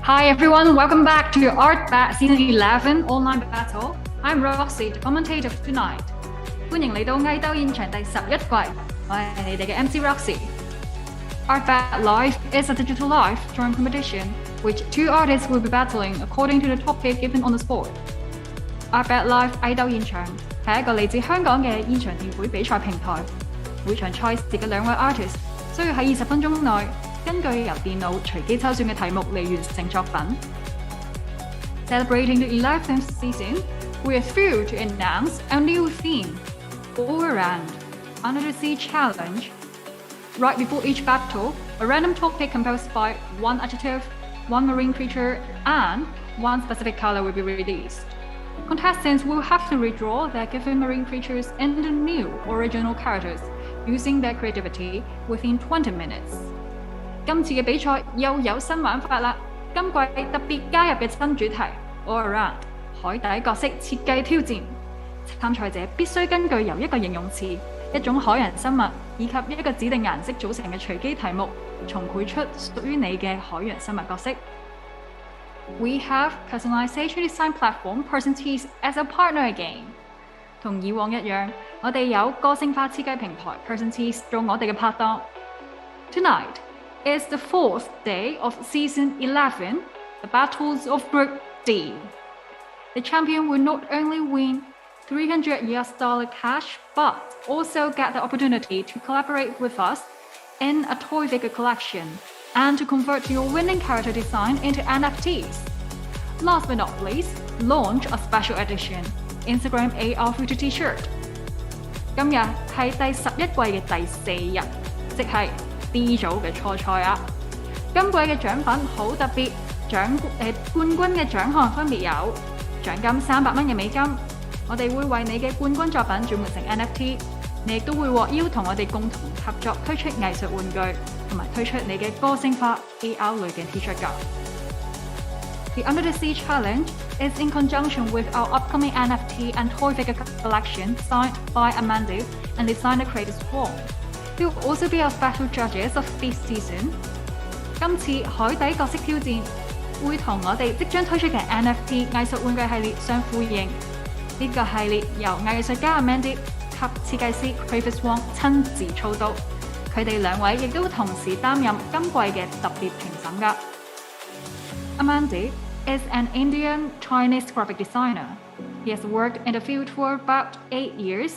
Hi everyone, welcome back to ARTBAT Season 11 Online Battle. I'm Roxy, the commentator for tonight. 歡迎嚟到藝鬥現場第11季，我係你哋嘅 MC Roxy. ARTBAT Live is a digital live drawing competition which two artists will be battling according to the topic given on the spot. ARTBAT Live 藝鬥現場係一個嚟自香港嘅現場電繪比賽平台。每場賽事嘅兩位 artist 需要喺20分鐘內根據由電腦隨機抽選嘅題目嚟完成作品。Celebrating the 11th season, we are thrilled to announce a new theme, All Around, Under the Sea Challenge. Right before each battle, a random topic composed by one adjective, one marine creature, and one specific color will be released. Contestants will have to redraw their given marine creatures into new original characters using their creativity within 20 minutes. 今次嘅比賽又有新玩法啦！今季特別加入嘅新主題 All Around 海底角色設計挑戰，參賽者必須根據由一個形容詞、一種海洋生物以及一個指定顏色組成嘅隨機題目，重繪出屬於你嘅海洋生物角色。We have personalization design platform Percentage as a partner again。同以往一樣，我哋有個性化設計平台 Percentage 做我哋嘅拍檔。Tonight is the fourth day of Season 11, the Battles of Group D. The champion will not only win $300 cash, but also get the opportunity to collaborate with us in a toy figure collection and to convert your winning character design into NFTs. Last but not least, launch a special edition Instagram AR50 T-shirt. 今日係第11季嘅第4日，即係D 組嘅初賽啊！今季嘅獎品好特別，冠軍嘅獎項分別有獎金300蚊嘅美金，我哋會為你嘅冠軍作品轉換成 NFT， 你亦都會獲邀同我哋共同合作推出藝術玩具，同埋推出你嘅個性化 AR 類嘅 T-shirt 㗎。The Under the Sea Challenge is in conjunction with our upcoming NFT and toy figure collection signed by Amanda and designer Erick Stow.They will also be our special judges of this season. 今次海底角色挑戰會同我哋即將推出嘅 NFT 藝術玩具系列相呼應。呢個系列由藝術家 Amanda 及設計師 Erick Stow 親自操刀，佢哋兩位亦都同時擔任今季嘅特別評審㗎。Amanda is an Indian Chinese graphic designer. He has worked in the field for about 8 years.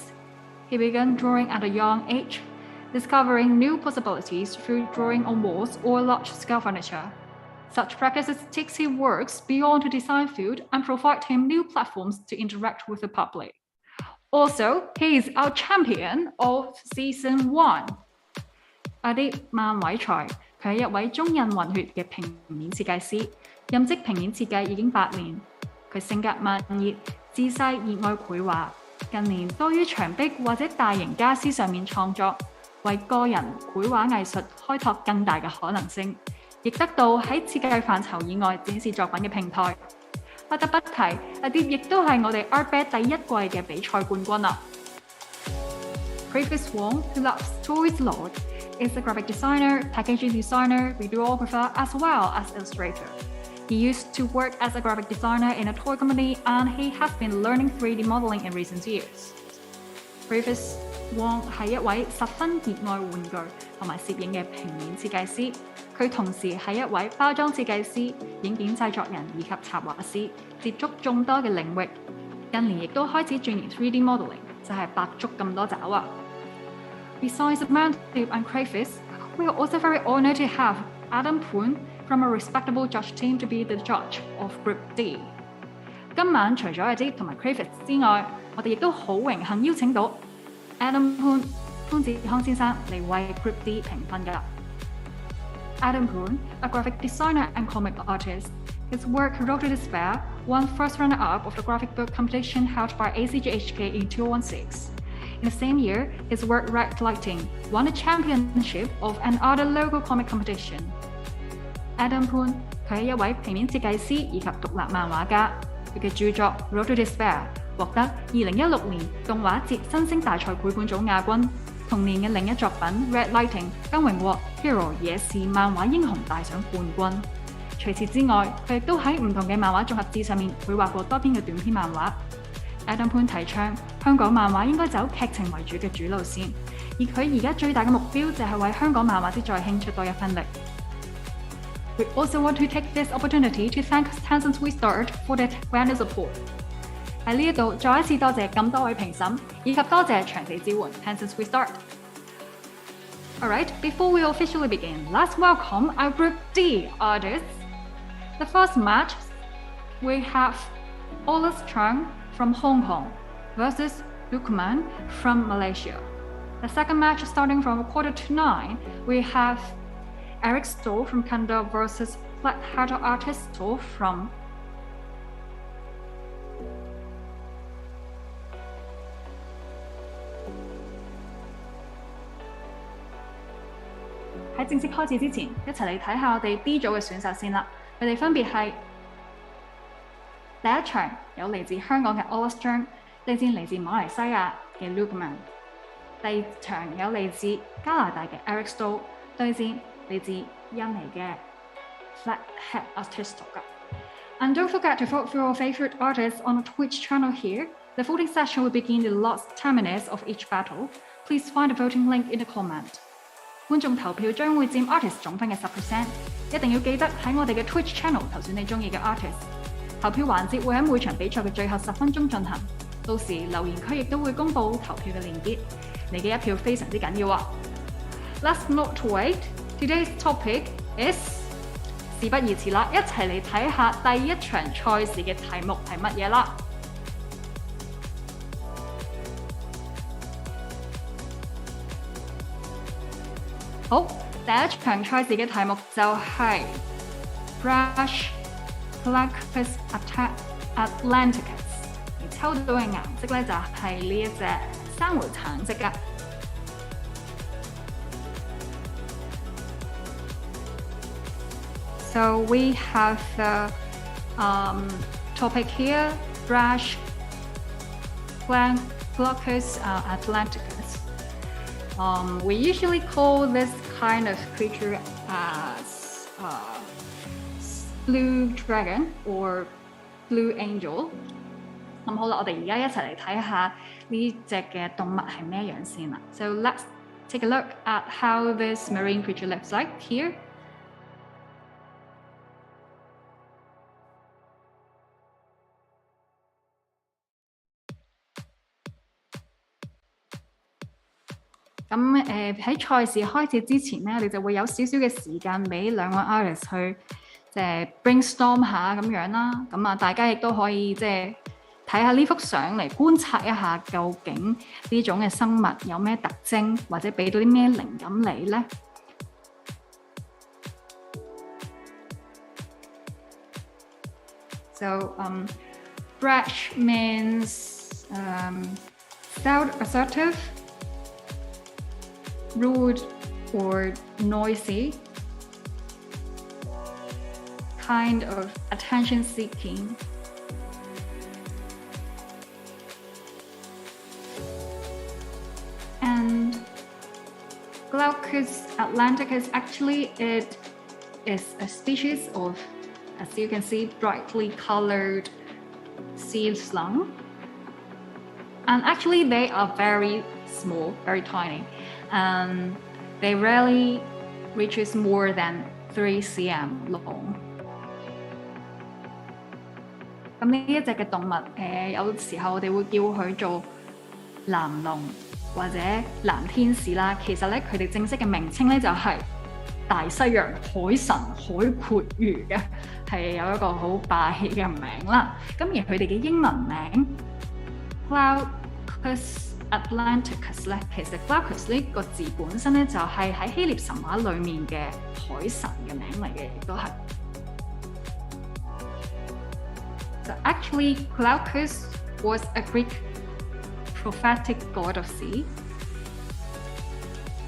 He began drawing at a young age.Discovering new possibilities through drawing on walls or large-scale furniture. Such practices takes his works beyond the design field and provide him new platforms to interact with the public. Also, he is our champion of Season 1. Erick 萬偉才，佢係一位中印混血嘅平面設計師，任職平面設計已經8年。佢性格慢熱，自細熱愛繪畫，近年多於牆壁或者大型家私上面創作。為個人繪畫藝術開拓更大嘅可能性，亦得到喺設計範疇以外展示作品嘅平台。不得不提，阿碟亦都係我哋 ARTBAT 第一季嘅比賽冠軍啦。Erick Stow, who loves toys a lot, is a graphic designer, packaging designer, videographer, as well as illustrator. He used to work as a graphic designer in a toy company, and he has been learning 3D modeling in recent years. Erick Stow 係一位十分熱愛玩具同埋攝影嘅平面設計師，佢同時係一位包裝設計師、影片製作人以及插畫師，接觸眾多嘅領域。近年亦都開始鑽研 3D modeling， 就係百足咁多爪啊！ Besides Amanda and Erick, we are also very honoured to have Adam Poon from a respectable judge team to be the judge of Group D。今晚除咗阿 Deep 同埋 Erick 之外，我哋亦都好榮幸邀請到Adam Poon 潘子康先生嚟為 Group D 評分㗎。Adam Poon, a graphic designer and comic artist, his work Road to Despair won first runner-up of the graphic book competition held by ACGHK in 2016. In the same year, his work Red Lighting won a championship of another local comic competition. Adam Poon 佢係一位平面設計師以及獨立漫畫家，佢嘅著作 Road to Despair獲得2016年動畫節新星大賽繪本組亞軍，同年嘅另一作品 Red Lighting 更榮獲 Hero 野視漫畫英雄大獎冠軍。除此之外，佢亦都喺唔同嘅漫畫綜合誌上面會畫過多篇嘅短篇漫畫。Adam 潘提倡香港漫畫應該走劇情為主嘅主路線，而佢而家最大嘅目標就係為香港漫畫之再興出多一分力。We also want to take this opportunity to thank Tencent We Start for their grand support. 喺呢一度再一次多謝咁多位評審，以及多謝長期支援 Tencent We Start. Alright, before we officially begin, let's welcome our Group D artists. The first match, we have Aulis Cheung from Hong Kong versus Luqmanke from Malaysia. The second match, starting from 8:45, we have Erick Stow from Canada versus Flat Hatter Artist Stow from喺正式開始之前，一齊嚟睇下我哋 D 組嘅選手先啦。佢哋分別係第一場有嚟自香港嘅 Aulis Cheung對戰嚟自馬來西亞嘅 Luqmanke。第二場有嚟自加拿大嘅 Erick Stow對戰嚟自印尼嘅 Flat Hat Artist And don't forget to vote for your favorite artists on the Twitch channel here. The voting session will begin in the last 10 minutes of each battle. Please find the voting link in the comment. 觀眾投票將會佔 artist 總分嘅10%，一定要記得喺我哋嘅 Twitch channel 投選你中意嘅 artist。投票環節會喺每場比賽嘅最後10分鐘進行，到時留言區亦都會公佈投票嘅連結。你嘅一票非常之緊要啊 ！Let's not wait. Today's topic is 事不宜遲啦，一齊嚟睇下第一場賽事嘅題目係乜嘢啦。好，第一場賽事嘅題目就係 Brush Glaucus Atlanticus， 而抽到嘅顏色咧就係呢一隻珊瑚橙色嘅。So we have the topic here, Brush Glaucus Atlanticus. We usually call this kind of creature as blue dragon or blue angel. 咁好啦，我哋而家一齊嚟睇下呢隻嘅動物係咩樣先啦。So let's take a look at how this marine creature looks like here.咁喺賽事開始之前咧，我哋就會有少少嘅時間俾兩位 artist 去即係 brainstorm 下咁樣啦。咁啊，大家亦都可以即係睇下呢幅相嚟觀察一下，究竟呢種嘅生物有咩特徵，或者俾到啲咩靈感你咧。So brash means self-assertive, rude or noisy, kind of attention-seeking. And Glaucus atlanticus, actually it is a species of, as you can see, brightly colored sea slug. And actually they are very small, very tiny. And they rarely reaches more than 3 cm long. 咁呢一隻嘅動物，有時候我哋會叫佢做藍龍或者藍天使啦。其實咧，佢哋正式嘅名稱咧就係大西洋海神海闊魚嘅，係有一個好霸氣嘅名啦。咁而佢哋嘅英文名 Glaucus Atlanticus 咧，其實 Glaucus 呢個字本身咧就係喺希臘神話裡面嘅海神嘅名嚟嘅，亦都係。So actually, Glaucus was a Greek prophetic god of sea.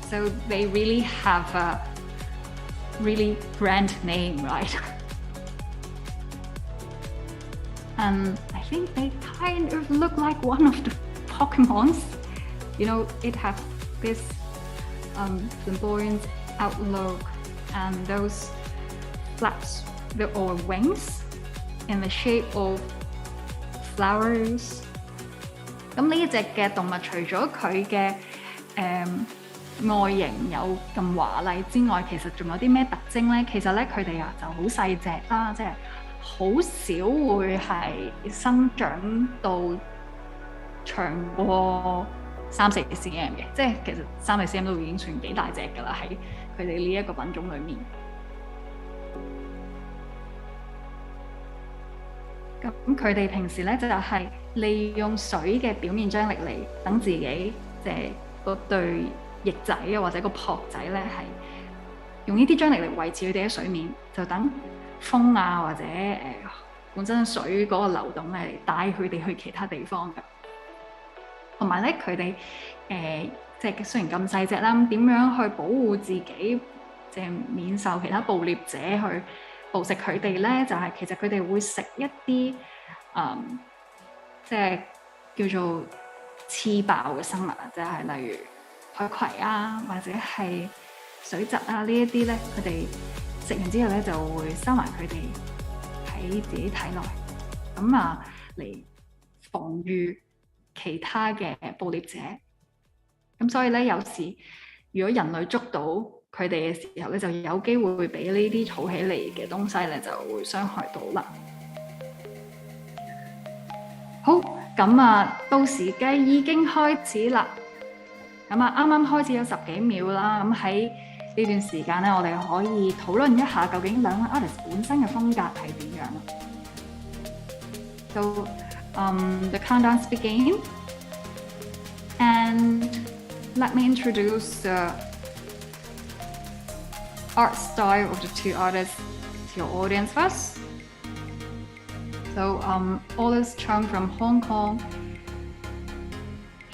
So they really have a really grand name, right? And I think they kind of look like one of the Pokemons. You know, it has this flamboyant outlook and those flaps there are wings in the shape of flowers。咁呢一隻嘅動物除咗佢嘅外形有咁華麗之外，其實仲有啲咩特徵咧？其實咧佢哋就好細隻啦，即係好少會係生長到長過3-4cm 嘅，即係其實3-4cm 都已經算幾大隻㗎啦，喺佢哋呢一個品種裏面。咁佢哋平時咧就係利用水嘅表面張力嚟等自己即係嗰對翼仔或者個殼仔咧係用呢啲張力嚟維持佢哋喺水面，就等風啊或者本身水嗰個流動嚟帶佢哋去其他地方嘅。同埋咧佢哋即係雖然咁細隻啦，咁點樣去保護自己，即係免受其他捕獵者去捕食佢哋咧？就係其實佢哋會食一啲即係叫做刺爆嘅生物啊，即係例如海葵啊，或者係水蛭啊呢一啲咧，佢哋食完之後咧就會收埋佢哋喺自己體內，咁嚟防禦其他嘅捕獵者。咁所以咧有時如果人類捉到佢哋嘅時候咧，就有機會俾呢啲儲起嚟嘅東西咧就會傷害到啦。好，咁到時計已經開始啦。咁啱啱開始有10幾秒啦。咁喺呢段時間咧，我哋可以討論一下究竟兩位 artist 本身嘅風格係點樣啦。So, the countdowns begin, and let me introduce the art style of the two artists to your audience first. So, Aulis Cheung from Hong Kong,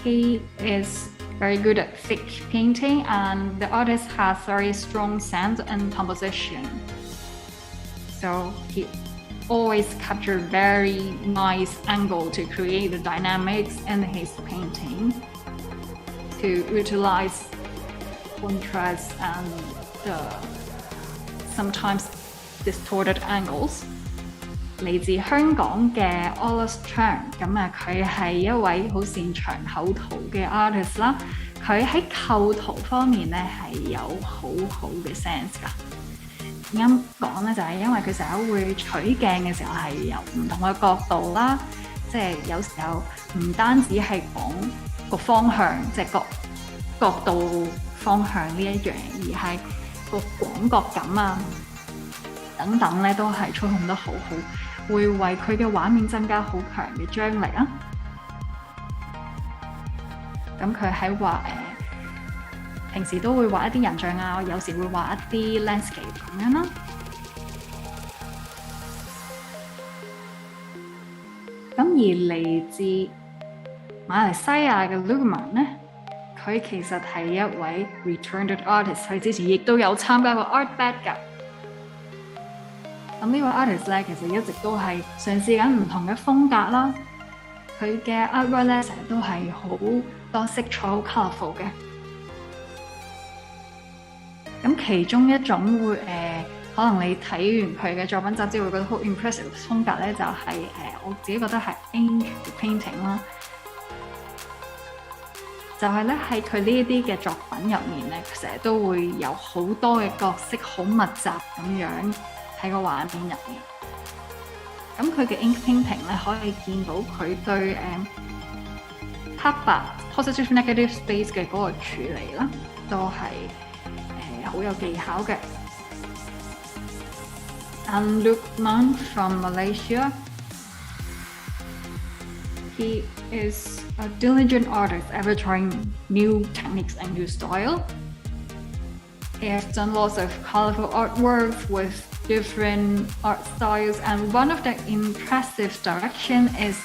he is very good at thick painting, and the artist has very strong sense and composition. So he always capture very nice angle to create the dynamics in his painting, to utilize contrast and sometimes distorted angles. 嚟自香港嘅 Aulis Cheung， 咁佢係一位好擅長構圖嘅 artist 啦。佢喺構圖方面咧係有好好嘅 sense 㗎。啱講咧就係因為佢成日會取鏡嘅時候係由唔同嘅角度啦，即係有時候唔單止係講個方向，即係角度方向呢一樣，而係個廣角感等等咧都係操控得好好。會為佢嘅畫面增加好強嘅張力啊！咁佢喺畫平時都會畫一啲人像有時會畫一啲 landscape 咁樣啦。咁而嚟自馬來西亞嘅 luqman 咧，佢其實係一位 returned artist， 佢之前亦都有參加過 ARTBAT 㗎。咁呢位 artist 咧，其實一直都係嘗試緊唔同嘅風格啦。佢嘅 artwork 咧，成日都係好多色彩、好 colourful 嘅。咁其中一種會可能你睇完佢嘅作品集之後會覺得好 impressive 嘅風格咧，就係我自己覺得係 ink painting 啦。就係咧喺佢呢一啲嘅作品入面咧，成日都會有好多嘅角色，好密集咁樣。喺個畫面入面，咁佢嘅 ink painting 咧可以見到佢對黑白 positive negative space 嘅嗰個處理啦，都係好有技巧嘅。And Luqman from Malaysia, he is a diligent artist, ever trying new techniques and new style. He has done lots of colorful artwork with different art styles, and one of the impressive direction is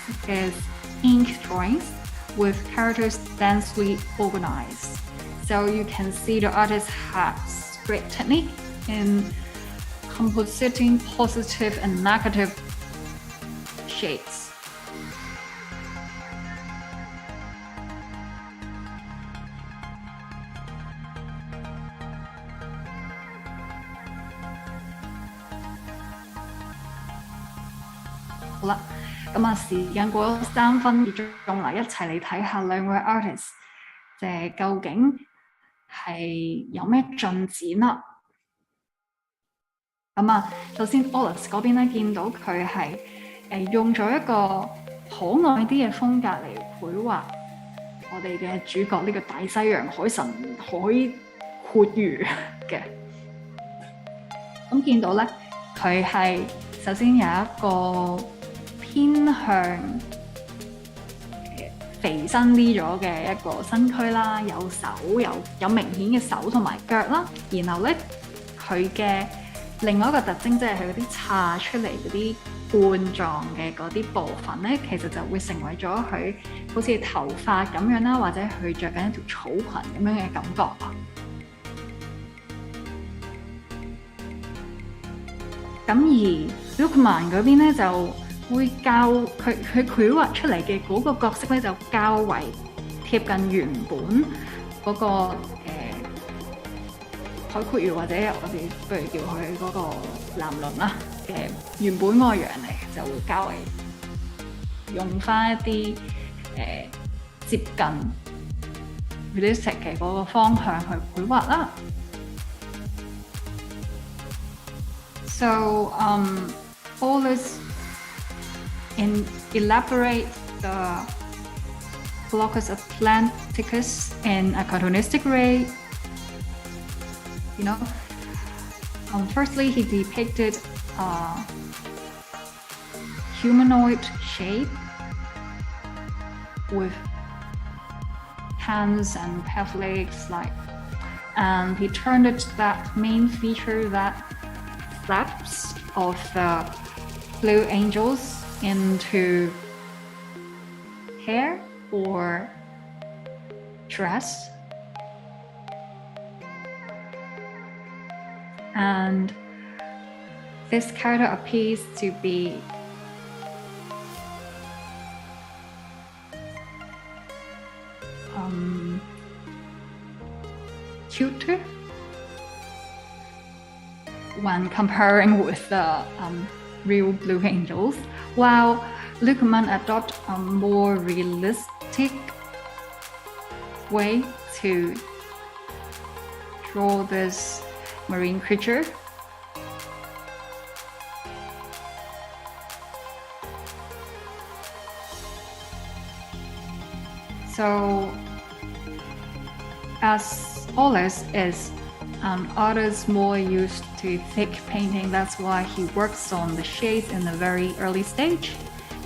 ink drawings with characters densely organized. So you can see the artist has great technique in compositing positive and negative shades. 好啦，咁啊時間過咗3分鐘啦，一齊嚟睇下兩位 artist 究竟係有咩進展啦。咁啊，首先 Aulis 嗰邊咧見到佢係用咗一個可愛啲嘅風格嚟繪畫我哋嘅主角呢個大西洋海神海闊魚嘅。咁見到咧，佢係首先有一個偏向肥身啲咗嘅一個身軀啦，有手有明顯嘅手同埋腳啦。然後咧，佢嘅另外一個特徵即係佢嗰啲叉出嚟嗰啲冠狀嘅嗰啲部分咧，其實就會成為咗佢好似頭髮咁樣啦，或者佢着緊一條草裙咁樣嘅感覺啊。咁而 luqman 嗰邊咧就會較佢繪畫出嚟嘅嗰個角色咧，就較為貼近原本嗰個海闊魚或者我哋不如叫佢嗰個男鄰啦嘅原本個樣嚟，就會較為用翻一啲接近 realistic 嘅嗰個方向去繪畫啦。So Aulis elaborate the Glaucus Atlanticus in a cartoonistic way. You know, firstly, he depicted a humanoid shape with hands and half legs, and he turned that main feature, that flaps of the blue angels, into hair or dress. And this character appears to be cuter when comparing with the real blue angels, while Luqman adopted a more realistic way to draw this marine creature. So, as Aulis is an artist more used to thick painting, that's why he works on the shades in a very early stage.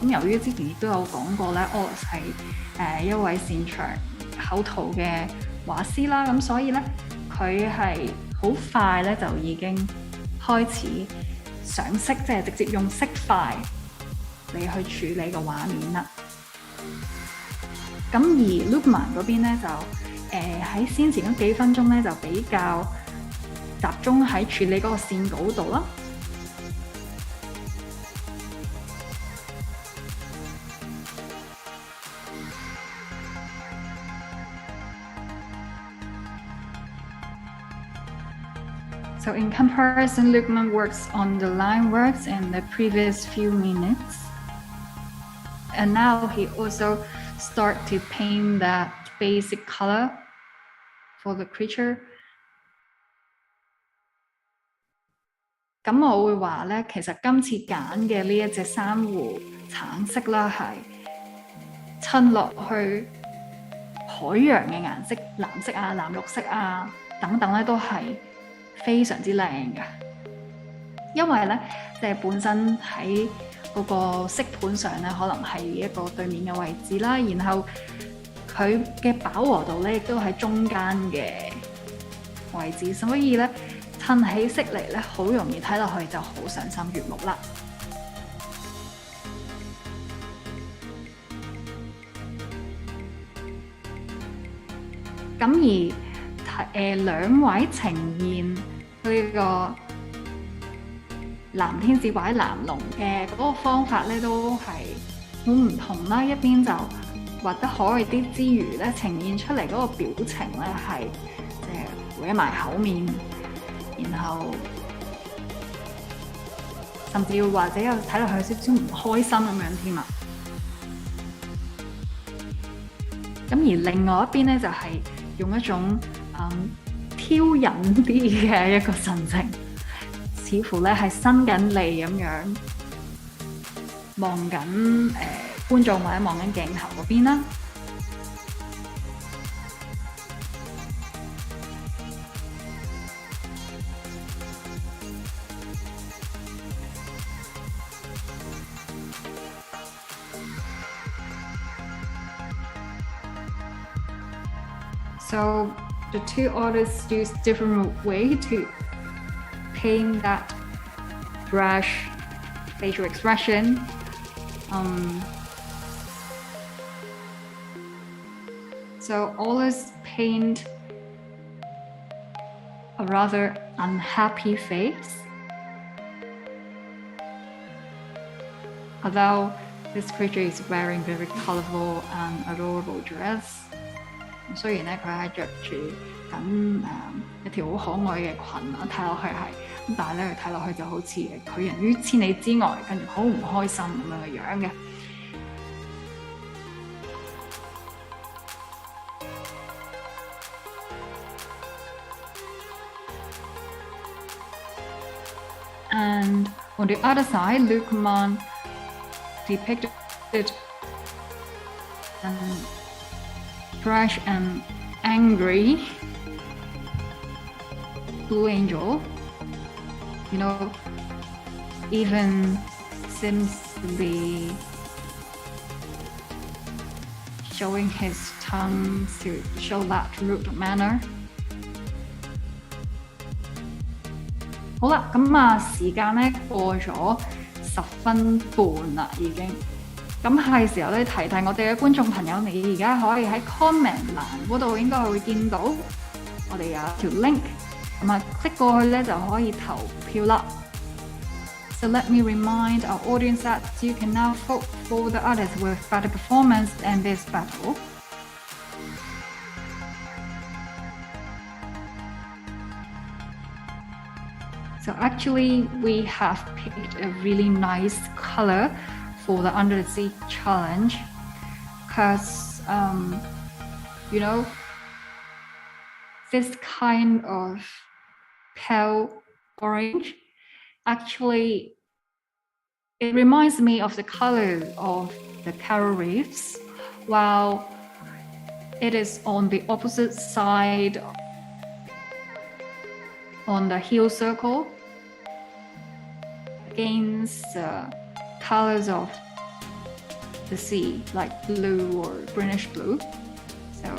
咁由於之前亦都有講過咧 ，Aulis 係一位擅長口塗嘅畫師啦，咁所以咧佢係好快咧就已經開始上色，即係直接用色塊嚟去處理個畫面啦。咁而 Luqman 嗰邊咧就喺先前嗰幾分鐘咧就比較集中喺處理嗰個線稿度啦。So in comparison, Luqman works on the line works in the previous few minutes. And now he also start to paint that basic color for the creature. 咁我會話咧，其實今次揀嘅呢一隻珊瑚橙色啦，係襯落去海洋嘅顏色，藍色啊、藍綠色啊等等咧，都係非常之靚嘅。因為咧，即係本身喺嗰個色盤上咧，可能係一個對面嘅位置啦，然後佢嘅飽和度咧亦都喺中間嘅位置，所以咧襯起色嚟咧，好容易睇落去就好賞心悅目啦。咁而兩位呈現呢個藍天使或者藍龍嘅嗰個方法咧，都係好唔同啦。一邊就畫得可愛啲之餘咧，呈現出嚟嗰個表情咧係歪埋口面，然後甚至要或者有睇落去有少少唔開心咁樣添啊。咁而另外一邊咧就係用一種挑釁啲嘅一個神情，似乎咧係伸緊脷咁樣望緊觀眾或者望緊鏡頭嗰邊啦。So the two artists use different way to paint that brush facial expression. So Aulis paint a rather unhappy face, although this creature is wearing very colorful and adorable dress. 雖然咧佢係着住緊一條好可愛嘅裙啊，睇落去係咁，但係咧佢睇落去就好似拒人於千里之外，跟住好唔開心咁樣嘅樣嘅。And on the other side, Luqman depicted fresh and angry blue angel, you know, even seems to be showing his tongue to show that rude manner. 好啦，咁啊時間咧過咗10分半啦，已經。咁係時候咧提我哋嘅觀眾朋友，你而家可以喺 comment 欄嗰度應該會見到我哋有條 link， 咁啊 click 過去咧就可以投票啦。So let me remind our audience that you can now vote for the artist with better performance in this battle. So actually we have picked a really nice color for the Under the Sea challenge, because you know, this kind of pale orange actually it reminds me of the color of the coral reefs, while it is on the opposite side on the heel circle against colors of the sea, like blue or greenish blue. So,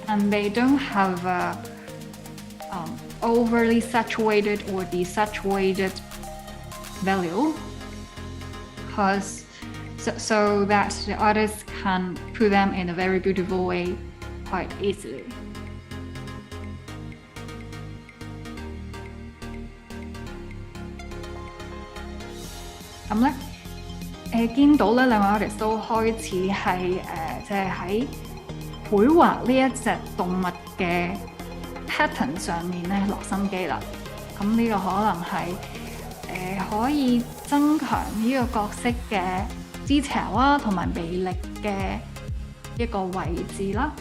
and they don't have overly saturated or desaturated value, because so that the artist can put them in a very beautiful way quite easily. 咁咧，見到咧兩位 artist 都開始係即係喺繪畫呢一隻動物嘅 pattern 上面咧落心機啦。咁呢個可能係可以增強呢個角色嘅枝潮啦，同埋魅力嘅一個位置啦。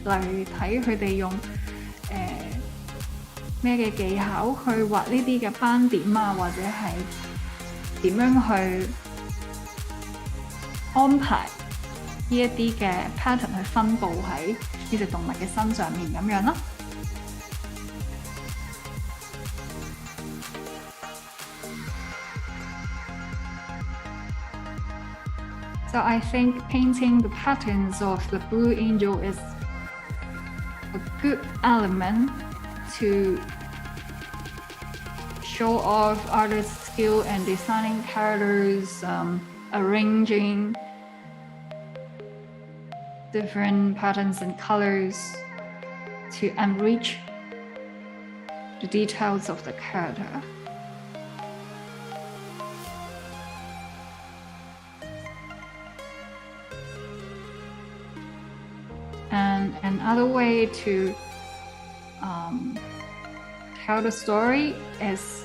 例如睇佢哋用咩嘅技巧去畫呢啲嘅斑點啊，或者係點樣去安排呢一啲嘅 pattern 去分佈喺呢隻動物嘅身上面咁樣啦。So I think painting the patterns of the blue angel is a good element to show off artists' skill and designing characters, arranging different patterns and colors to enrich the details of the character. And another way to tell the story is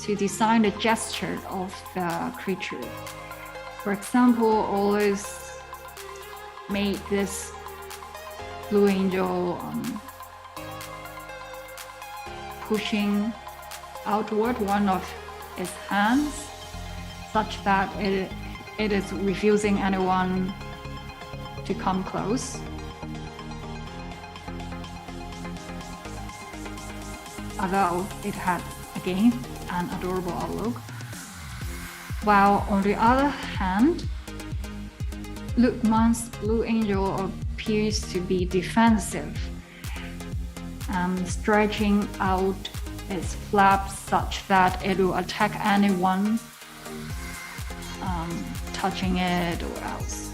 to design the gesture of the creature. For example, Aulis made this blue angel pushing outward one of its hands, such that it is refusing anyone to come close. Although it had, again, an adorable outlook. While on the other hand, Luqman's blue angel appears to be defensive, stretching out its flaps such that it will attack anyone touching it or else.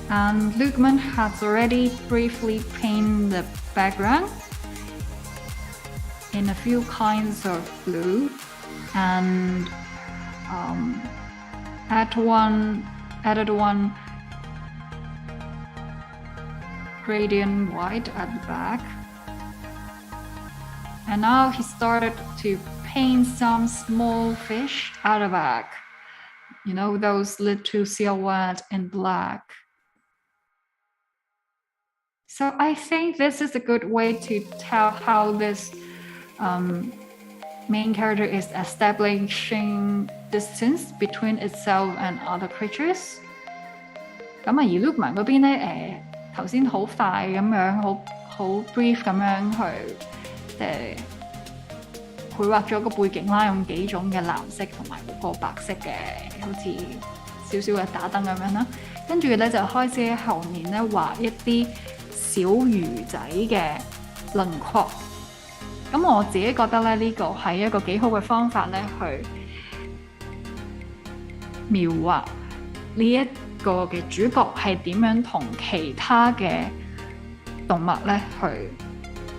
And Luqman has already briefly painted the background in a few kinds of blue, and added one gradient white at the back. And now he started to paint some small fish at the back. You know, those little silhouettes in black. So I think this is a good way to tell how this main character is establishing distance between itself and other creatures. 咁而 Luqman 嗰邊咧，頭先好快咁樣，好 brief 咁樣去繪畫咗個背景啦，用幾種嘅藍色同埋個白色嘅，好似少少嘅打燈咁樣啦。跟住咧就開始喺後面咧畫一啲小魚仔嘅輪廓。咁我自己覺得咧，呢個係一個幾好嘅方法咧，去描畫呢一個嘅主角係點樣同其他嘅動物咧去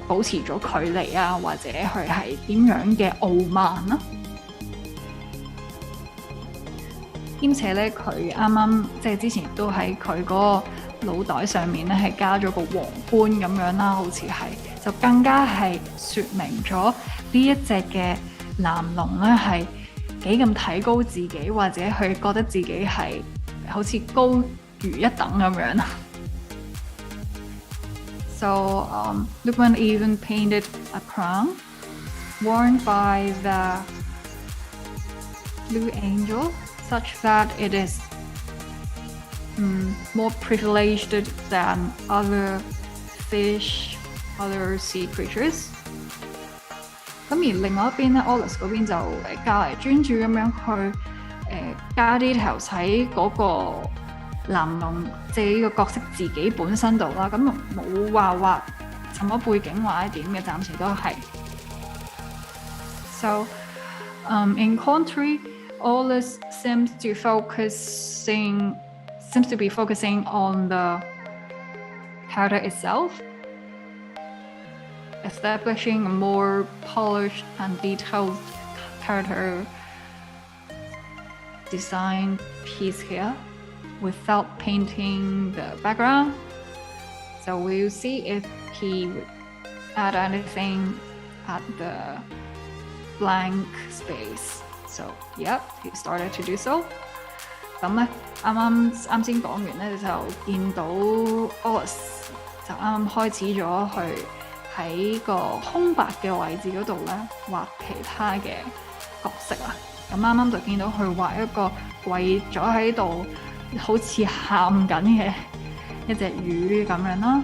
保持咗距離啊，或者佢係點樣嘅傲慢啦。兼且咧，佢啱啱即係之前都喺佢嗰個腦袋上面咧係加咗個皇冠咁樣啦，好似係就更加係説明咗呢一隻嘅藍龍咧係幾咁睇高自己，或者佢覺得自己係好似高如一等咁樣。So Luqman even painted a crown worn by the blue angel, such that it is more privileged than other fish, other sea creatures. 咁而另外一邊咧 ，Aulis 嗰邊就較為專注咁樣去加 details 喺嗰個藍龍即係呢個角色自己本身度啦。咁冇話畫什麼背景或者點嘅，暫時都係。So in contrary, Aulis seems to be focusing on the character itself, establishing a more polished and detailed character design piece here without painting the background. So we'll see if he would add anything at the blank space. So yep, he started to do so. 咁咧，啱先講完咧，就見到 Aulis 就啱開始咗去喺個空白嘅位置嗰度咧畫其他嘅角色啦。咁啱就見到佢畫一個跪咗喺度，好似喊緊嘅一隻魚咁樣啦。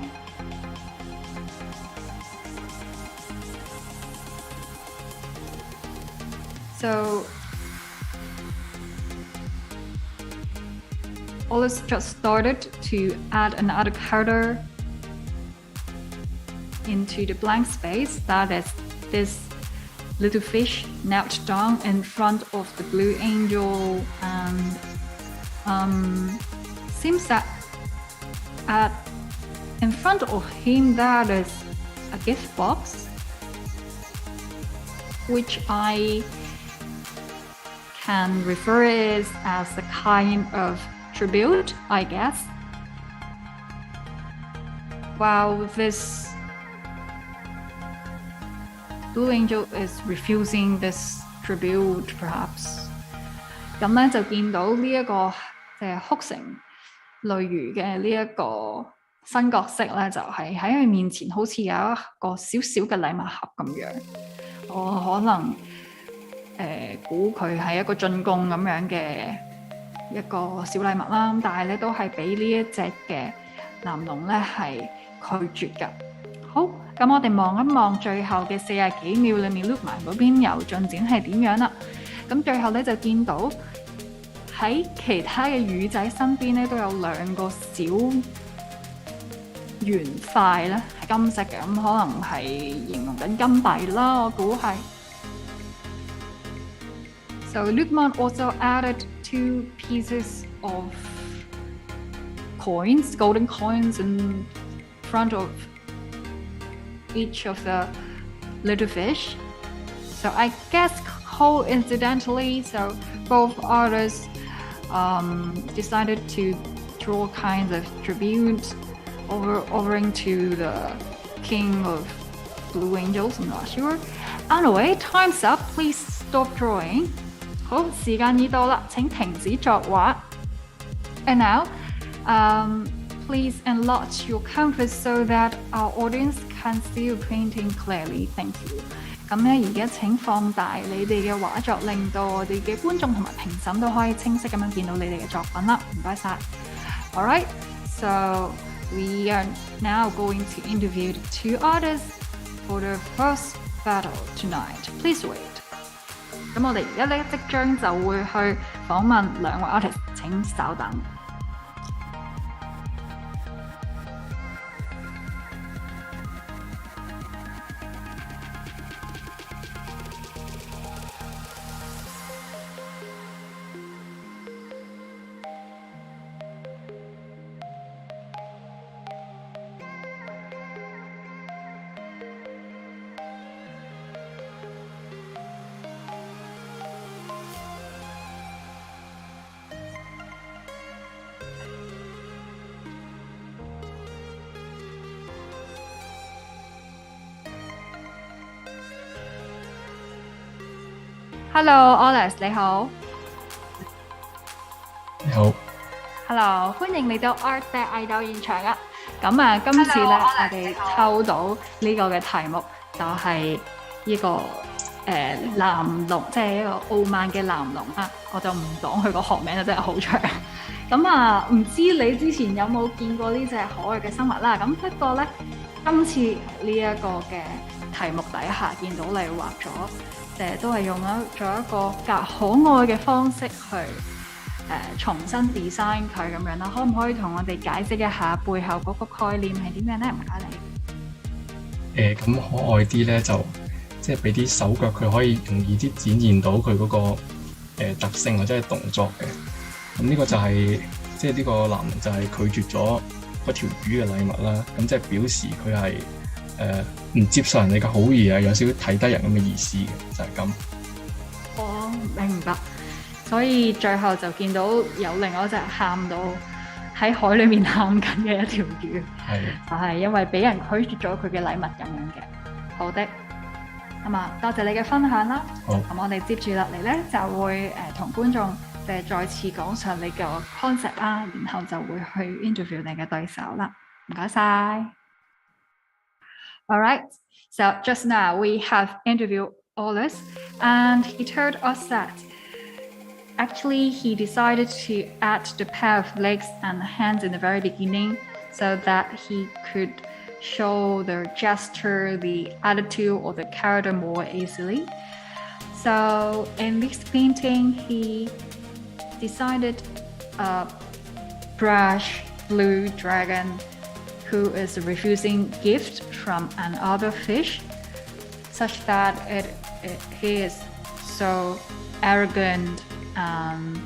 So Aulis just started to add another character into the blank space. That is this little fish knelt down in front of the blue angel, and seems that in front of him there is a gift box, which I can refer it as a kind of tribute, I guess. while this Blue Angel is refusing this tribute, perhaps 咁咧就見到呢一個即係哭成淚如嘅呢一個新角色咧，就係喺佢面前好似有一個小小嘅禮物盒咁樣。我可能估佢係一個進貢咁樣嘅一個小禮物啦，但係咧都係俾呢一隻嘅男龍咧係拒絕㗎。好，咁我哋望一望最後嘅40幾秒裏面 Luqman 嗰邊有進展係點樣啦。咁最後咧就見到喺其他嘅魚仔身邊咧都有2個小圓塊咧係金色嘅，咁可能係形容緊金幣啦，我估係。So Luqman also added 2 pieces of coins, golden coins in front of each of the little fish. So I guess coincidentally, so both artists decided to draw kinds of tribute offering to the king of Blue Angels. I'm not sure. Anyway, time's up. Please stop drawing. 好，時間已到啦，請停止作畫。And now, please enlarge your canvas so that our audience can see your painting clearly. Thank you. 咁咧，而家請放大你哋嘅畫作，令到我哋嘅觀眾同埋評審都可以清晰咁樣見到你哋嘅作品啦。唔該晒。All right, so we are now going to interview the 2 artists for the first battle tonight. Please wait. 咁我哋而家咧即將就會去訪問2位 artist， 請稍等。Hello, Aulis， 你好。你好。Hello， 歡迎嚟到 ARTBAT 藝鬥現場啊！咁啊，今次咧我哋抽到呢個嘅題目就係呢個藍龍，即係一個傲慢嘅藍龍啊！我就唔講佢個學名啦，真係好長。咁啊，唔知你之前有冇見過呢隻可愛嘅生物啦？咁不過咧，今次呢一個嘅題目底下見到你畫咗。都係用咗一個較可愛嘅方式去重新 design 佢咁樣啦，可唔可以同我哋解釋一下背後嗰個概念係點樣咧？唔該你。咁可愛啲咧，就即係俾啲手腳佢可以容易啲展現到佢嗰個特性或者係動作嘅。咁呢個就係即係呢個男龍就係拒絕咗嗰條魚嘅禮物啦。咁即係表示佢係唔接受人哋嘅好意啊，有少少睇低人咁嘅意思嘅，就係咁。我明白，所以最後就見到有另外一隻喊到喺海裏面喊緊嘅一條魚，就係因為俾人拒絕咗佢嘅禮物咁樣嘅。好的，咁啊，多謝你嘅分享啦。好，咁我哋接住落嚟咧就會同觀眾再次講述你嘅 concept 啦，然後就會去 interview 你嘅對手啦。唔該晒。All right, so just now we have interviewed Aulis, and he told us that actually he decided to add the pair of legs and hands in the very beginning so that he could show the gesture, the attitude, or the character more easily. So in this painting, he decided a brush blue dragon who is refusing gift from another fish, such that he is so arrogant and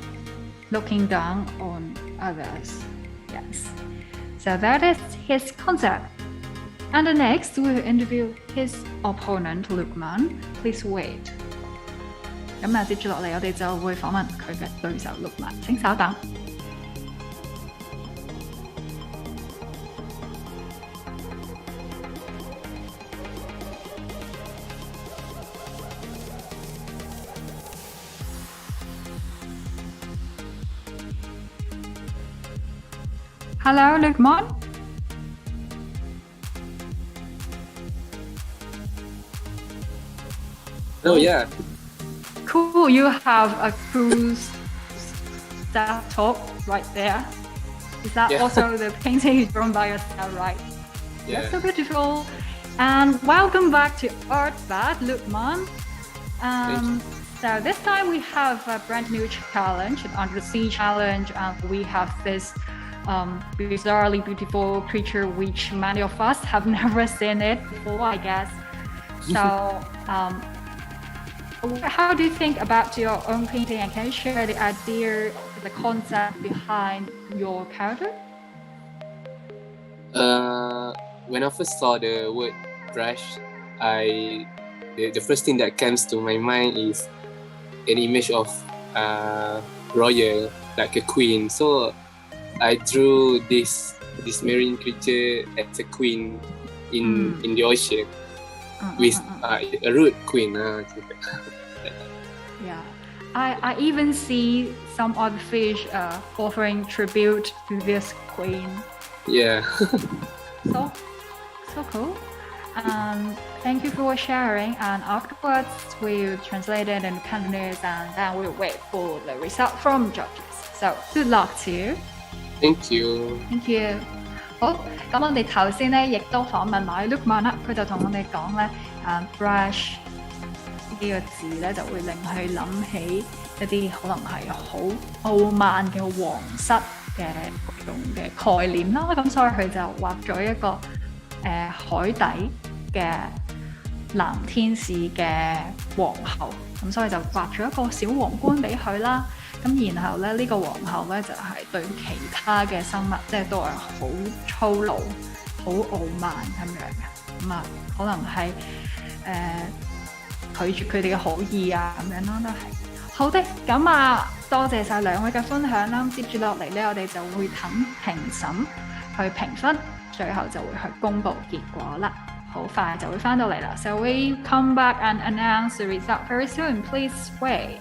looking down on others. Yes. So that is his concept. And next, we will interview his opponent, Luqman. Please wait. 咁啊，接住落嚟，我哋就會訪問佢嘅對手 Luqman。請稍等。Hello, Luqman. Oh yeah. Cool, you have a cool top right there. Is that also the painting drawn by yourself, right? Yeah. That's so beautiful. And welcome back to ARTBAT, Luqman. So this time we have a brand new challenge, an under the sea challenge, and we have this bizarrely beautiful creature which many of us have never seen it before, I guess. So how do you think about your own painting, and can you share the idea, the concept behind your character? When I first saw the word brush, the first thing that comes to my mind is an image of royal, like a queen. So I drew this marine creature as a queen in the ocean with a root queen. Yeah, I even see some other fish offering tribute to this queen. Yeah. So cool. Thank you for sharing. And afterwards, we'll translate it in Cantonese, and then we'll wait for the result from judges. So good luck to you. Thank you. Thank you. 好，咁我哋頭先咧亦都訪問埋 Luqman 啦，佢就同我哋講咧，brush 呢個字咧就會令佢諗起一啲可能係好傲慢嘅皇室嘅嗰種嘅概念啦。咁所以佢就畫咗一個海底嘅藍天使嘅皇后，咁所以就畫咗一個小皇冠俾佢啦。咁然後咧，呢個皇后咧就係對其他嘅生物，即係都係好粗魯、好傲慢咁樣嘅。咁可能係拒絕佢哋嘅好意啊，咁樣啦，都係。好的，咁多謝晒兩位嘅分享啦。接住落嚟咧，我哋就會等評審去評分，最後就會去公布結果啦。好快就會翻到嚟啦。So we come back and announce the result very soon. Please wait.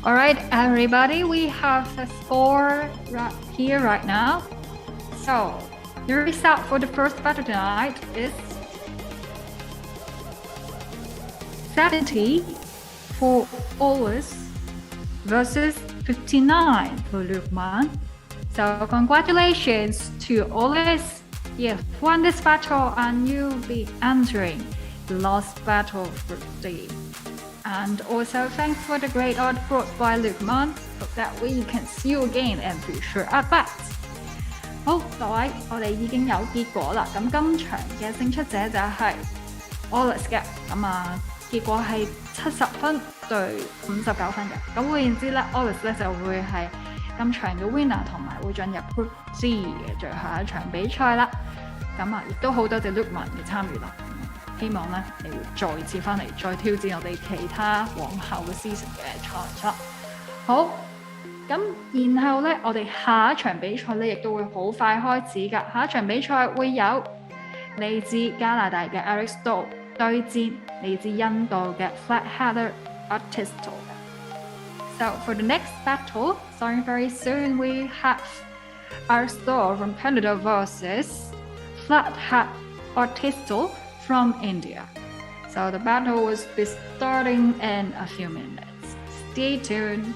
All right, everybody, we have the score right here right now. So the result for the first battle tonight is 70 for Aulis versus 59 for Luqman. So congratulations to Aulis. You've won this battle and you'll be entering the last battle for the And also thanks for the great art brought by Luqman. Hope that we can see you again in future ARTBAT. 好，各位，我哋已經有結果啦。咁今場嘅勝出者就係 Aulis 嘅。結果係70分對59分嘅。咁換言之咧 ，Aulis 咧就會係今場嘅 winner， 同埋會進入 Group C 嘅最後一場比賽啦。亦都好多謝 Luqman 嘅參與啦。希望咧你會再次翻嚟，再挑戰我哋其他往後嘅 season 嘅賽賽。好，咁然後咧，我哋下一場比賽咧，亦都會好快開始㗎。下一場比賽會有嚟自加拿大嘅 Erick Stow 對戰嚟自印度嘅 Flat-Headed Artisto。So for the next battle, starting very soon, we have Erick Stow from Canada versus Flat-Headed Artisto from India. So the battle will be starting in a few minutes. Stay tuned.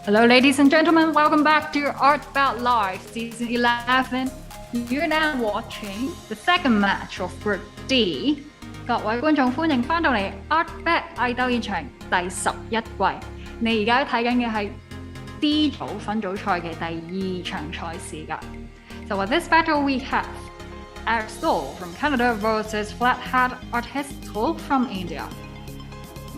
Hello, ladies and gentlemen. Welcome back to ARTBAT Live, Season 11. You're now watching the second match of Group D. 各位觀眾歡迎翻到嚟 ARTBAT 藝鬥現場第11季。你而家睇緊嘅係 D 組分組賽嘅第2場賽事㗎。So with this battle we have Erick Stow from Canada versus Flathead Artistical from India。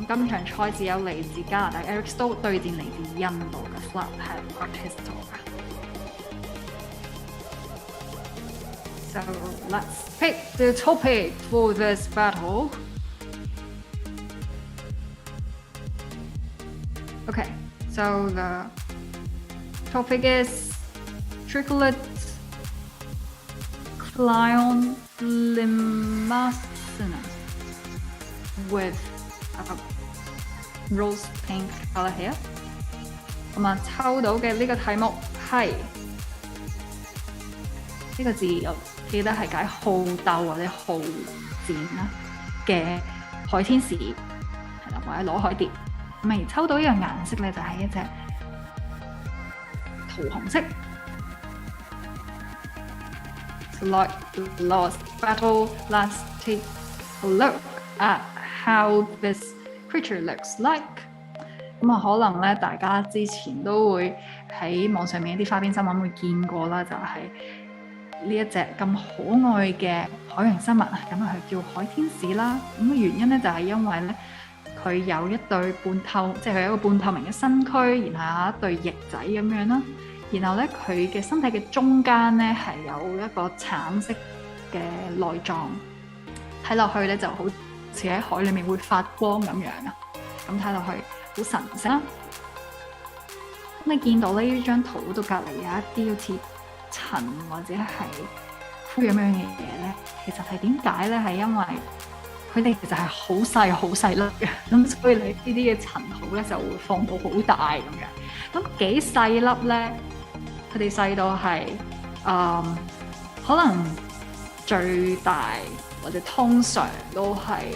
今場賽事有嚟自加拿大 Erick Stow 對戰嚟自印度嘅 Flathead Artistical。So let's pick the topic for this battle. Okay, so the topic is tricolored clown limacenas with rose pink color here。咁啊，抽到嘅呢個題目係呢個字又記得係解好鬥或者好戰啦嘅海天使，係啦，或者攞海蝶。咁而抽到呢個顏色咧就係一隻桃紅色。So like the last battle, let's take a look at how this creature looks like。咁啊，可能咧大家之前都會喺網上面一啲花邊新聞會見過啦，就係呢一隻咁可愛嘅海洋生物啊，咁啊佢叫海天使啦。咁嘅原因咧就係因為咧佢有一對半透，即係佢有一個半透明嘅身軀，然後有一對翼仔咁樣啦。然後咧佢嘅身體嘅中間咧係有一個橙色嘅內臟，睇落去咧就好似喺海裡面會發光咁樣啊。咁睇落去好神聖啦。咁你見到呢張圖度隔離有一啲好似塵或者係灰咁樣嘅嘢咧，其實係點解咧？係因為佢哋其實係好細好細粒嘅，咁所以你呢啲嘅塵土咧就會放到好大咁樣。咁幾細粒咧？佢哋細到係可能最大或者通常都係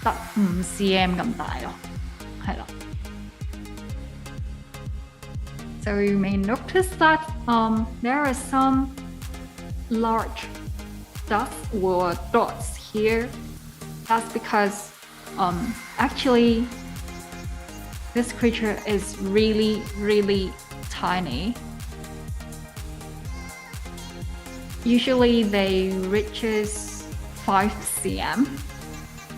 得5 cm 咁大咯，係啦。So you may notice that there are some large dots or dots here. That's because actually this creature is really, really tiny. Usually they reaches 5 cm.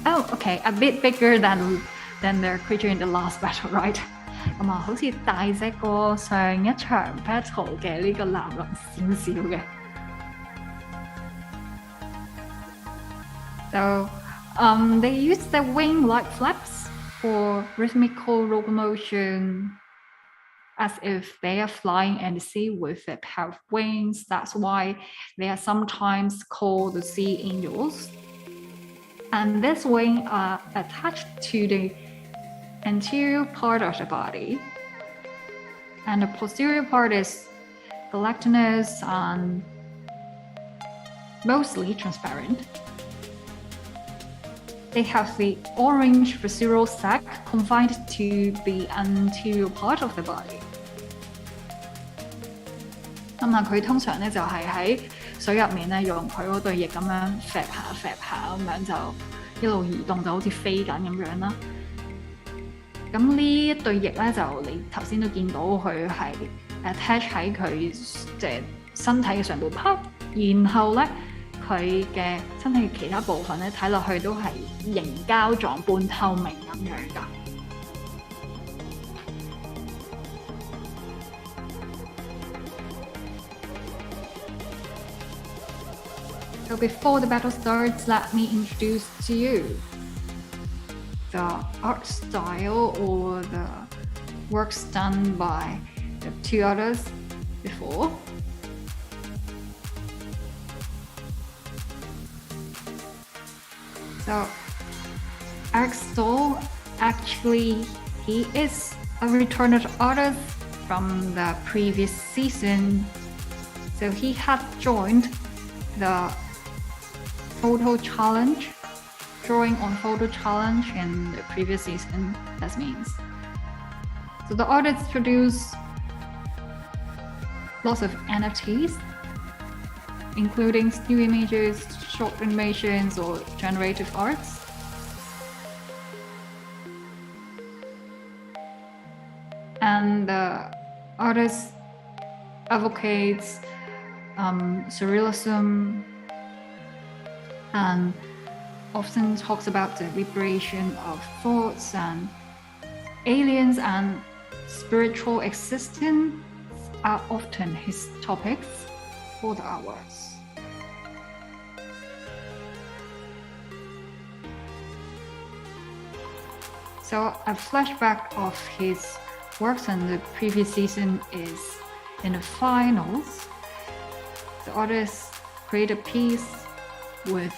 Oh, okay, a bit bigger than the creature in the last battle, right? 咁啊，好似大隻過上一場 battle 嘅呢個男人少少嘅。So, they use their wing-like flaps for rhythmical locomotion, as if they are flying in the sea with their pair of wings. That's why they are sometimes called the sea angels. And this wing are attached to the anterior part of the body, and the posterior part is gelatinous and mostly transparent. They have the orange visceral sac confined to the anterior part of the body. 咁啊，佢通常咧就係喺水入面咧，用佢嗰對翼咁樣揈下咁樣就一路移動，就好似飛緊咁樣啦。咁呢一對翼咧，就你頭先都見到佢係 attach 喺佢即係身體嘅上半 part， 然後咧佢嘅身體嘅其他部分咧睇落去都係凝膠狀半透明咁樣㗎。So before the battle starts, let me introduce to you the art style or the works done by the two others before. So Erick Stow, actually he is a returned artist from the previous season. So he had joined the photo challenge, drawing on photo challenge in the previous season, that means. So the artists produce lots of NFTs, including still images, short animations, or generative arts. And the artist advocates surrealism and often talks about the liberation of thoughts and aliens and spiritual existence are often his topics for the artworks. So a flashback of his works in the previous season is in the finals. The artist created a piece with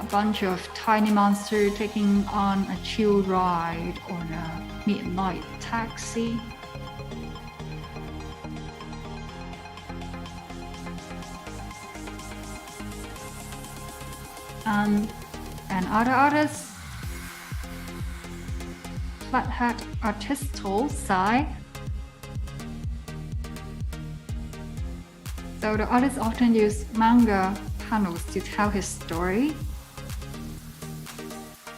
a bunch of tiny monsters taking on a chill ride on a midnight taxi. And other artists, flat hat artistal side. So the artists often use manga panels to tell his story.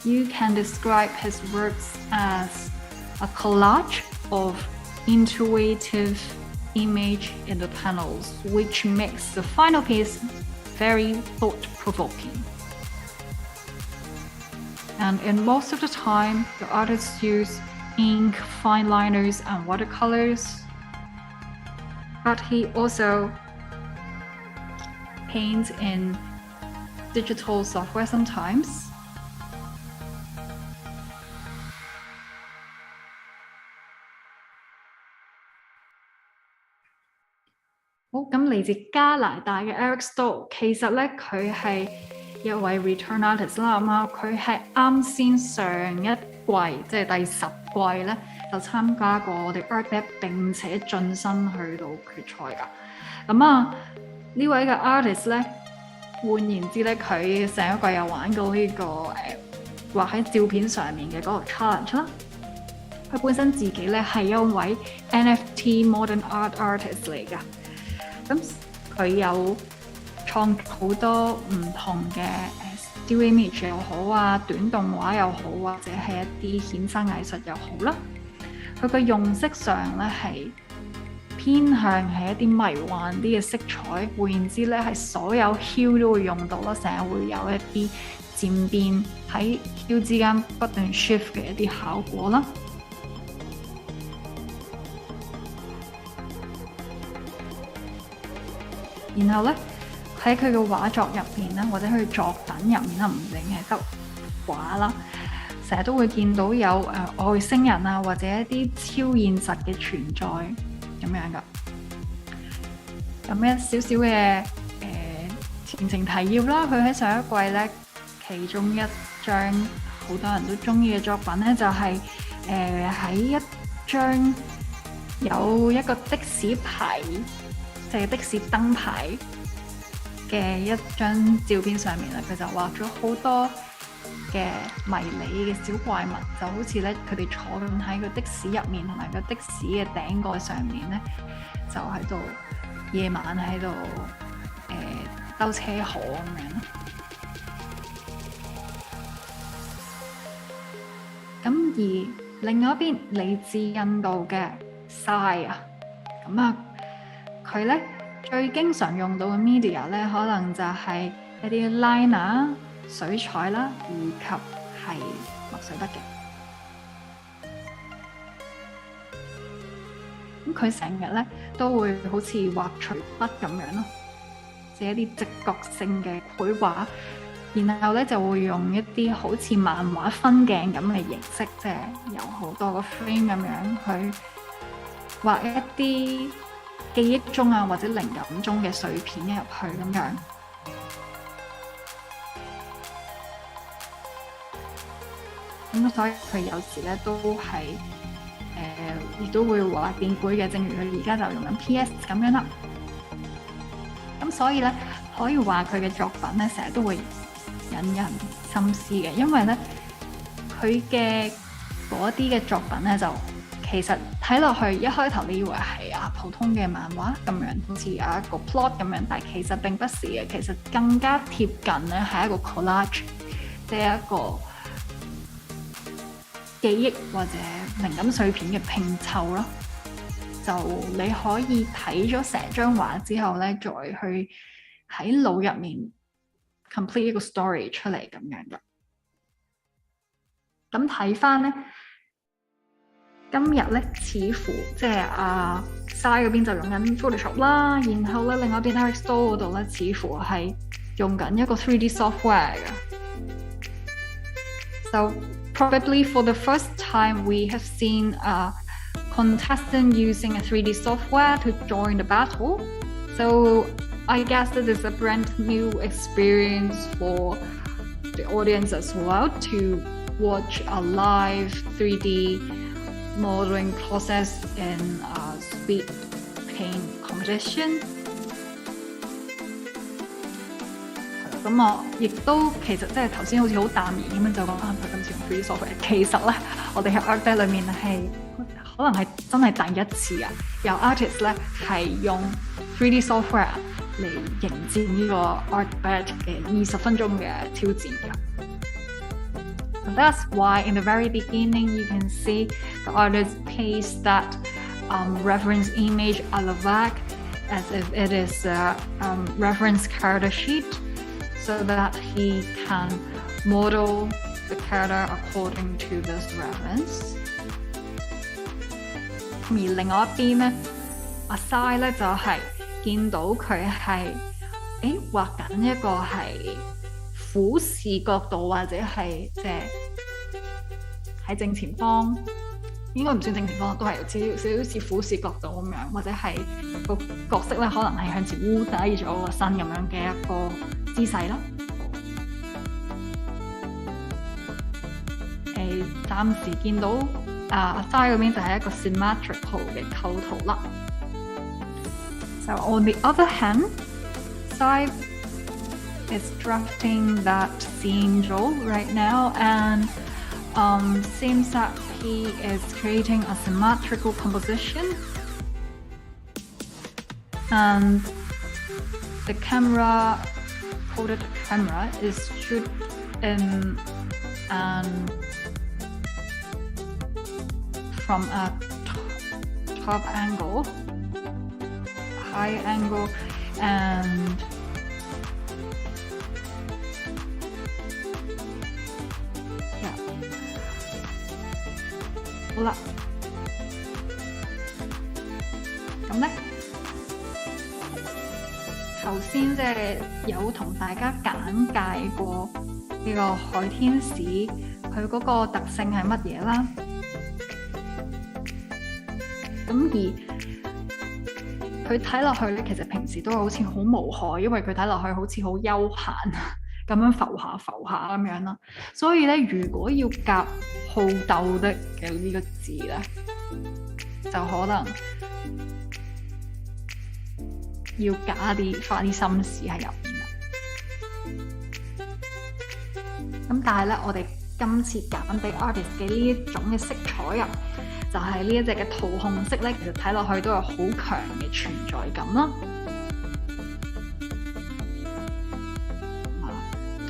You can describe his works as a collage of intuitive image in the panels, which makes the final piece very thought-provoking. And in most of the time, the artists use ink, fine liners, and watercolors. But he also paints in digital software sometimes.好，咁嚟自加拿大嘅 Erick Stow， 其實咧佢係一位 return artist 啦，咁啊佢係啱先上一季，即係第10季咧，就參加過我哋 ARTBAT 並且晉身去到決賽㗎。咁啊呢位嘅 artist 咧，換言之咧，佢上一季有玩過呢個畫喺照片上面嘅嗰個 challenge 啦。佢本身自己咧係一位 NFT modern art artist 嚟㗎。咁佢有創好多唔同嘅still image 又好啊，短動畫又好，或者係一啲衍生藝術又好啦。佢嘅用色上咧係偏向係一啲迷幻啲嘅色彩，換言之咧係所有 hue 都會用到啦，成日會有一啲漸變喺 hue 之間不斷 shift 嘅一啲效果啦。然後咧喺佢嘅畫作入邊咧，或者佢作品入面啦，唔淨係得畫啦，成日都會見到有外星人啊，或者一啲超現實嘅存在咁樣噶。咁一少少嘅前情提要啦，佢喺上一季咧，其中一張好多人都中意嘅作品咧，就係喺一張有一個的士牌。就係的士燈牌嘅一張照片上面咧，佢就畫咗好多嘅迷你嘅小怪物，就好似咧佢哋坐緊喺個的士入面，同埋個的士嘅頂蓋上面咧，就喺度夜晚喺度兜車河咁樣。咁而另外一邊嚟自印度嘅 Sai 啊，咁啊。佢咧最經常用到嘅 media 咧，可能就係一啲 liner、水彩啦，以及係墨水筆嘅。咁佢成日咧都會好似畫隨筆咁樣咯，即係一啲直覺性嘅繪畫，然後咧就會用一啲好似漫畫分鏡咁嘅形式，即係有好多個 frame 咁樣去畫一啲記憶中啊，或者靈感中嘅碎片入去咁樣。咁所以佢有時咧都係亦都會畫變繪嘅，正如佢而家就用緊 PS 咁樣啦。咁所以咧可以話佢嘅作品咧成日都會引人深思嘅，因為咧佢嘅嗰啲嘅作品咧，就其實睇落去一開頭你以為係普通嘅漫畫咁樣，好似有一個 plot 咁樣，但係其實並不是嘅，其實更加貼近咧係一個 collage， 即係一個記憶或者靈感碎片嘅拼湊咯。就你可以睇咗成張畫之後咧，再去喺腦入面 complete 一個 story 出嚟咁樣嘅。咁睇翻咧，今日咧似乎即係Sai 嗰邊就用緊 Photoshop 啦，然後咧另外一邊 Erick Stow 嗰度咧似乎係用緊一個 3D software 嘅。So probably for the first time we have seen a contestant using a 3D software to join the battle. So I guess this is a brand new experience for the audience as well to watch a live 3D modeling process in a speed paint competition. 咁我亦都其實即係頭先好似好淡然咁樣就講今次用 3D software， 其實咧我哋喺 ARTBAT 裏面係可能係真係第一次有 artist 咧係用 3D software 嚟迎戰呢個 ARTBAT 嘅20分鐘嘅挑戰嘅。That's why in the very beginning you can see the artist paste that reference image at the back as if it is a reference character sheet so that he can model the character according to this reference. 而另外一邊咧，Sai 咧就係見到佢係畫緊一個係俯視角度，或者係即係喺正前方，應該唔算正前方，都係少少似俯視角度咁樣，或者係個角色咧可能係向前烏低咗個身咁樣嘅一個姿勢啦。暫時見到Sai 嗰邊就係一個 symmetrical 嘅構圖啦。So on the other hand, Sai is drafting that angel right now and seems that he is creating a symmetrical composition. And the camera, coded camera, is shoot in and from a top angle, high angle, and yeah. 好啦，咁咧頭先即係有同大家簡介過呢個海天使佢嗰個特性係乜嘢啦。咁而佢睇落去咧，其實平時都好似好無害，因為佢睇落去好似好悠閒咁樣浮下咁樣啦。所以咧，如果要夾好鬥的嘅呢個字咧，就可能要花啲心思喺入邊啦。咁但係咧，我哋今次揀俾 artist 嘅呢一種嘅色彩啊，就係呢一隻嘅桃紅色咧，其實睇落去都有好強嘅存在感啦。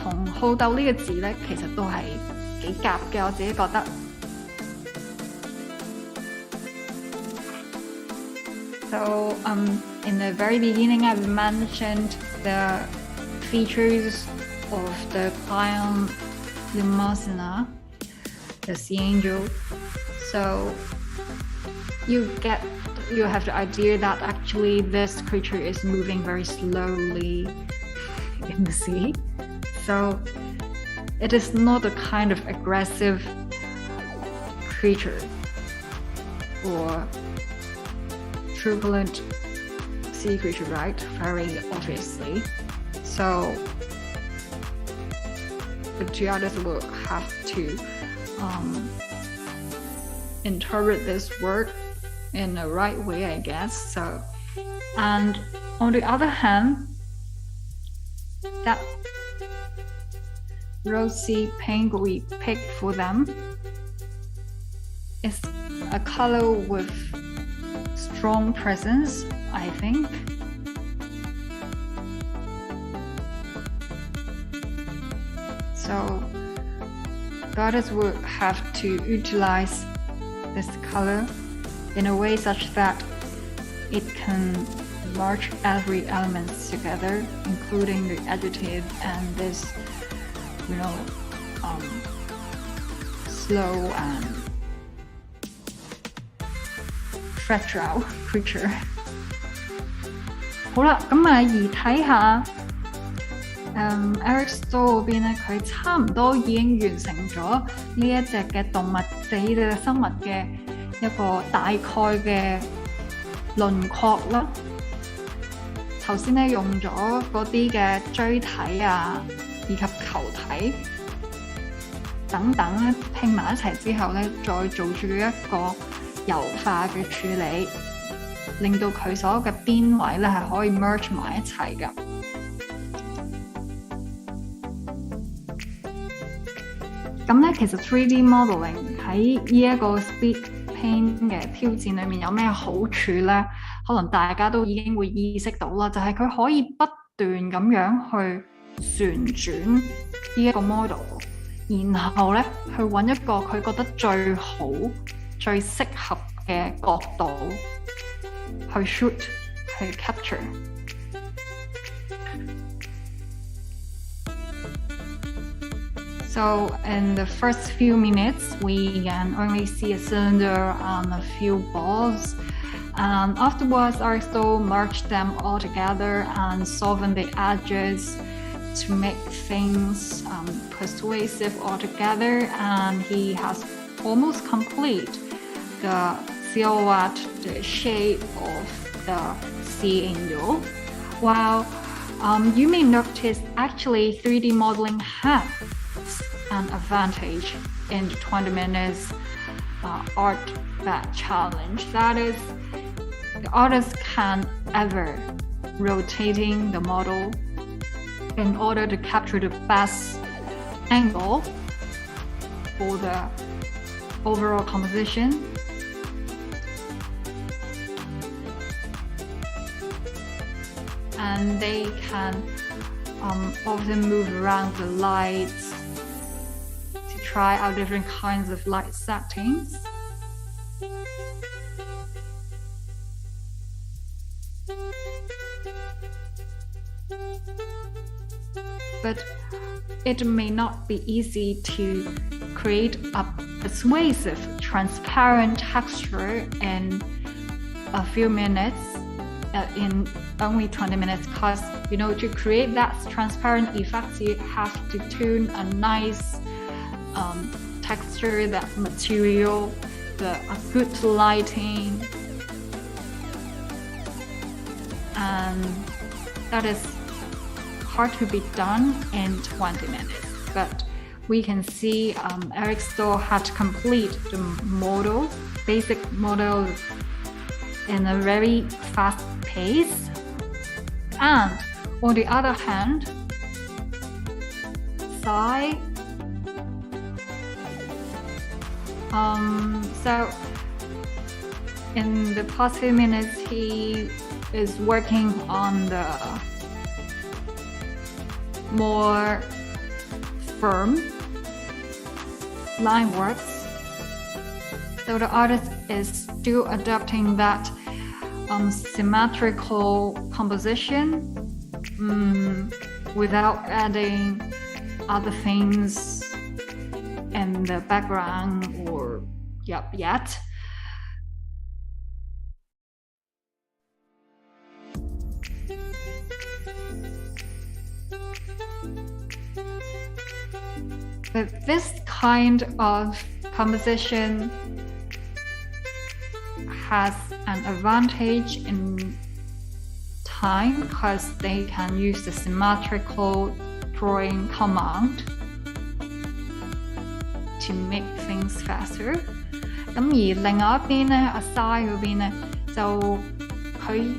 同好鬥呢個字咧，其實都係幾夾嘅，我自己覺得。So in the very beginning, I've mentioned the features of the client Lumasina, the sea angel. So you have the idea that actually this creature is moving very slowly in the sea. So it is not a kind of aggressive creature or turbulent sea creature, right? Very obviously. So the two artists will have to interpret this word in the right way, I guess. So, and on the other hand, that rosy pink we picked for them it's a color with strong presence, I think. So the artist would have to utilize this color in a way such that it can merge every element together, including the adjective and this, slow and fragile creature. 好啦，咁而睇下Erick Stow 嗰邊咧，佢差唔多已經完成咗呢一隻嘅動物仔嘅生物嘅一個大概嘅輪廓啦。頭先咧用咗嗰啲嘅錐體啊，以及球體等等咧拼埋一齊之後咧，再做住一個油化嘅處理，令到佢所有嘅邊位咧係可以 merge 埋一齊㗎。咁咧，其實 3D modeling 喺呢一個 speed paint 嘅挑戰裏面有咩好處咧？可能大家都已經會意識到啦，就係佢可以不斷咁樣去旋轉呢一個 model， 然後咧去揾一個佢覺得最好、最適合嘅角度去 shoot、去 capture。So in the first few minutes, we can only see a cylinder and a few balls. And afterwards, Erick Stow merged them all together and softened the edges to make things persuasive altogether. And he has almost complete the silhouette, the shape of the sea angel. While you may notice actually 3D modeling has an advantage in the 20 minutes ARTBAT challenge. That is, the artist can ever rotating the model in order to capture the best angle for the overall composition. And they can often move around the lights to try out different kinds of light settings. But it may not be easy to create a persuasive, transparent texture in a few minutes, in only 20 minutes, because to create that transparent effect, you have to tune a nice texture, that material, a good lighting, and that is hard to be done in 20 minutes. But we can see Erick Stow had to complete the model, basic model, in a very fast pace. And on the other hand, Sai, so in the past few minutes, he is working on the more firm line works. So the artist is still adapting that symmetrical composition without adding other things in the background or yet. But this kind of composition has an advantage in time because they can use the symmetrical drawing command to make things faster. 咁而另外一邊咧，阿 Sai 嗰邊咧，就佢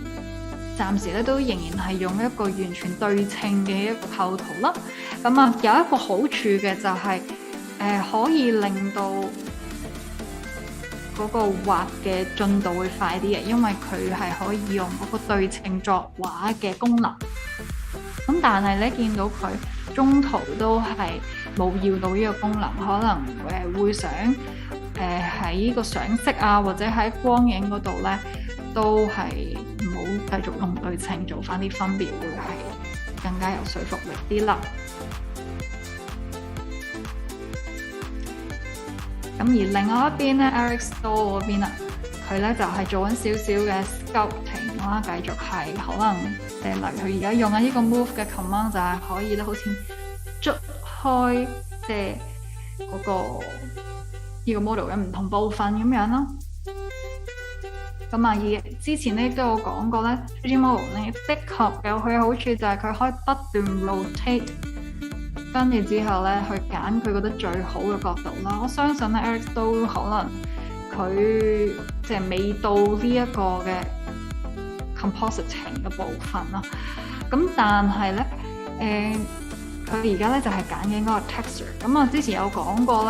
暫時咧都仍然係用一個完全對稱嘅一個構圖啦。咁啊，有一個好處嘅就係可以令到嗰個畫嘅進度會快啲嘅，因為佢係可以用嗰個對稱作畫嘅功能。咁但係咧見到佢中途都係冇要到呢個功能，可能會想喺呢個上色啊，或者喺光影嗰度咧，都係唔好繼續用對稱做翻啲分別，會係更加有說服力啲啦。咁而另外一邊咧 ，Erick Stow 嗰邊啊，佢咧就係做緊少少嘅 sculpting 啦，繼續係可能例如佢而家用緊呢個 move 嘅 command 就係可以咧，好似捽開即係嗰個呢個 model 嘅唔同部分咁樣咯。咁而之前咧都有講過咧 3D model 咧的確有佢嘅好處，就係佢可以不斷 rotate。跟住之後咧，去揀佢覺得最好嘅角度啦。我相信咧 Erick 都可能佢即係未到呢一個嘅 compositing 嘅部分啦。咁但係咧，佢而家咧就係揀緊嗰個 texture。咁我之前有講過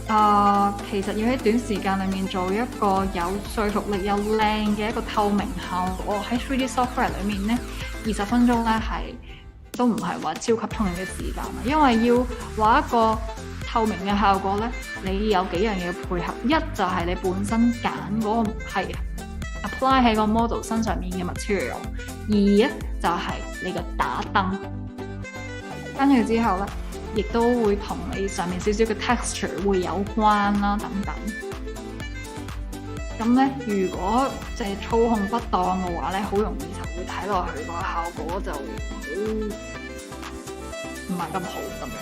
啦，其實要喺短時間裡面做一個有說服力又靚嘅一個透明效果，喺 3D software 裡面咧20分鐘咧係都唔係話超級充裕嘅時間，因為要畫一個透明嘅效果咧，你有幾樣嘢配合。一就係你本身揀嗰個係 apply 喺個 model 身上面嘅 material， 二咧就係你個打燈，跟住之後咧，亦都會同你上面少少嘅 texture 會有關啦，等等。咁咧，如果即係操控不當嘅話咧，好容易就會睇落去個效果就唔係咁好咁樣。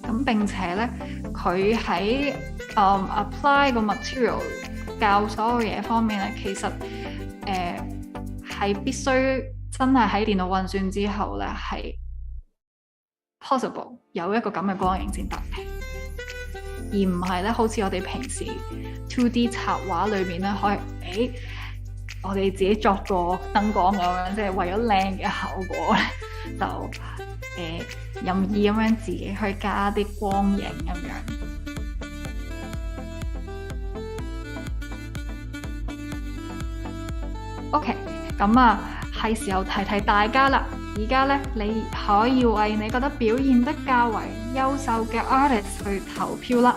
咁並且咧，佢喺apply 個 material 教所有嘢方面咧，其實係必須真係喺電腦運算之後咧係 possible 有一個咁嘅光影先得，而唔係咧好似我哋平時 2D 插畫裏邊咧可以我哋自己作個燈光咁樣，即係為咗靚嘅效果咧，就任意咁樣自己去加啲光影咁樣。OK， 咁係時候提提大家啦。而家咧，你可以為你覺得表現得較為優秀嘅 artist 去投票啦。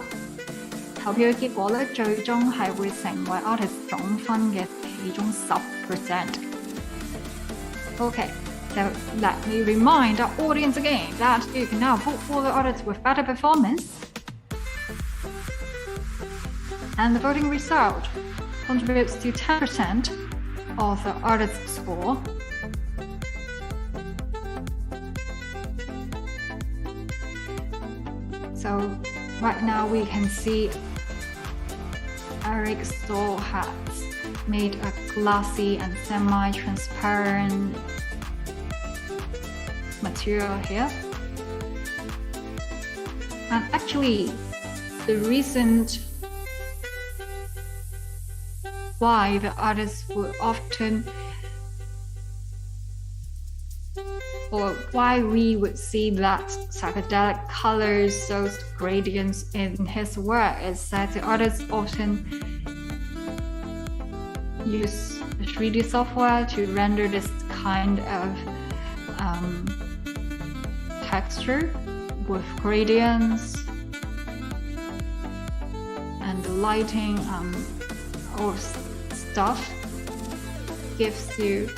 投票嘅結果咧，最終係會成為 artist 總分嘅其中10%。Okay, so let me remind our audience again that you can now vote for the artists with better performance. And the voting result contributes to 10% of the artist's score. So right now we can see Erick Stow has made a glassy and semi-transparent material here. And actually, the reason why the artists would often, or why we would see that psychedelic colors, those gradients in his work, is that the artists often use 3D software to render this kind of texture with gradients and the lighting or stuff gives you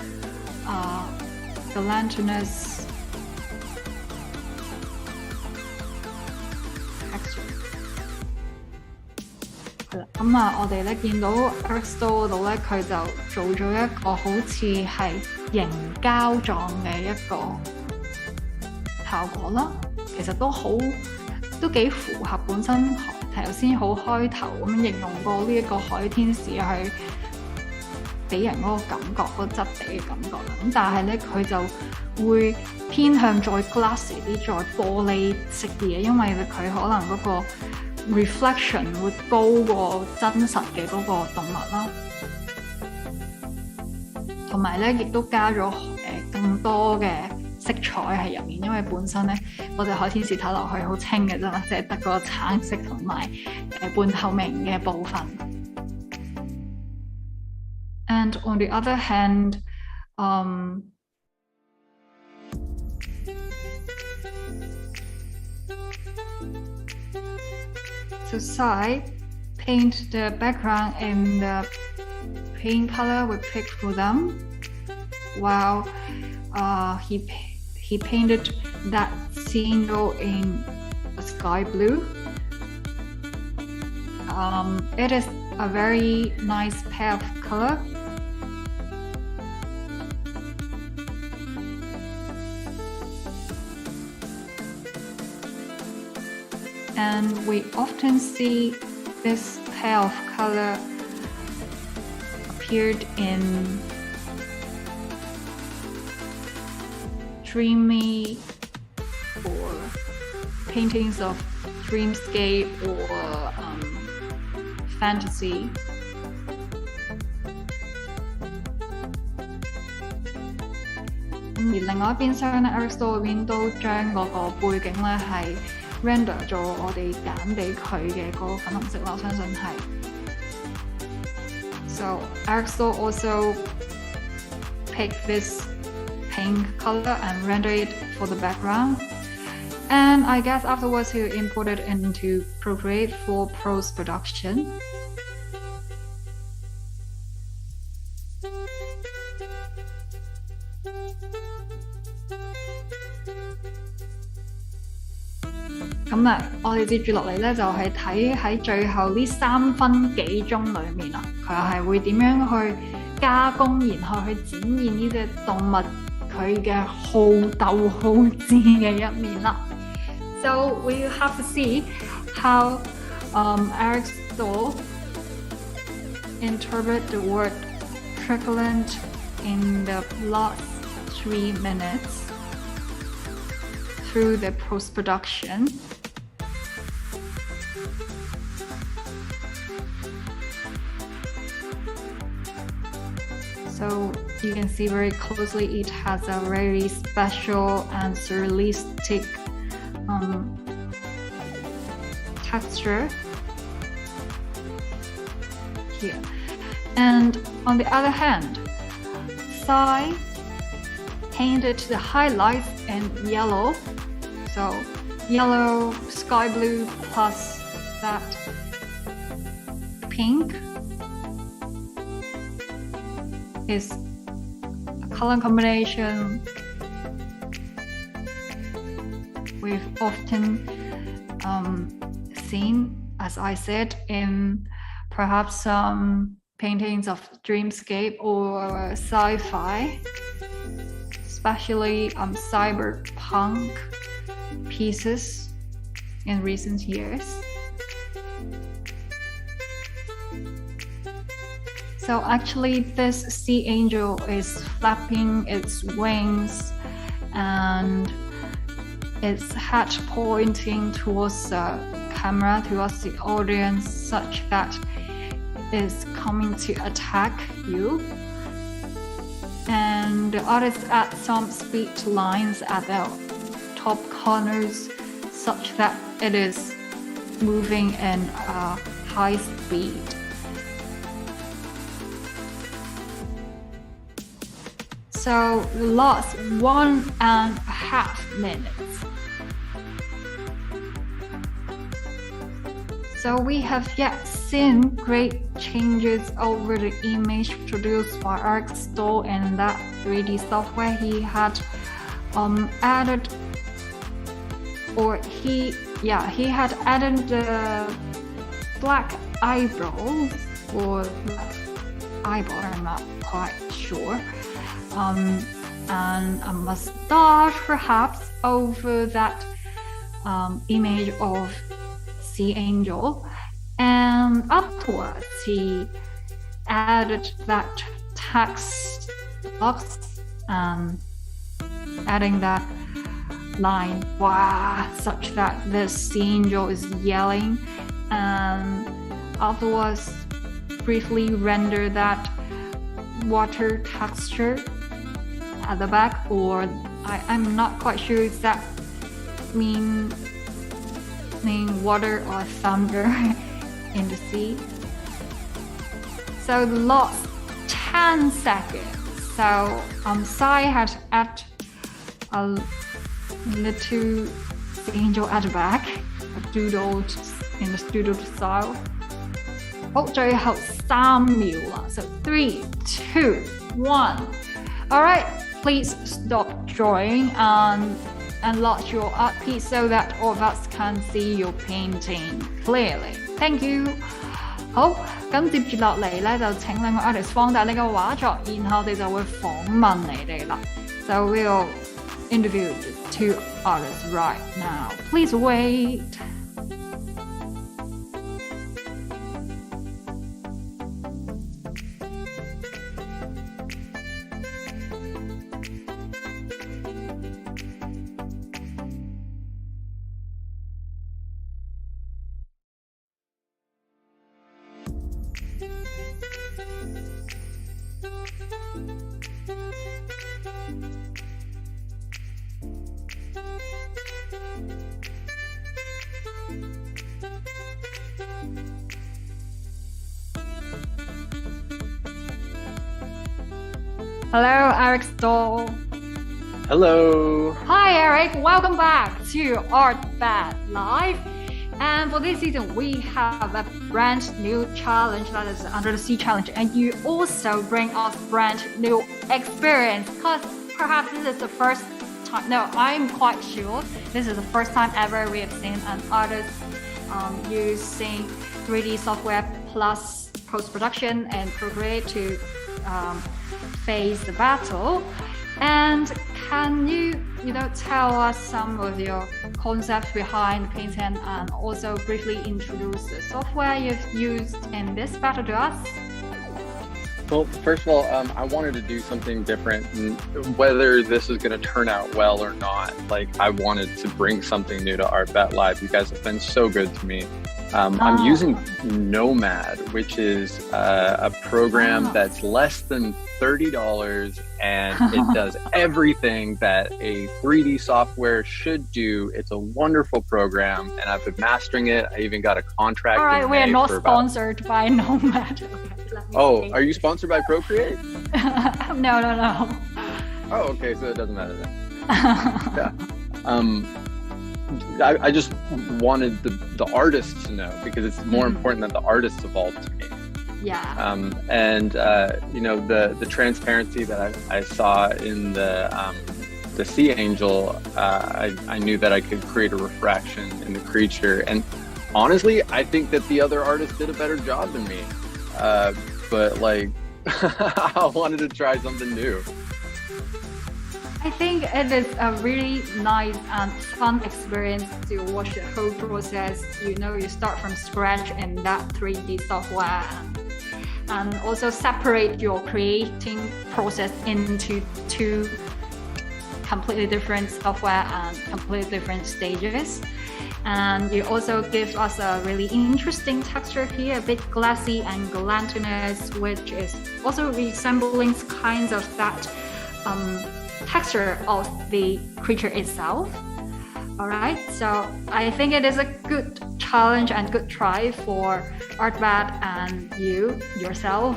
the lanternous texture。係啦，咁我哋咧見到 Erick Stow 嗰度咧，佢就做咗一個好似係凝膠狀嘅一個效果啦。其實都幾符合本身頭先好開頭咁形容過呢一個海天使去俾人嗰個感覺，嗰個質地嘅感覺啦。咁但係咧，佢就會偏向再 glassy 啲，再玻璃式啲嘢，因為佢可能嗰個 reflection 會高過真實嘅嗰個動物啦。同埋咧，亦都加咗更多嘅色色彩喺入面，因為本身咧我哋海天使睇落去好清嘅啫嘛，即係得個橙色同埋半透明嘅部分。And on the other hand, so Sai paint the background in the paint color we picked for them, while he painted that scene in a sky blue. It is a very nice pair of color. And we often see this pair of color appeared in dreamy or paintings of dreamscape or fantasy.而另外一邊廂咧 ，Erick Stow 嗰邊都將嗰個背景咧係 render 咗我哋揀俾佢嘅嗰個粉紅色啦，我相信係。So Erick Stow also picked this pink color and rendered it for the background. And I guess afterwards he imported it into Procreate for post-production.咁我哋接住落嚟咧，就係睇喺最後呢3分幾鐘裏面啦，佢係會點樣去加工，然後去展現呢隻動物佢嘅好鬥好智嘅一面啦。So we have to see how Erick Stow interpret the word truculent in the last 3 minutes through the post-production. So you can see very closely it has a very special and surrealistic texture here. And on the other hand, Sai painted the highlights in yellow. So yellow, sky blue plus that pink is a color combination we've often seen, as I said, in perhaps some paintings of dreamscape or sci-fi, especially cyberpunk pieces in recent years. So actually this sea angel is flapping its wings and its head pointing towards the camera, towards the audience, such that it's coming to attack you. And the artist adds some speed lines at the top corners such that it is moving in a high speed. So the last 1.5 minutes. So we have yet seen great changes over the image produced by Erick Stow in that 3D software. He had added, or he had added the black eyebrows or black eyeball, I'm not quite sure. And a mustache perhaps over that image of sea angel, and afterwards he added that text box and adding that line, wow, such that the sea angel is yelling, and afterwards briefly render that water texture at the back or I'm not quite sure if that mean water or thunder in the sea. So lost 10 seconds. So Sai has added a little angel at the back, doodled in the doodle style. 好，最後3秒啦。So 3, 2, 1. All right, please stop drawing and enlarge your art piece so that all of us can see your painting clearly. Thank you. 好，咁接住落嚟咧，就請兩個 artist 放大你嘅畫作，然後我哋就會訪問你哋啦。So we'll interview the 2 artists right now. Please wait. Hello, Erick Stow. Hello. Hi, Erick. Welcome back to ARTBAT Live. And for this season, we have a brand new challenge that is Under the Sea Challenge. And you also bring us brand new experience because perhaps this is the first time. No, I'm quite sure this is the first time ever we have seen an artist using 3D software plus post-production and Procreate to face the battle. And can you tell us some of your concepts behind painting and also briefly introduce the software you've used in this battle to us? Well, first of all, I wanted to do something different, and whether this is going to turn out well or not, I wanted to bring something new to ARTBAT Live. You guys have been so good to me. I'm using Nomad, which is a program that's less than $30, and it does everything that a 3D software should do. It's a wonderful program, and I've been mastering it. I even got a contract. All right, we are not sponsored by Nomad. Oh, are you sponsored by Procreate? No. Oh, okay, so it doesn't matter then. Yeah. I just wanted the artists to know, because it's more important that the artists evolve to me. Yeah. And the transparency that I saw in the sea angel, I knew that I could create a refraction in the creature. And honestly, I think that the other artists did a better job than me. But I wanted to try something new. I think it is a really nice and fun experience to watch the whole process. You start from scratch in that 3D software and also separate your creating process into 2 completely different software and completely different stages. And you also give us a really interesting texture here, a bit glassy and gelatinous, which is also resembling kinds of that texture of the creature itself. All right, so I think it is a good challenge and good try for ARTBAT and yourself.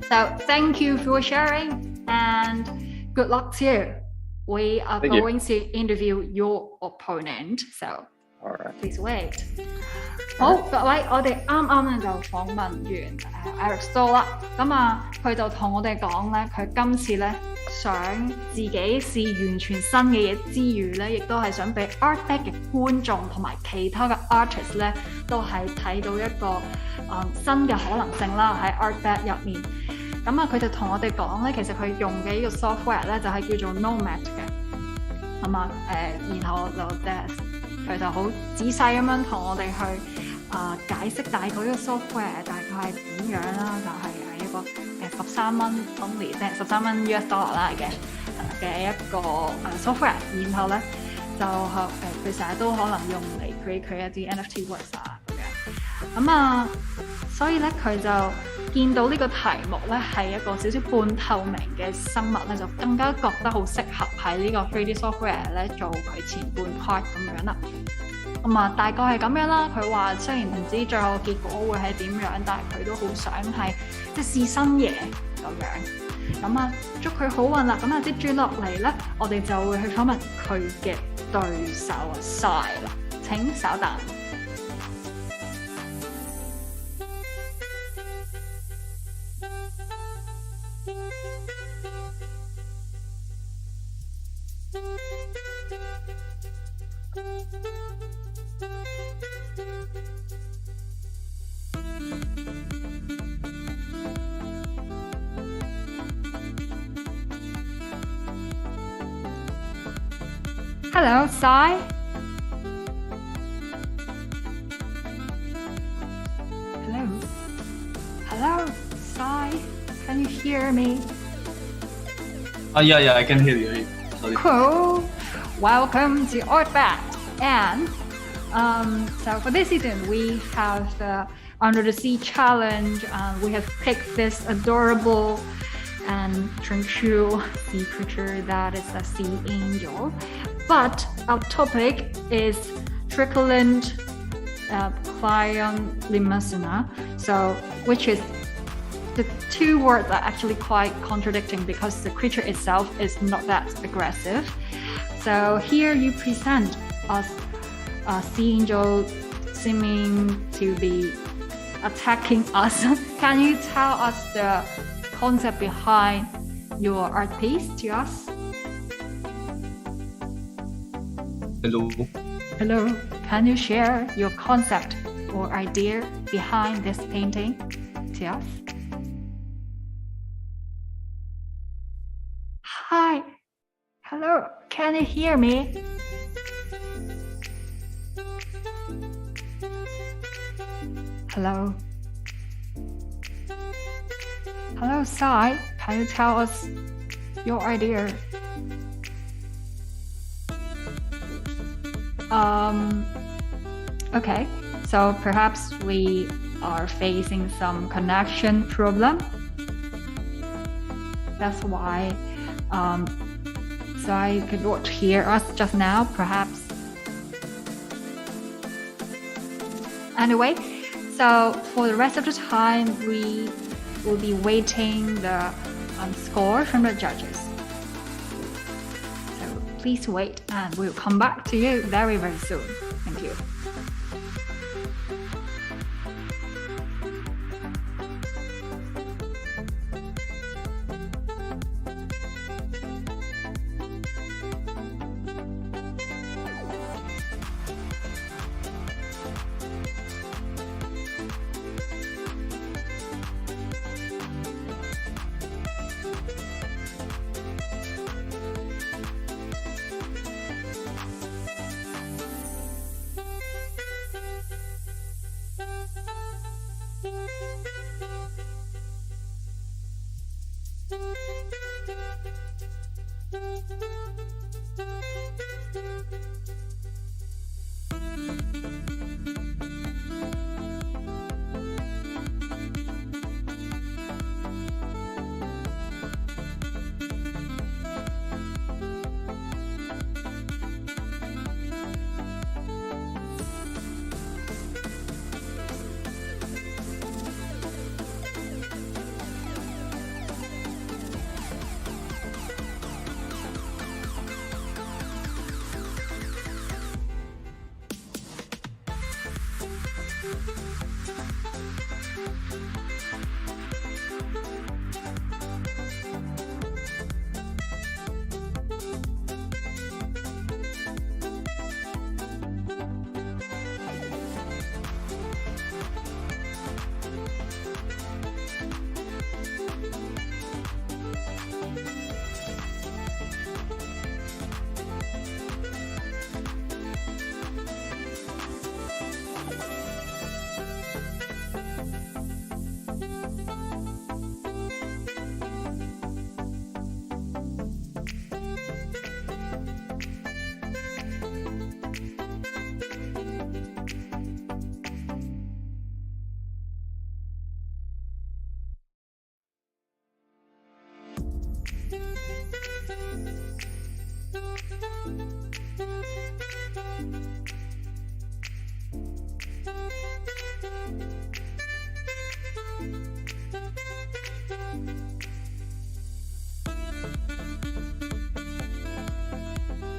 So thank you for sharing and good luck to you. We are going to interview your opponent, so please wait. 好，各位，我哋啱啱咧就訪問完Erick Stow 啦，佢就同我哋講咧，佢今次咧想自己試完全新嘅嘢之餘咧，亦都係想俾 ARTBAT 嘅觀眾同埋其他嘅 artist 咧，都係睇到一個新嘅可能性啦喺 ARTBAT 入面。佢就同我哋講咧，其實佢用嘅呢個 software 咧就係叫做 Nomad 嘅，然後佢就好仔細咁樣同我哋去解釋大概呢個 software 大概係點樣啦，就係一個13蚊 only 即係13蚊 US dollar 啦嘅一個software，然後咧就佢成日都可能用嚟 create 佢一啲 NFT works 咁樣，所以咧佢就見到呢個題目咧係一個少少半透明嘅生物咧，就更加覺得好適合喺呢個 3D software 咧做佢前半 part 咁樣啦。大概係咁樣啦。佢話雖然唔知最後結果會係點樣，但係佢都好想係即係試新嘢咁樣。祝佢好運啦。接住落嚟咧，我哋就會去訪問佢嘅對手Sai啦。請稍等。Hello, Sai. Hello, Sai. Can you hear me? Yeah, I can hear you. Sorry. Cool. Welcome to ARTBAT. And so for this season, we have the Under the Sea challenge. We have picked this adorable and tranquil sea creature that is a sea angel. But our topic is triculent Clion so which is the two words are actually quite contradicting because the creature itself is not that aggressive. So here you present us a sea angel seeming to be attacking us. Can you tell us the concept behind your art piece to us? Hello. Can you share your concept or idea behind this painting to us? Hi. Hello. Can you hear me? Hello. Hello, Sai. Can you tell us your idea? Okay, so perhaps we are facing some connection problem. That's why Sai could not hear us just now, perhaps. Anyway, so for the rest of the time, we will be waiting the score from the judges. So please wait and we'll come back to you very, very soon. Thank you.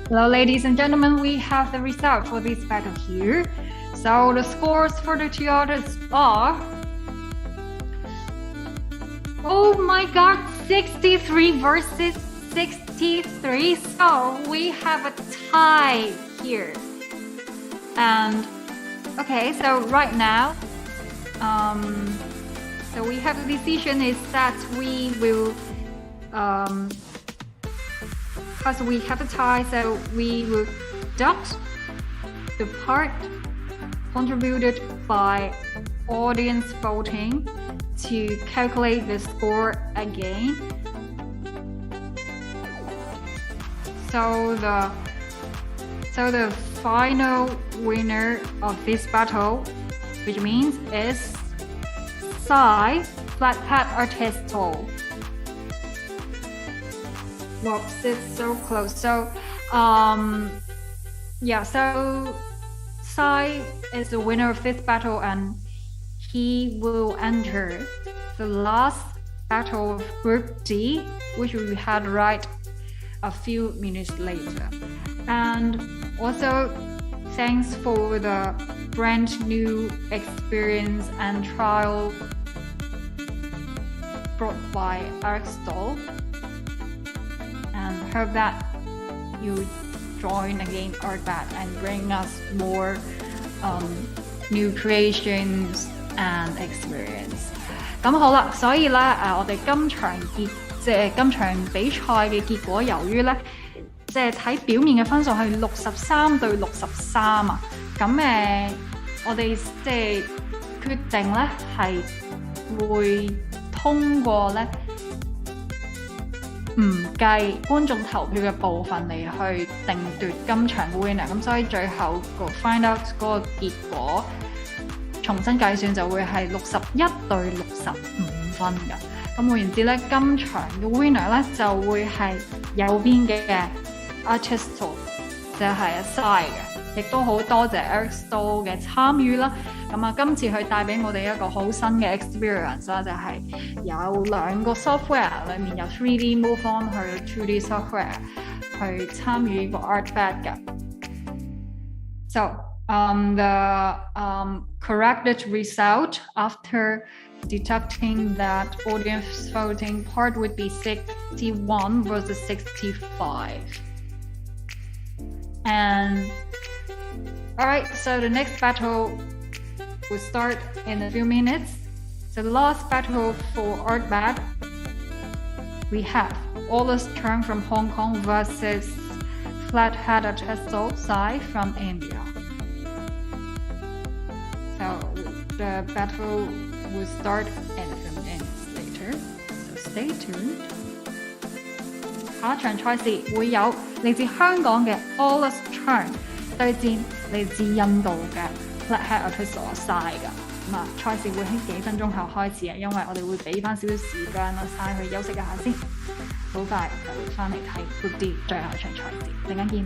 Hello, ladies and gentlemen. We have the result for this battle here. So the scores for the two artists are, oh my god, 63 versus 63. So we have a tie here. And okay, so right now, so we have the decision is that we will, because we have a tie, so we will deduct the part contributed by audience voting to calculate the score again. So the final winner of this battle, which means is Psy Flathead Artisto. Whoops, it's so close. So yeah, so Psy is the winner of this battle, and he will enter the last battle of Group D, which we had right a few minutes later. And also, thanks for the brand new experience and trial brought by Erick Stow, and hope that you join again ARTBAT and bring us more new creations and experience. 咁好啦，所以咧我哋今場比賽嘅結果，由於咧即係睇表面嘅分數係63對63啊，咁我哋即係決定咧係會通過咧唔計觀眾投票嘅部分嚟去定奪今場嘅 winner， 咁所以最後個 find out 嗰個結果重新計算就會係61對65分㗎。咁換言之咧，今場嘅 winner 咧就會係右邊嘅 Artisto， 就係 Psy 嘅，亦都好多謝 Erick Stow 嘅參與啦。咁今次佢帶俾我哋一個好新嘅 experience 啦，就係有兩個 software 裏面由 3D move on 去 2D software 去參與個 ARTBAT 嘅。So the corrected result after deducting that audience voting part would be 61 versus 65. And all right, so the next battle will start in a few minutes. So the last battle for ARTBAT, we have Aulis Cheung from Hong Kong versus Flathead Artisto Psy from India. So the battle will start in a few minutes later. So stay tuned. 下一場賽事會有嚟自香港嘅 Aulis Cheung 對戰嚟自印度嘅 Flathead Artisto Psy 㗎。咁賽事會喺幾分鐘後開始啊，因為我哋會俾翻少少時間啊Psy去休息一下先，好快就會翻嚟睇 Group D 最後一場賽事，陣間見。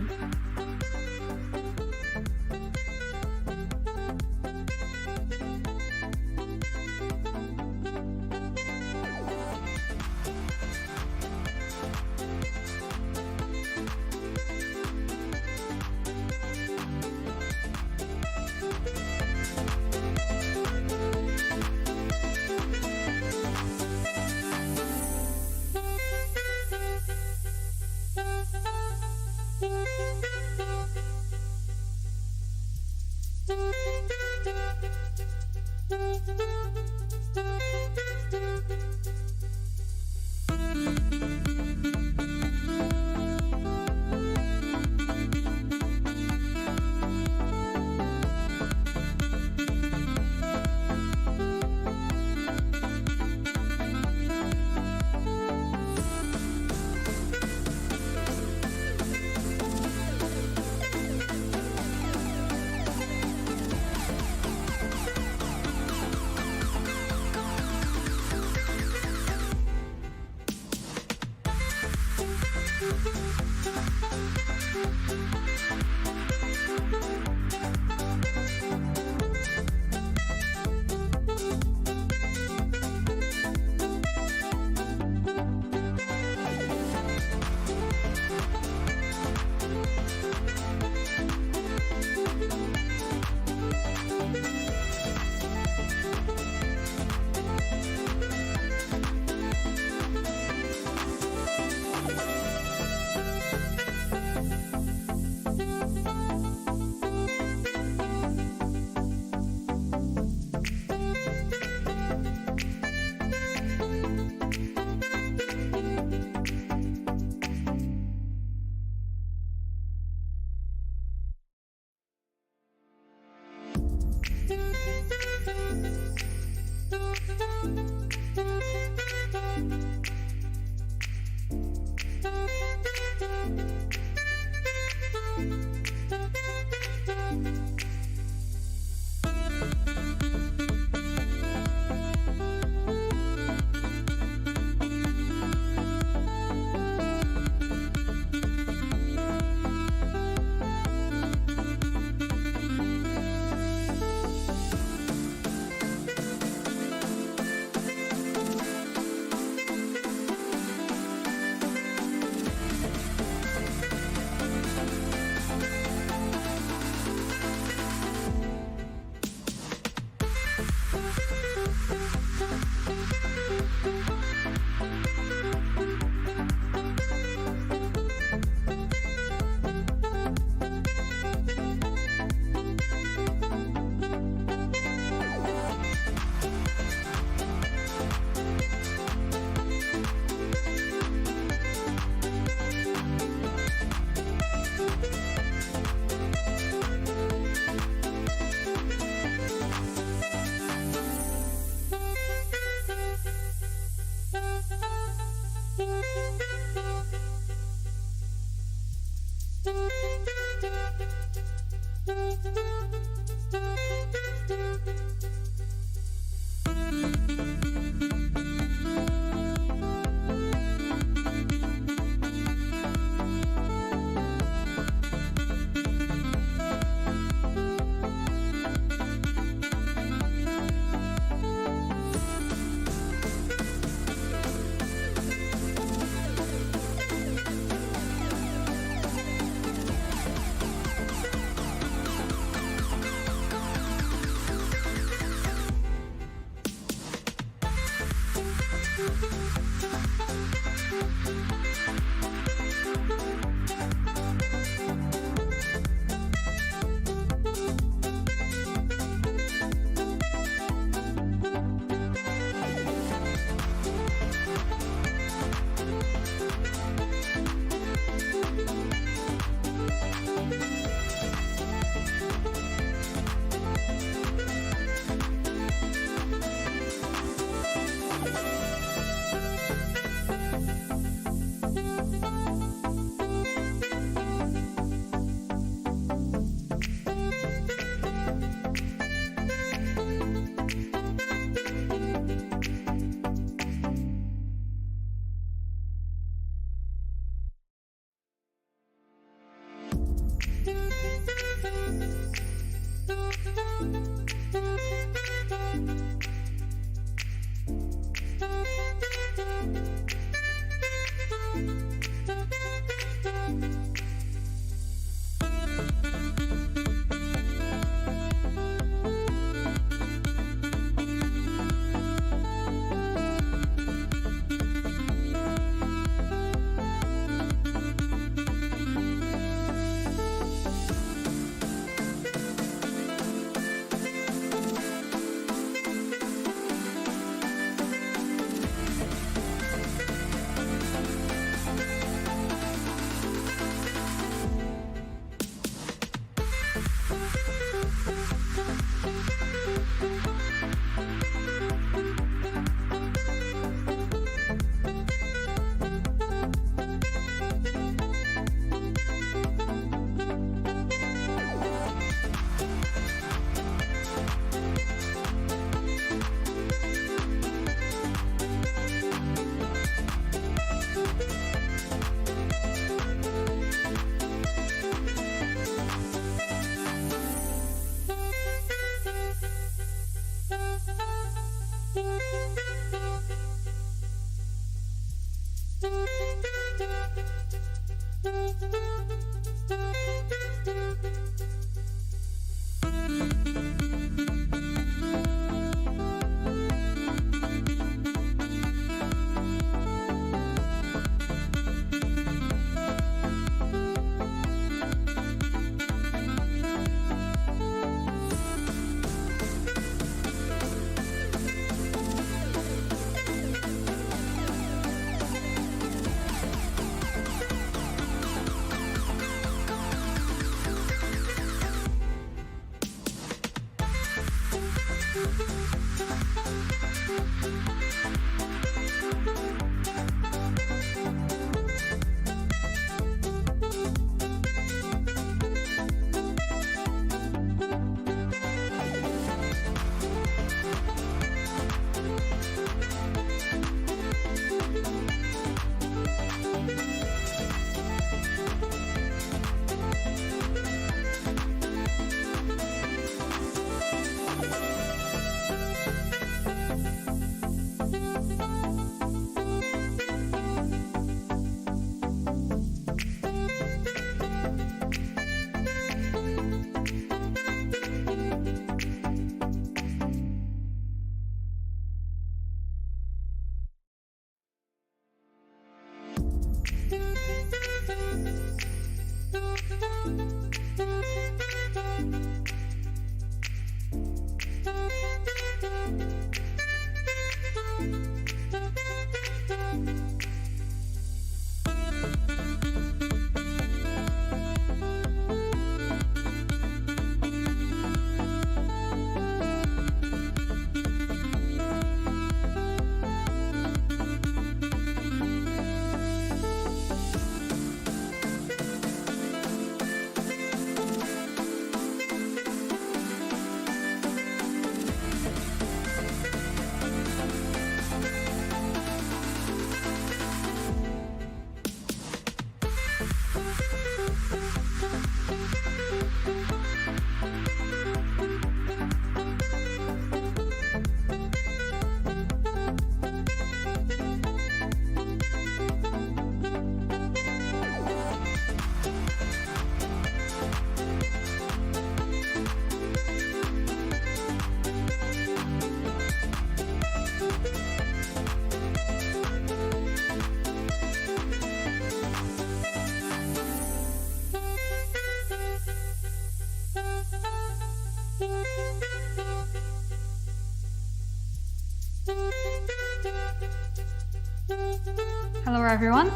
Hello everyone,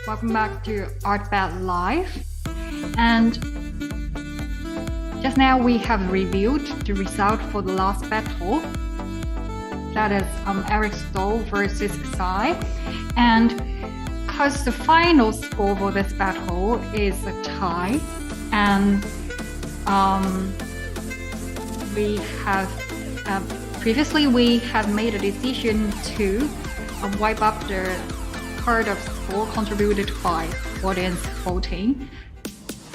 welcome back to ARTBAT Live. And just now we have reviewed the result for the last battle. That is Erick Stow versus Sai. And because the final score for this battle is a tie, and we have previously we have made a decision to wipe up the part of score contributed by audience voting,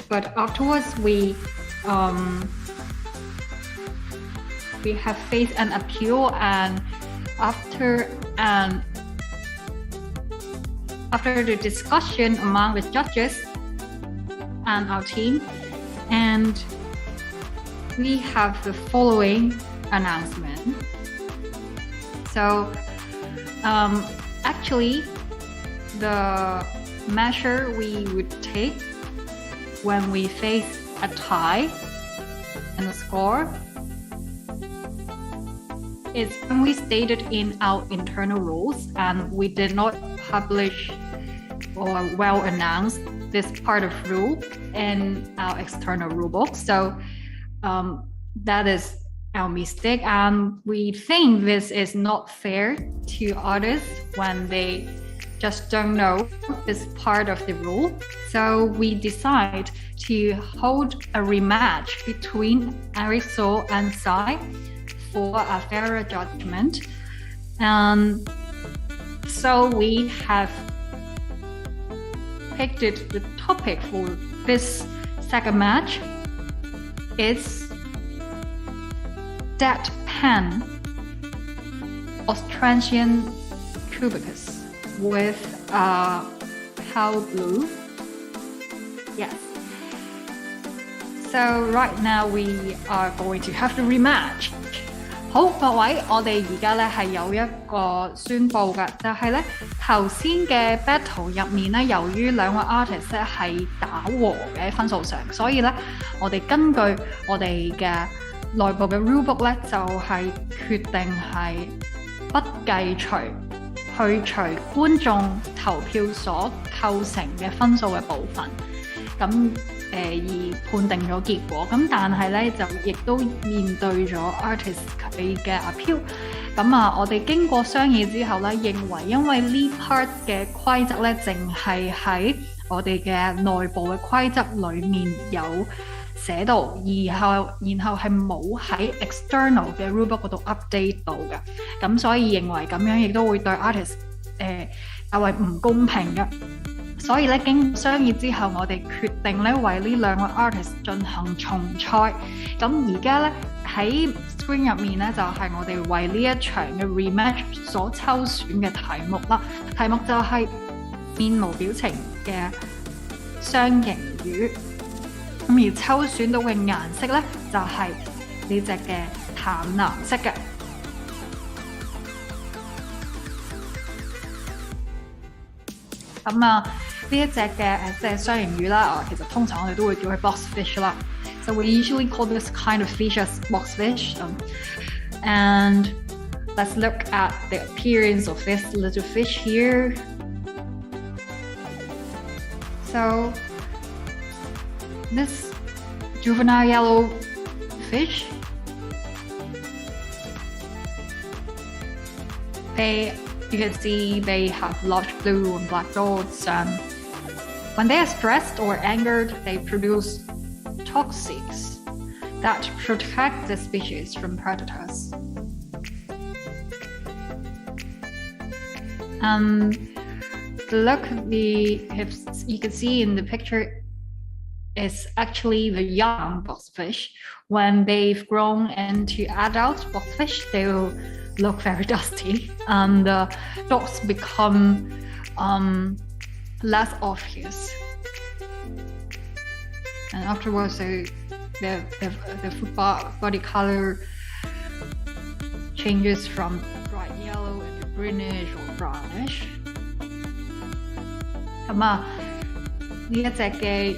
but afterwards we have faced an appeal, and after the discussion among the judges and our team, and we have the following announcement. So actually the measure we would take when we face a tie in the score is when we stated in our internal rules, and we did not publish or well announce this part of rule in our external rulebook. So that is our mistake, and we think this is not fair to artists when they just don't know this part of the rule. So we decide to hold a rematch between Erick Stow and Sai for a fairer judgment. And so we have picked it, the topic for this second match is deadpan Australian cubicus with pale blue. Yes. So right now we are going to have the rematch. 好，各位，我哋而家咧係有一個宣佈嘅，就係咧頭先嘅 battle 入面咧，由於兩位 artist 咧係打和嘅分數上，所以咧我哋根據我哋嘅內部嘅 rulebook 咧，就係決定係不計除去除觀眾投票所構成嘅分數嘅部分，咁而判定咗結果。咁但係咧就亦都面對咗 artist 佢嘅 appeal。咁我哋經過商議之後咧，認為因為呢 part 嘅規則咧，淨係喺我哋嘅內部嘅規則裡面有寫到，然後係冇喺 external 嘅 rulebook 嗰度 update 到嘅，咁所以認為咁樣亦都會對 artist 較為唔公平嘅。所以咧經過商議之後，我哋決定咧為呢兩個 artist 進行重賽。咁而家咧喺 screen 入面咧就係我哋為呢一場嘅 rematch 所抽選嘅題目啦。題目就係面無表情嘅雙形魚。咁而抽選到嘅顏色咧就係呢隻嘅淡藍色嘅。咁呢一隻嘅即係雙形魚啦，其實通常我哋都會叫佢 box fish 啦。So we usually call this kind of fish as box fish. And let's look at the appearance of this little fish here. So this juvenile yellow fish, you can see they have large blue and black dots, and when they are stressed or angered, they produce toxics that protect the species from predators. Look, you can see in the picture is actually the young boxfish. When they've grown into adult boxfish, they will look very dusty, and the dots become less obvious. And afterwards, the body color changes from bright yellow into greenish or brownish. 咁呢一隻嘅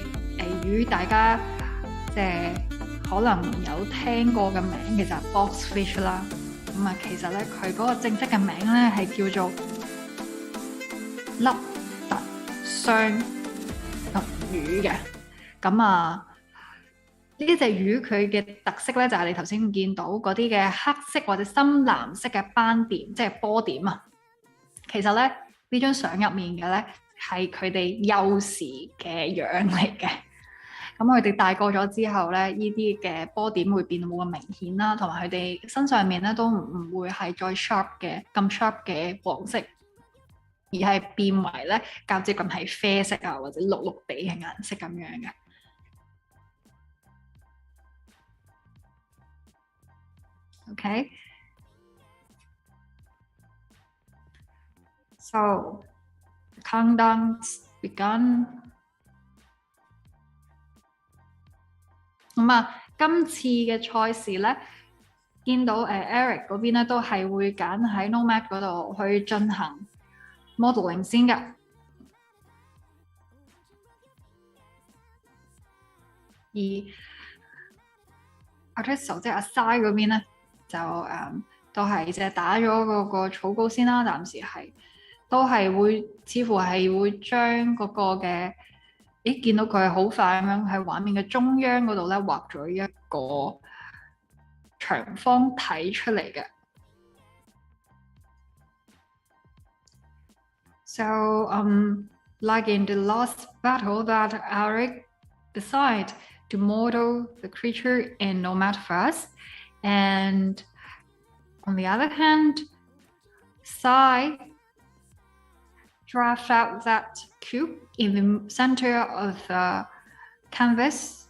魚，大家即係可能有聽過嘅名，其實係 box fish 啦。其實咧佢嗰個正式嘅名咧係叫做雙魚嘅。咁啊，呢隻魚佢嘅特色咧就係你頭先見到嗰啲嘅黑色或者深藍色嘅斑點，即係波點啊。其實咧呢張相入面嘅咧係佢哋幼時嘅樣嚟嘅。咁佢哋大個咗之後咧，呢啲嘅波點會變到冇咁明顯啦，同埋佢哋身上面咧都唔會係再 咁 sharp 嘅黃色，而係變為咧較接近係啡色啊或者綠綠地嘅顏色咁樣嘅。Okay, so the countdown's begun. 咁啊，今次嘅賽事咧，見到Erick 嗰邊咧都係會揀喺 Nomad 嗰度去進行 modeling 先嘅。而 Aulis 即係阿 Sai 嗰邊咧，就都係即係打咗嗰個草稿先啦，暫時係都係會似乎係會將嗰個嘅。見到佢係好快咁樣喺畫面嘅中央嗰度咧畫咗一個長方體出嚟嘅。So, like in the last battle that Erick decided to model the creature in Nomad first, and on the other hand, Sai draft out that cube in the center of the canvas.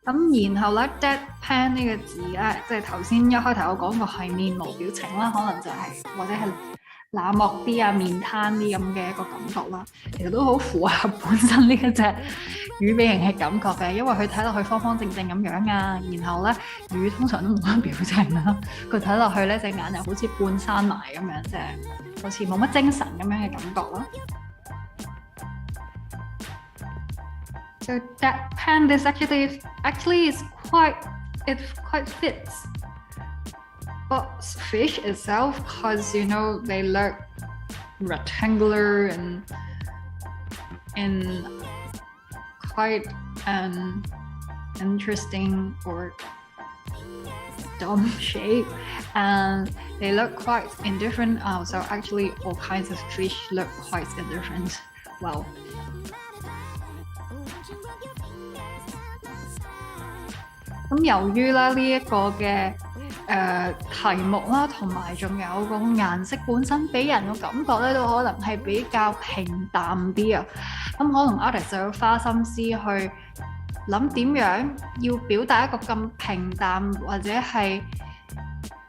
咁然後咧 deadpan 呢個字咧，即係頭先一開頭我講過係面無表情啦，可能就係或者係冷漠啲啊、面癱啲咁嘅一個感覺啦。其實都好符合本身呢一隻魚俾人嘅感覺嘅，因為佢睇落去方方正正咁樣啊，然後咧魚通常都冇乜表情啦，佢睇落去咧隻眼又好似半閂埋咁樣，即係好似冇乜精神咁樣嘅感覺咯。So deadpan this actually is quite fits. But fish itself, because you know they look rectangular and in quite an interesting or dumb shape, and they look quite indifferent. So actually, all kinds of fish look quite indifferent. Well. 咁由於咧呢一個嘅題目啦，同埋仲有個顏色本身俾人個感覺咧，都可能係比較平淡啲啊。咁可能 artist 就要花心思去諗點樣要表達一個咁平淡或者係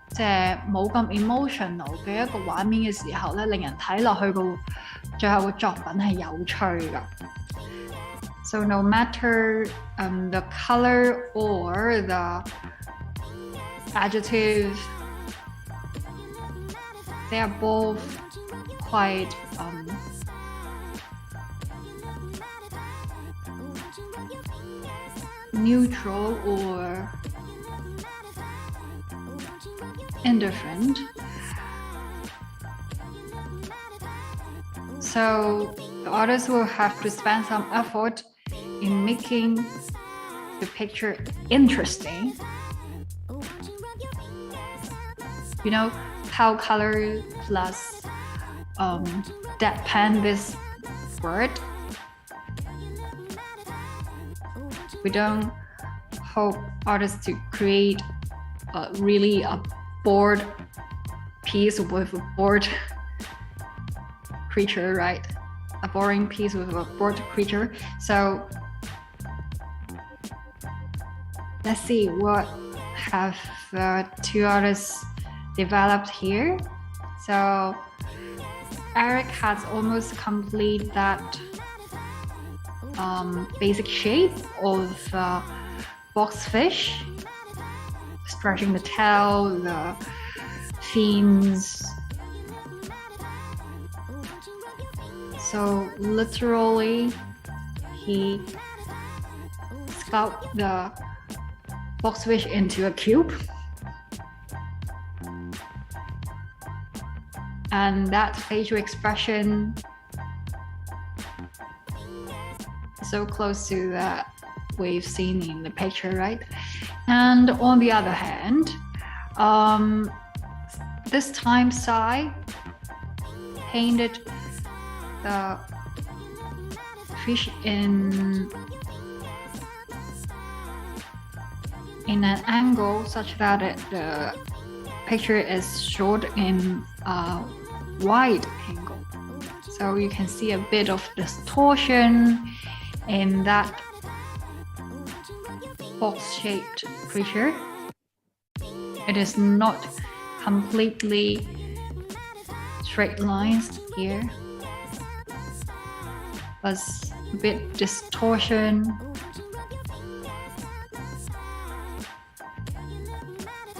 即係冇咁 emotional 嘅一個畫面嘅時候咧，令人睇落去個最後個作品係有趣㗎。So no matter the color or the adjective, they are both quite neutral or indifferent. So the artist will have to spend some effort in making the picture interesting. You know how color plus deadpan this word. We don't hope artists to create really a bored piece with a bored creature, right? A boring piece with a bored creature. So let's see what have the two artists developed here. So Erick has almost complete that basic shape of boxfish, stretching the tail, the fins. So literally, he sculpted the boxfish into a cube. and that facial expression is so close to that we've seen in the picture, right? And on the other hand, this time Sai painted the fish in an angle such that the picture is shot in a wide angle. So you can see a bit of distortion in that box-shaped creature. It is not completely straight lines here. There's a bit distortion.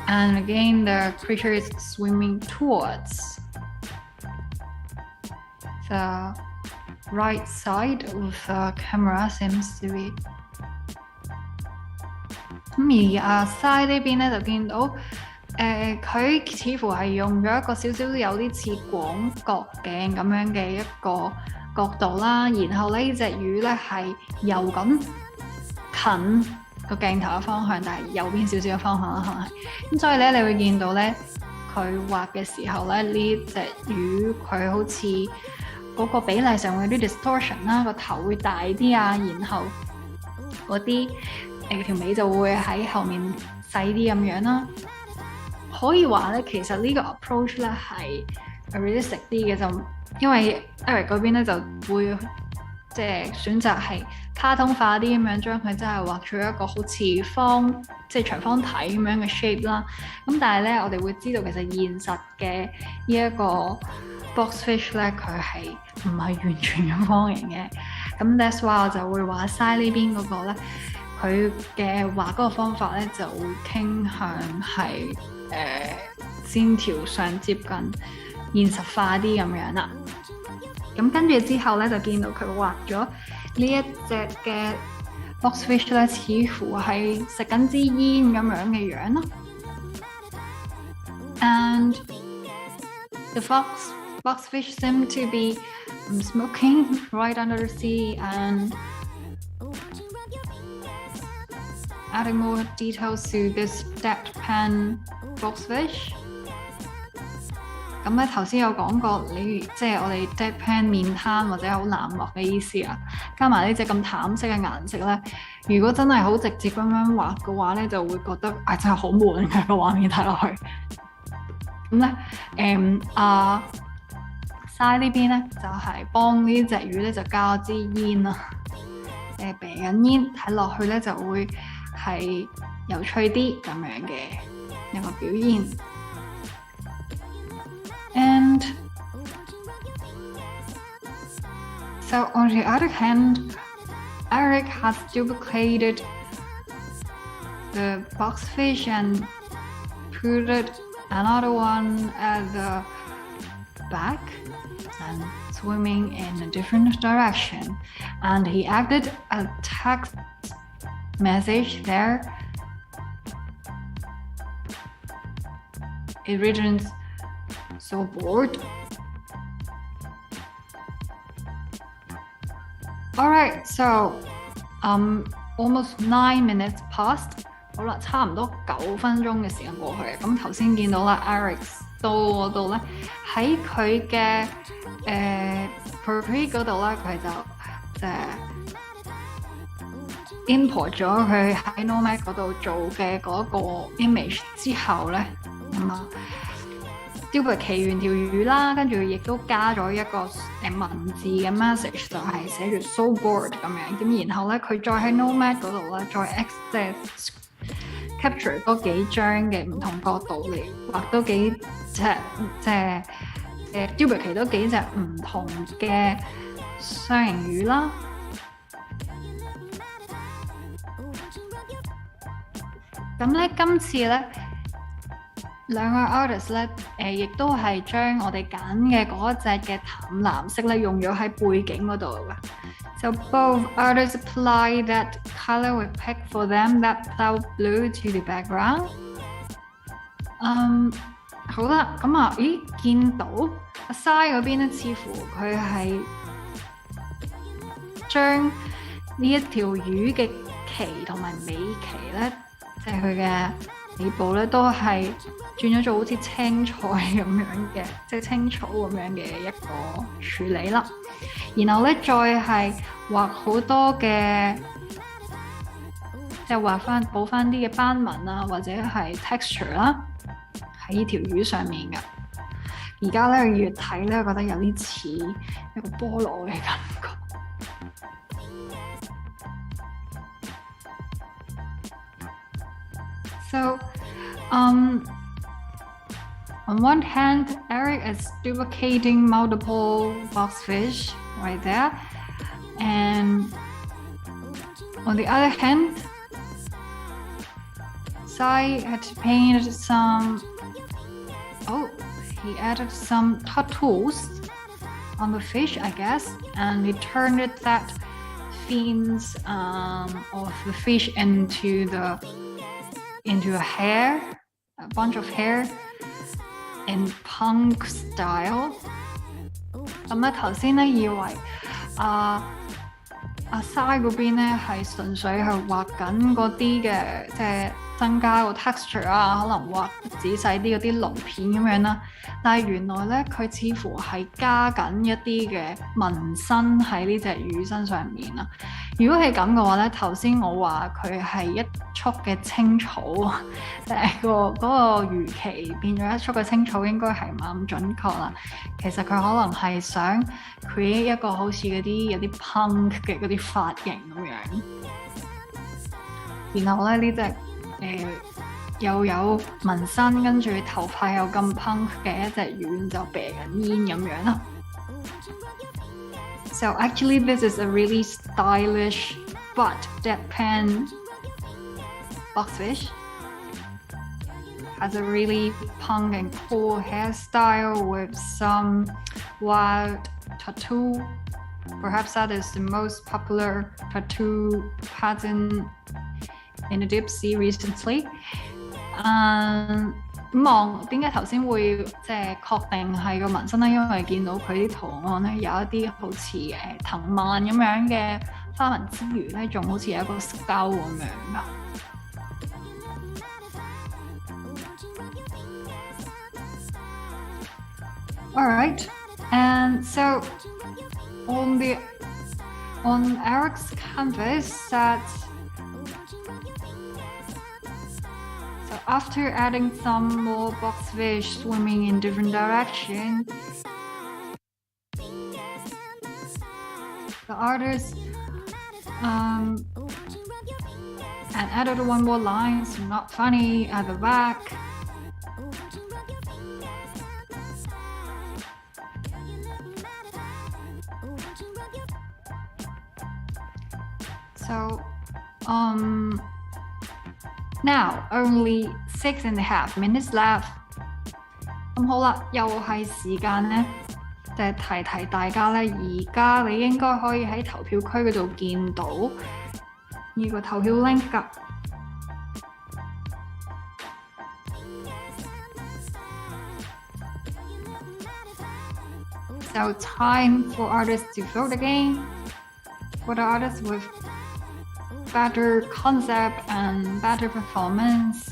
And again, the creature is swimming towards the right side of the camera, seems to be. 咁而Sai 呢邊咧就見到，佢似乎係用咗一個少少有啲似廣角鏡咁樣嘅一個角度啦，然後呢隻魚咧係游緊近個鏡頭嘅方向，但係右邊少少嘅方向啦，可能係咁，所以咧你會見到咧佢畫嘅時候咧呢隻魚佢好似嗰個比例上會有啲 distortion 啦，個頭會大啲啊，然後嗰啲條尾就會喺後面細啲咁樣啦。可以話咧，其實呢個 approach 咧係 realistic 啲嘅，就因為 Erick 嗰邊咧就會即係選擇係卡通化啲咁樣，將佢真係畫出一個好似方即係長方體咁樣嘅 shape 啦。咁但係咧，我哋會知道其實現實嘅呢一個 box fish 咧，佢係唔係完全嘅方形嘅。咁 that's why 我就會話Sai呢邊嗰個咧，佢嘅畫嗰個方法咧就會傾向係線條上接近現實化啲咁樣啦。咁跟住之後咧，就見到佢畫咗呢一隻嘅 box fish 咧，似乎係食緊支煙咁樣嘅樣啦。And the box fish seem to be smoking right under the sea and adding more details to this deadpan box fish。咁咧頭先有講過，即係我哋 deadpan 面癱或者好冷漠嘅意思啊，加埋呢隻咁淡色嘅顏色咧，如果真係好直接咁樣畫嘅話咧，就會覺得真係好悶嘅個畫面睇落去。咁咧Sai 呢邊咧就係幫呢隻魚咧就加支煙啦，避緊煙，睇落去咧就會係有趣啲咁樣嘅一個表現。And so on the other hand, Erick has duplicated the box fish and put another one at the back and swimming in a different direction. And he added a text message there. It reads, "So bored." Alright, so almost 9 minutes passed. 好啦，差唔多9分鐘嘅時間過去。咁頭先見到啦 ，Erick Stow 嗰度咧，喺佢嘅portrait 嗰度咧，佢就import 咗佢喺 Nomad 嗰度做嘅嗰個 image 之後咧，duplicate 完條魚啦，跟住亦都加咗一個文字嘅 message， 就係寫住 so bored 咁樣。咁然後咧，佢再喺 Nomad 嗰度咧，再capture 多幾張嘅唔同角度嚟畫多幾隻duplicate 多幾隻唔同嘅雙形魚啦。咁咧，今次咧兩個 artist 咧，亦都係將我哋揀嘅嗰一隻嘅淡藍色咧，用咗喺背景嗰度嘅。So both artists apply that color we picked for them, that pale blue to the background. 好啦，咁見到阿 Sai 嗰邊咧，似乎佢係將呢一條魚嘅鰭同埋尾鰭咧，即係佢嘅尾部咧，都係轉咗做好似青菜咁樣嘅，即係青草咁樣嘅一個處理啦。然後咧，再係畫好多嘅，即係補翻啲嘅斑紋啊，或者係 texture 啦，喺呢條魚上面嘅。而家咧越睇咧，覺得有啲似一個菠蘿嘅感覺。So, on one hand, Erick is duplicating multiple boxfish right there, and on the other hand, Sai had painted some. Oh, he added some tattoos on the fish, I guess, and he turned that fins of the fish into a hair, a bunch of hair in punk style. 咁咧頭先咧以為阿 Sai 嗰邊咧係純粹係畫緊嗰啲嘅，即係增加個 texture 啊，可能畫仔細啲嗰啲鱗片咁樣啦。但係原來咧佢似乎係加緊一啲嘅紋身喺呢隻魚身上面啦。如果係咁嘅話咧，頭先我話佢係一束嘅青草，嗰個魚鰭變咗一束嘅青草，應該係唔係咁準確啦。其實佢可能係想 create 一個好似嗰啲有啲 punk 嘅嗰啲髮型咁樣。然後咧呢隻又有紋身，跟住頭髮又咁 punk 嘅一隻魚就避緊煙咁樣啦。So actually, this is a really stylish but deadpan boxfish. Has a really punk and cool hairstyle with some wild tattoo. Perhaps that is the most popular tattoo pattern in the deep sea recently. 望點解頭先會即係確定係個紋身咧？因為見到佢啲圖案咧有一啲好似藤蔓咁樣嘅花紋之餘咧，仲好似有一個 skull 咁樣㗎。Alright, and so on Erick's canvas So after adding some more boxfish swimming in different directions, the artist and added one more line, so not funny, at the back. So, now only 6.5 minutes left。咁好啦，又係時間咧，就係提大家咧，而家你應該可以喺投票區嗰度見到呢個投票 link 㗎。So time for artists to vote again. For the artists with better concept and better performance,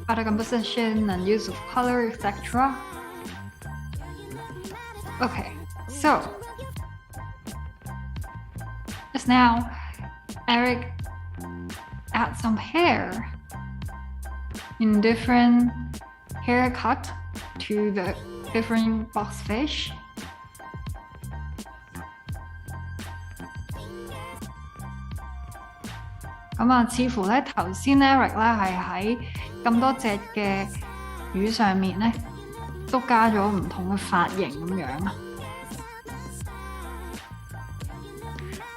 better composition and use of color, etc. Okay, so just now, Erick add some hair in different haircut to the different boxfish.似乎咧頭先 Erick 咧係喺咁多隻嘅魚上面咧，都加咗唔同嘅髮型咁樣啊。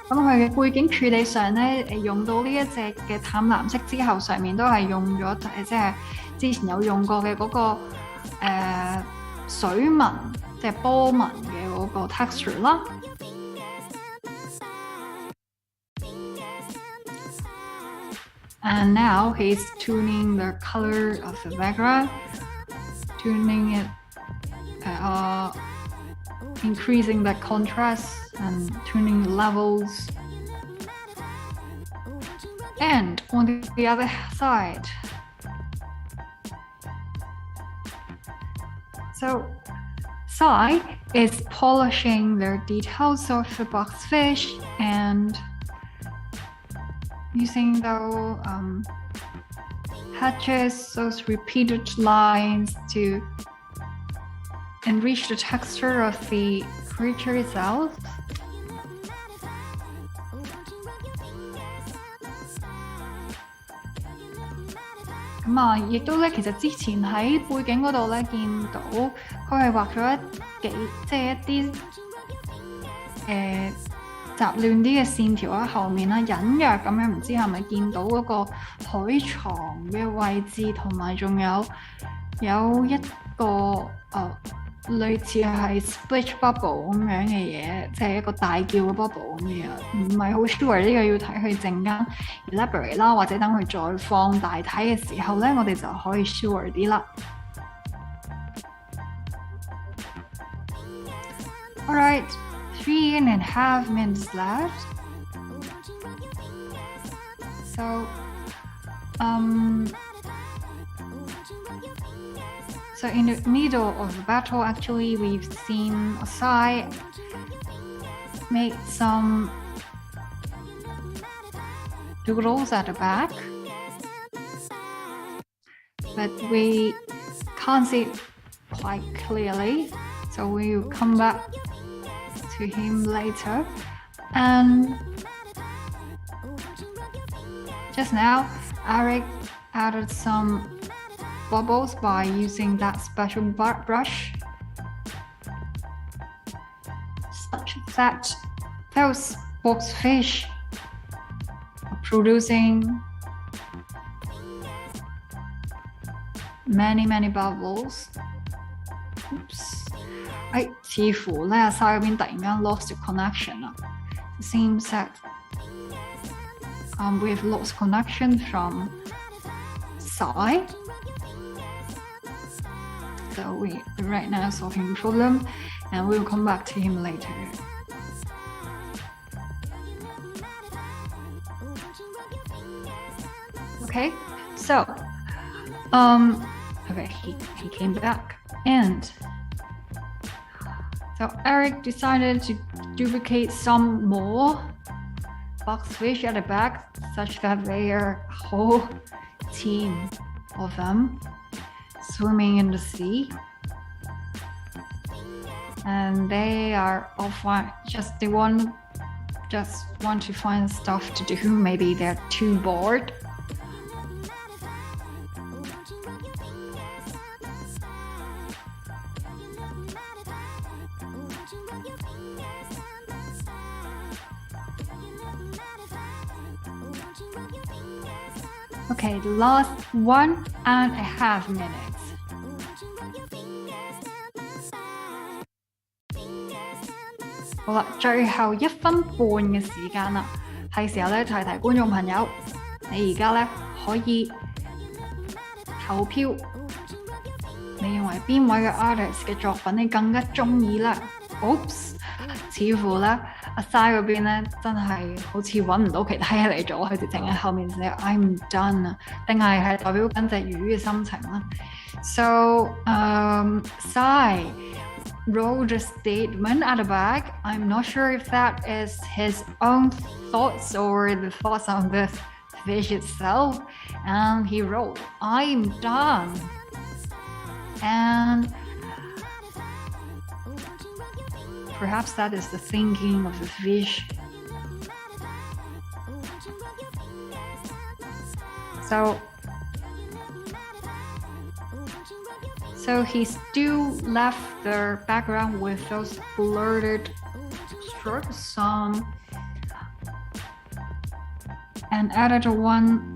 咁佢嘅背景處理上咧，用到呢一隻嘅淡藍色之後，上面都係用咗即係之前有用過嘅嗰個水紋，即係波紋嘅嗰個 texture 啦。And now he's tuning the color of the background, tuning it increasing the contrast and tuning the levels. And on the other side, so Sai is polishing the details of the boxfish and using those hatches, those repeated lines to enrich the texture of the creature itself.亦都咧，其實之前喺背景嗰度咧見到佢係畫咗一啲雜亂啲嘅線條喺後面啦，隱約咁樣，唔知係咪見到嗰個海床嘅位置，同埋仲有一個類似係 splash bubble 咁樣嘅嘢，即係一個大叫嘅 bubble 咁嘅嘢，唔係好 sure 呢個要睇佢陣間 elaborate 啦，或者等佢再放大睇嘅時候咧，我哋就可以 sure 啲啦。Alright, 3.5 minutes left. So in the middle of the battle, actually, we've seen Sai make some doodles at the back, but we can't see it quite clearly, so we'll come back to him later. And just now, Erick added some bubbles by using that special brush, such that those boxfish are producing many bubbles. Oops. 似乎咧阿沙嗰邊突然間 lost the connection 啦。It seems that we've lost connection from Sai. So we right now solving the problem, and we'll come back to him later. Okay, so okay, he came back, and so Erick decided to duplicate some more boxfish at the back, such that they are a whole team of them swimming in the sea, and they are all fine. Just want to find stuff to do. Maybe they're too bored. Okay, the last 1.5 minutes. All right, 好啦，最後1分半嘅時間啦，係時候咧提提觀眾朋友，你而家咧可以投票，你認為邊位嘅 artist 嘅作品你更加中意咧 ？Oops， 似乎咧阿 Sai 嗰邊咧真係好似揾唔到其他嘢嚟做，佢直情喺後面寫 I'm done 啊，定係代表緊隻魚嘅心情啦。So Sai wrote a statement at the back. I'm not sure if that is his own thoughts or the thoughts of the fish itself. And he wrote, I'm done. And perhaps that is the thinking of the fish. So he still left the background with those blurred strokes and added one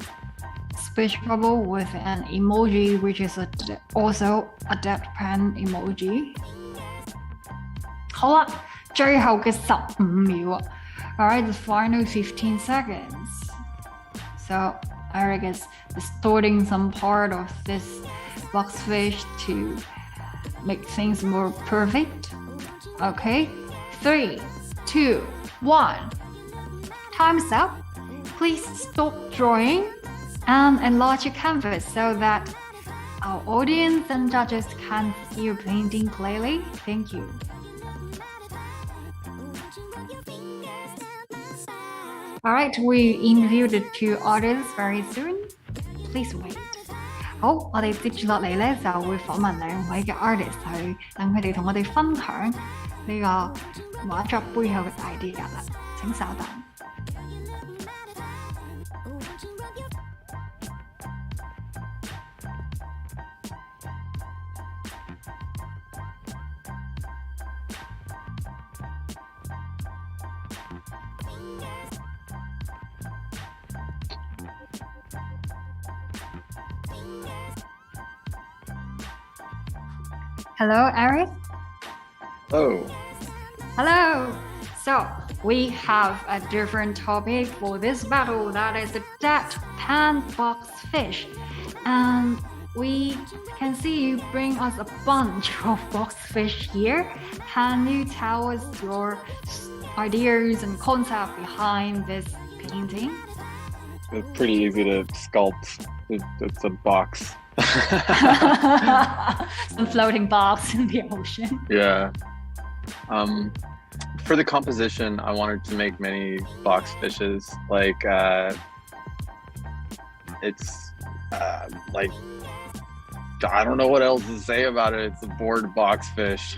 speech bubble with an emoji, which is also a deadpan emoji. 好啦，最後嘅15秒啊 Alright, the final 15 seconds. So Erick is distorting some part of this boxfish to make things more perfect. Okay, 3, 2, 1. Time's up. Please stop drawing and enlarge your canvas so that our audience and judges can see your painting clearly. Thank you. Alright, we interview the 2 artists very soon. Please wait. 好，我哋接住落嚟咧，就會訪問2位嘅 artist 去等佢哋同我哋分享呢個畫作背後嘅 idea 啦。請稍等。Hello, Eric. Oh. Hello. So we have a different topic for this battle. That is the deadpan box fish, and we can see you bring us a bunch of box fish here. Can you tell us your ideas and concept behind this painting? It's pretty easy to sculpt. It's a box. Some floating box in the ocean. Yeah. For the composition, I wanted to make many box fishes. Like, it's like, I don't know what else to say about it. It's a bored box fish.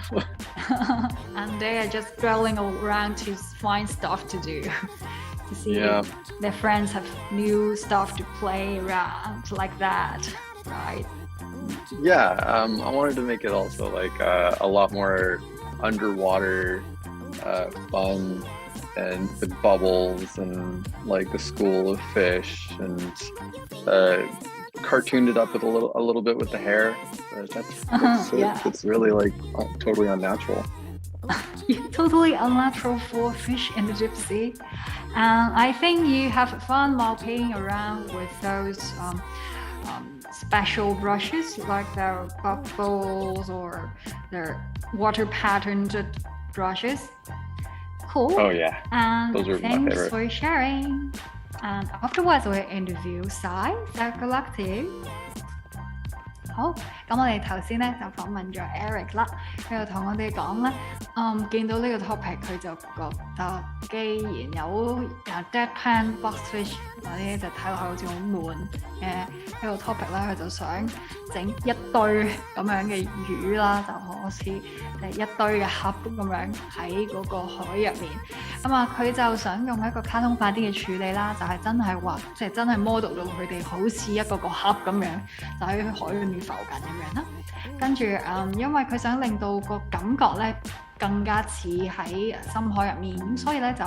And they are just dwelling around to find stuff to do. To see their friends have new stuff to play around like that, right? Yeah, I wanted to make it also like a lot more underwater fun, and with bubbles and like the school of fish, and cartooned it up with a little bit with the hair. It's really like totally unnatural. Totally unnatural for fish in the deep sea. And I think you have fun while playing around with those special brushes, like the bubbles or the water patterned brushes. Cool. Oh yeah. And those are thanks my favorite. for sharing. And afterwards we'll interview Sai, the collective. 好，咁我哋頭先咧就訪問咗 Eric 啦，佢就同我哋講咧，見到呢個 topic 佢就覺得，既然有deadpan box fish 嗰啲就睇落去好似好悶嘅呢個 topic 咧，佢就想整一堆咁樣嘅魚啦，就好似一堆嘅盒咁樣喺嗰個海入面。咁啊，佢就想用一個卡通化啲嘅處理啦，就係真係畫，即係真係 model 到佢哋好似一個盒咁樣，就喺海裏面浮緊咁樣啦。跟住因為佢想令到個感覺咧更加似喺深海入面，咁所以咧就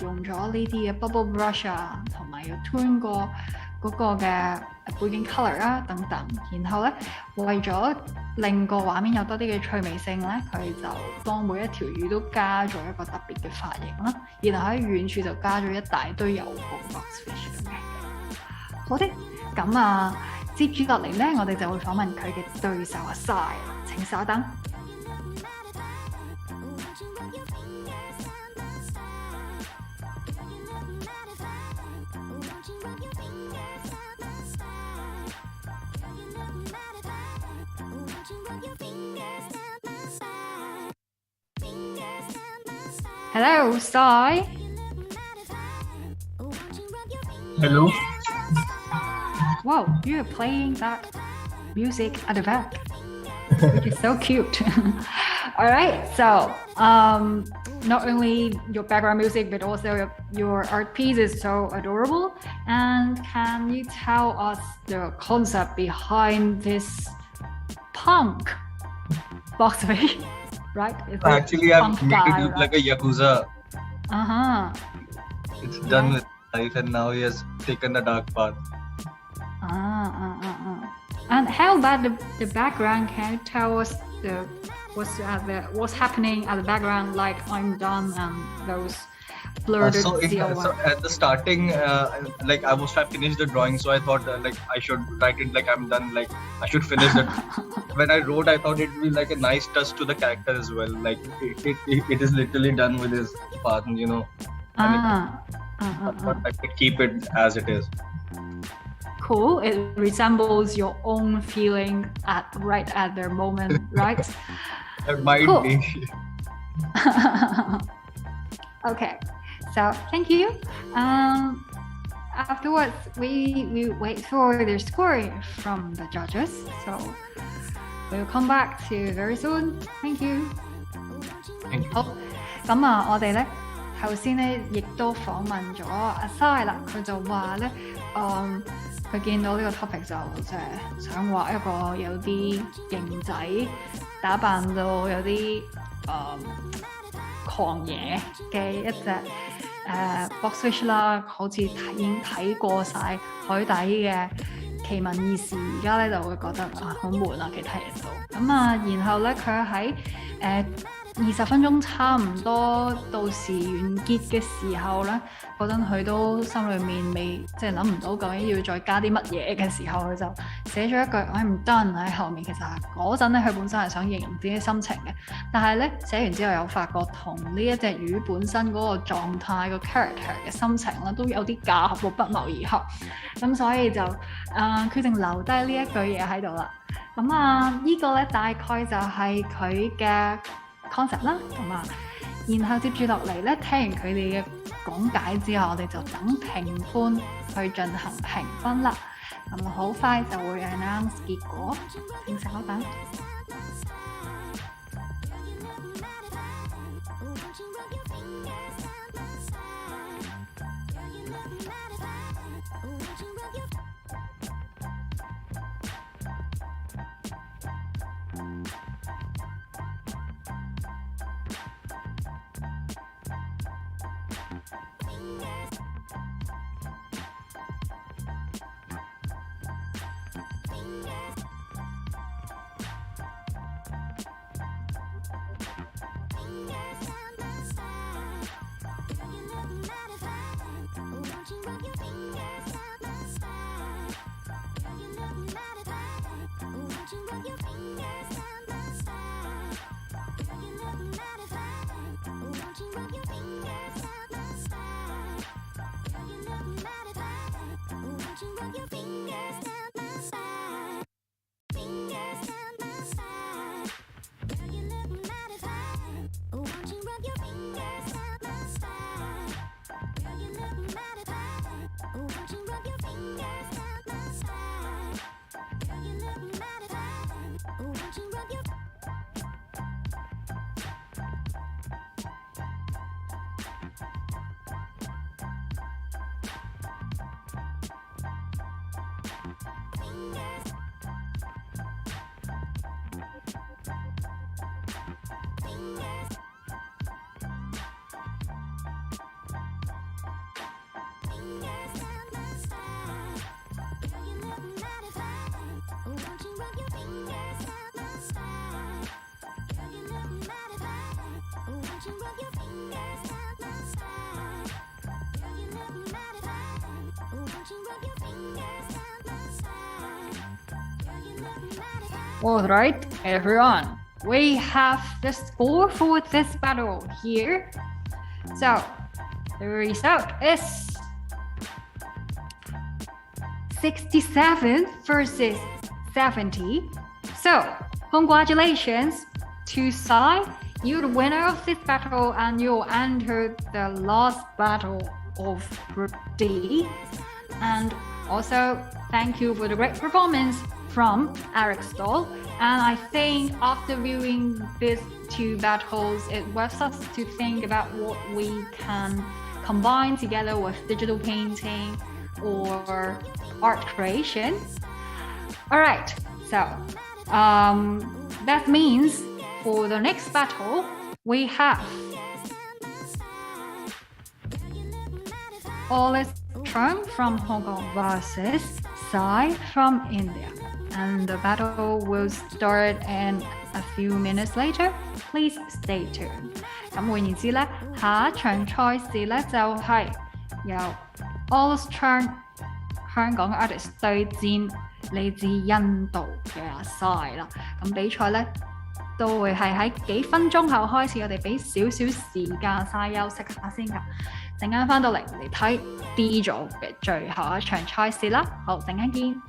用咗呢啲嘅 bubble brush 啊，同埋要 tune 過嗰個嘅背景 colour 啊等等，然後咧為咗令個畫面有多啲嘅趣味性咧，佢就幫每一條魚都加咗一個特別嘅髮型啦，然後喺遠處就加咗一大堆有個 box fish 咁嘅。好的，咁啊接住落嚟咧，我哋就會訪問佢嘅對手阿 Sai， 請稍等。Hello, Sai. Hello. Wow, you're playing that music at the back, which is so cute. All right, so not only your background music, but also your art piece is so adorable. And can you tell us the concept behind this punk box fish? Right? Actually, I've made it look like a Yakuza. It's done with life, and now he has taken the dark path. And how about the background? Can you tell us what's happening at the background, like I'm done and those blurted So COI. at the starting, like I finished the drawing, so I thought like I should write it like I'm done. Like I should finish it. When I wrote, I thought it would be like a nice touch to the character as well. Like it is literally done with his part, you know. I thought I could keep it as it is. Cool. It resembles your own feeling right at the moment, right? It might Cool. be. Okay, so thank you. Afterwards, we wait for the scoring from the judges. So we'll come back to you very soon. Thank you. Thank you. 好，咁啊，我哋咧頭先咧亦都訪問咗阿 Sai 啦，佢就話咧，佢見到呢個 topic 就即係想畫一個有啲型仔打扮到有啲狂野嘅一隻box fish 啦，好似已經睇過晒海底嘅奇聞異事，而家咧就會覺得好悶啊，其他嘢都咁啊，然後咧佢喺20分鐘差唔多到時完結嘅時候咧，嗰陣佢都心裏面未即係諗唔到究竟要再加啲乜嘢嘅時候，佢就寫咗一句I'm done喺後面。其實嗰陣咧佢本身係想形容自己心情嘅，但係咧寫完之後有發覺同呢一隻魚本身嗰個狀態個 character 嘅心情咧都有啲架合到不謀而合，咁所以就決定留低呢一句嘢喺度啦。咁呢個咧大概就係佢嘅concept 啦，咁然後接住落嚟咧，聽完佢哋嘅講解之後，我哋就等評判去進行評分啦。咁好快就會 announce 結果，請稍等。All right, everyone, we have the score for this battle here. So, the result is 67 versus 70. So, congratulations to Sai. You're the winner of this battle and you'll enter the last battle of Group D. And also, thank you for the great performance from Erick Stow. And I think after viewing these two battles, it was us to think about what we can combine together with digital painting or art creation. Alright, so that means for the next battle, we have Aulis Cheung from Hong Kong versus Sai from India. And the battle will start in a few minutes later. Please stay tuned. 咁換言之咧，下一場賽事咧就係由 Aulis Cheung 香港嘅 artist 對戰嚟自印度嘅阿 Sai 啦。咁比賽咧都會係喺幾分鐘後開始，我哋俾少少時間晒休息下先㗎。陣間翻到嚟睇 D 組嘅最後一場賽事啦。好，陣間見。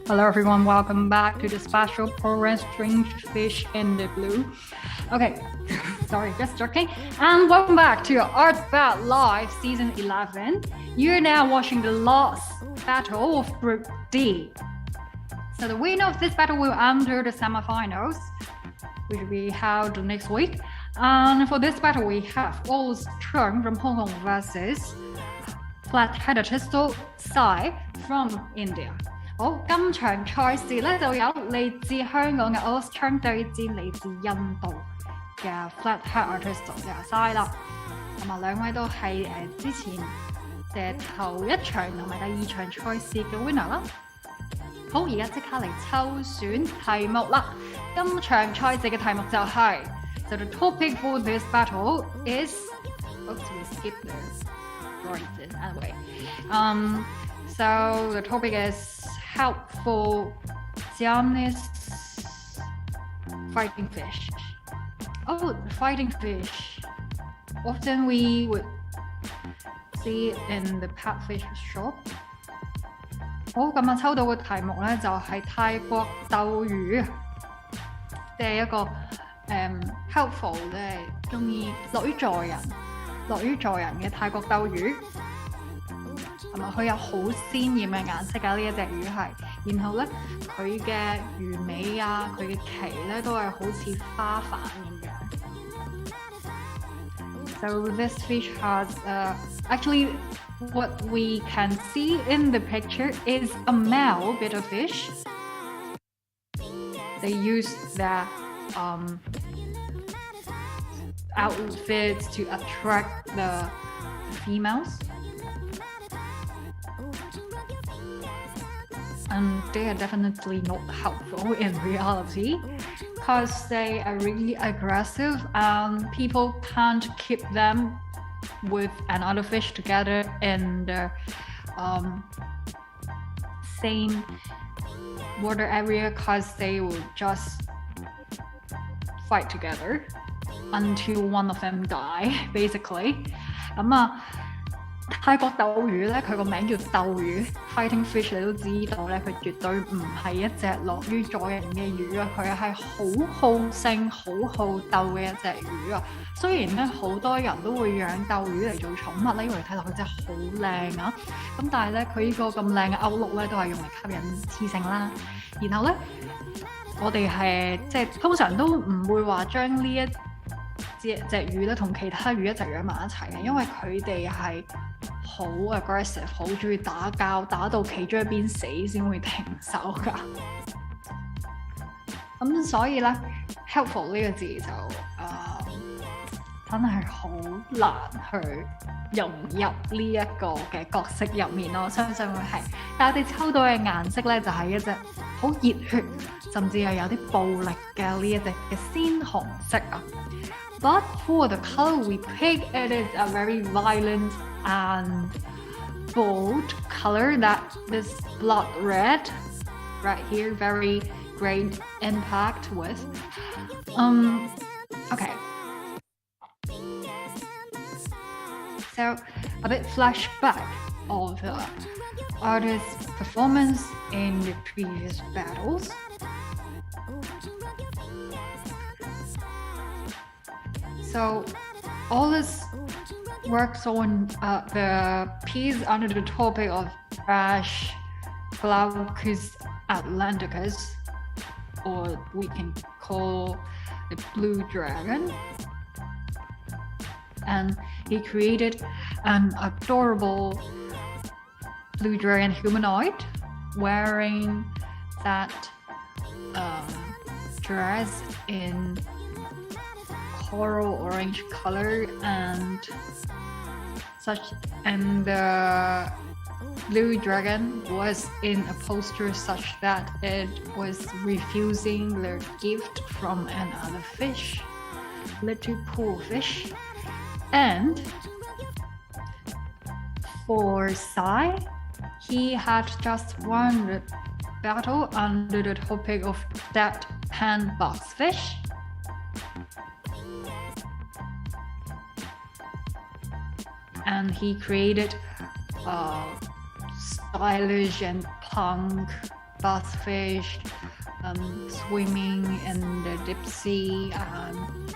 Hello everyone, welcome back to the special program Strange Fish in the Blue. Okay, sorry, just joking. And welcome back to ARTBAT Live Season 11. You're now watching the last battle of Group D. So the winner of this battle will enter the semifinals, which will be held next week. And for this battle, we have Aulis Cheung from Hong Kong versus Flat-Headed Pistol Sai from India. 好，今場賽事咧就有嚟自香港嘅 Aulis Cheung 對戰嚟自印度嘅 Flat-Headed Pistol 嘅 Sai 啦。咁啊，兩位都係之前嘅頭一場同埋第二場賽事嘅 winner 啦。好，而家即刻嚟抽選題目啦。今場賽事嘅題目就係、So the topic for this battle is oops, we skipped the right anyway. So the topic is help for Siamese fighting fish. Oh, fighting fish. Often we would see it in the pet fish shop. 好，咁啊抽到嘅題目咧就係、泰國鬥魚嘅一個helpful 咧，中意樂於助人嘅泰國鬥魚。係咪佢有好鮮豔嘅顏色㗎？呢一隻魚係，然後咧佢嘅魚尾啊，佢嘅鰭咧都係好似花瓣咁樣。So this fish has actually what we can see in the picture is a male betta fish. They use their outfits to attract the females. And they are definitely not helpful in reality because they are really aggressive and people can't keep them with another fish together in the same water area because they will just fight together until one of them die, basically. 泰國鬥魚咧，佢個名叫鬥魚 ，fighting fish 你都知道咧，佢絕對唔係一隻樂於助人嘅魚啊，佢係好好勝、好好鬥嘅一隻魚啊。雖然咧好多人都會養鬥魚嚟做寵物咧，因為睇落去真係好靚啊。咁但係咧，佢呢個咁靚嘅歐陸咧，都係用嚟吸引雌性啦。然後咧，我哋係即係通常都唔會話將呢一隻魚咧同其他魚一齊養埋一齊嘅，因為佢哋係好 aggressive， 好中意打交，打到其中一邊死先會停手㗎。咁所以咧 ，helpful 呢個字就真係好難去融入呢一個嘅角色入面咯，相信會係。但係我哋抽到嘅顏色咧，就係一隻好熱血，甚至係有啲暴力嘅呢一隻嘅鮮紅色啊。But for the color we pick, it is a very violent and bold color that is blood red. Right here, very great impact with. Okay. So a bit flashback of the artist's performance in the previous battles. So Aulis works on the piece under the topic of Brash Glaucus Atlanticus, or we can call the blue dragon. And he created an adorable blue dragon humanoid wearing that dress in coral orange color and such, and the blue dragon was in a posture such that it was refusing the gift from another fish, little pool fish. And for Sai, he had just won the battle under the topic of that pan boxfish. And he created stylish and punk bassfish swimming in the deep sea and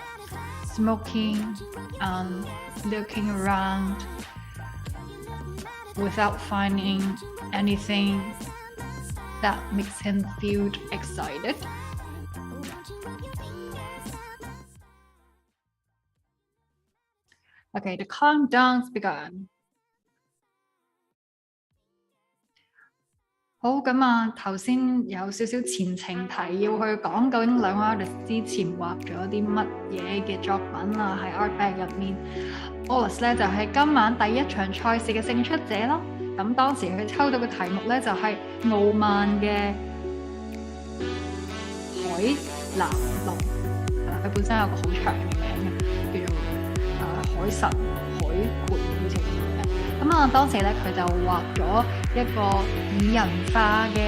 smoking and looking around without finding anything that makes him feel excited. Okay, the countdowns began. 好咁啊，頭先有少少前情提要去講，究竟兩位 artist 之前畫咗啲乜嘢嘅作品啊？喺 ARTBAT 入面 ，Aulis 咧就係今晚第一場賽事嘅勝出者啦。咁當時佢抽到嘅題目咧就係傲慢嘅海藍龍，佢本身有個好長嘅名嘅，叫做海神海闊好似咁嘅。咁啊，當時咧佢就畫咗一個擬人化嘅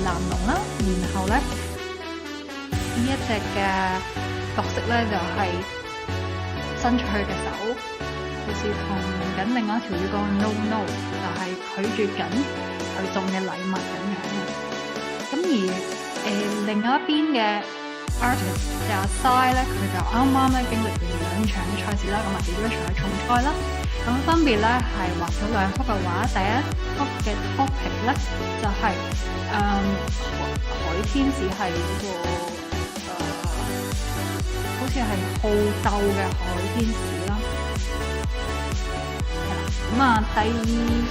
藍龍啦，然後咧呢一隻嘅角色咧就係伸出去嘅手，好似同緊另外一條魚講 no no， 就係拒絕緊佢送嘅禮物咁樣嘅。咁而另外一邊嘅 artist 就阿 Sai 咧，佢就啱啱咧經歷完兩場嘅賽事啦，咁啊其中一場嘅重賽啦。咁分別咧係畫咗兩幅嘅畫，第一幅嘅 topic 咧就係、海天使係嗰個好似似係好鬥嘅海天使啦。咁啊，第二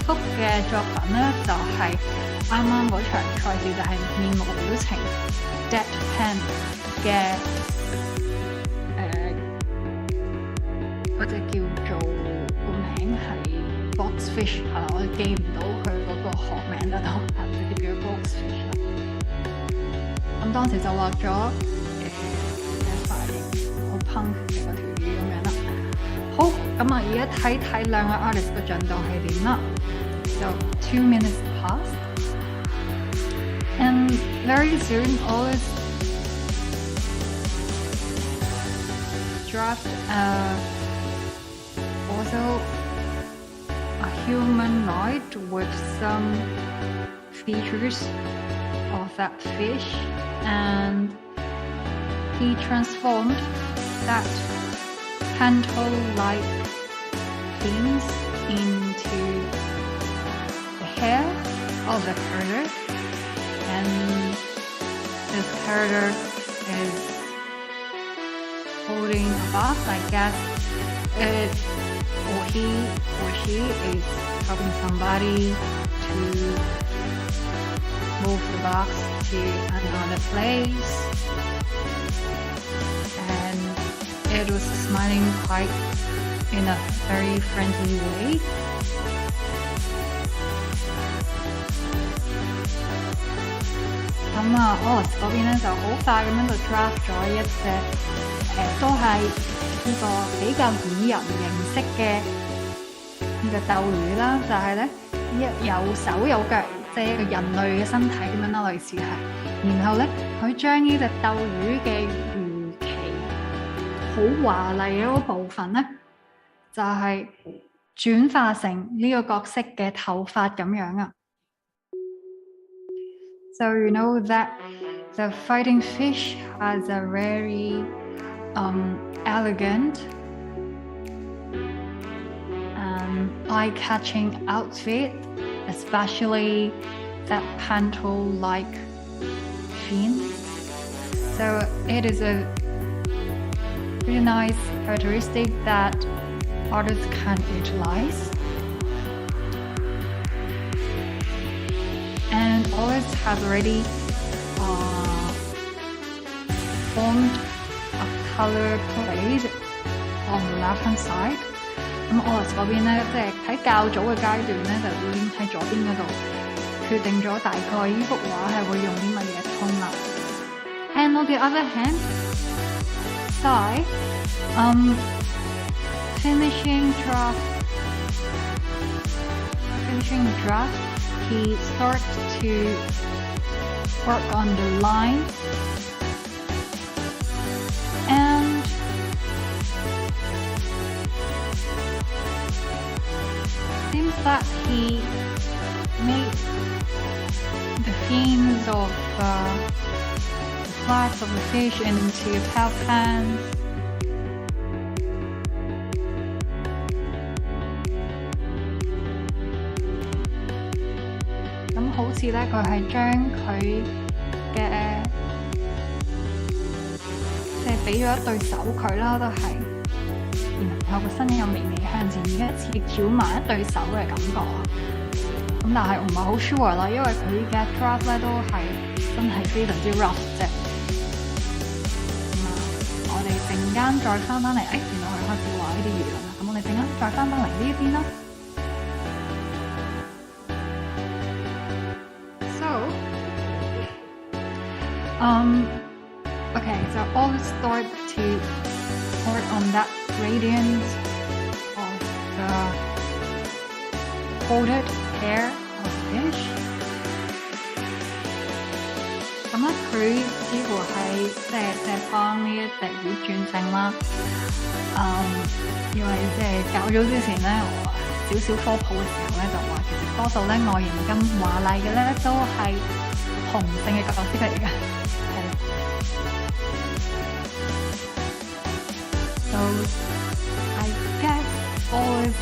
幅嘅作品咧就係啱啱嗰場賽事就係面無表情 deadpan 嘅嗰隻叫做個名係 boxfish 係啦，我記唔到佢嗰個學名得到，直接叫 boxfish 啦。咁當時就畫咗一塊好 punk 嘅嗰條魚咁樣啦。好，咁啊，而家睇睇兩個 artist 嘅進度係點啦。So 2 minutes passed, and very soon Aulis draft also a humanoid with some features of that fish, and he transformed that panto-like fins into the hair of the character, and this character is holding a box. I guess or he or she is helping somebody to move the box to another place, and it was smiling quite in a very friendly way. Aulis 嗰邊咧就好快咁樣就 draft 咗一隻都係呢個比較擬人形式嘅呢個鬥魚啦，就係咧有手有腳，即係一個人類嘅身體咁樣啦，類似係。然後咧，佢將呢隻鬥魚嘅魚鰭好華麗嘅嗰部分咧，就係轉化成呢個角色嘅頭髮咁樣啊。So you know that the fighting fish has a very elegant and eye-catching outfit, especially that panto-like fin. So it is a really nice characteristic that artists can utilize. And Aulis has already formed a color palette on the left-hand side. 咁 Aulis 嗰邊咧，即係喺較早嘅階段咧，就已經喺左邊嗰度決定咗大概呢幅畫係會用啲乜嘢 tone 啦。And on the other hand side, finishing draft, he starts to work on the line, and seems that he made the fins of the flaps of the fish into tail pans.咁好似咧，佢係將佢嘅即係俾咗一對手佢啦，都係，然後個身又微微向前，而家似翹埋一對手嘅感覺啊！咁但係唔係好 sure 啦，因為佢嘅 draft 咧都係真係非常之 rough 啫。我哋陣間再翻返嚟，原來佢開始畫呢啲魚啦。咁我哋陣間再翻返嚟呢一邊啦。Okay, so Aulis start to work on that gradient of the folded hair of fish. 咁咧，佢似乎係即係幫呢一隻魚轉正啦。因為即係較早之前咧，我少少科普嘅時候咧，就話其實多數咧外形咁華麗嘅咧，都係雄性嘅角色嚟嘅。So I guess Aulis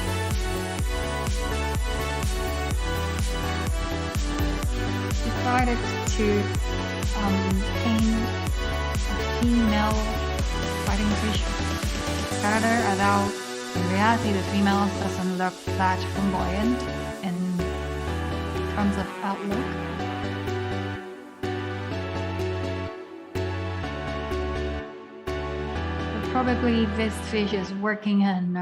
decided to paint a female fighting fish together, although in reality the female doesn't look that flamboyant in terms of outlook. But probably this fish is working in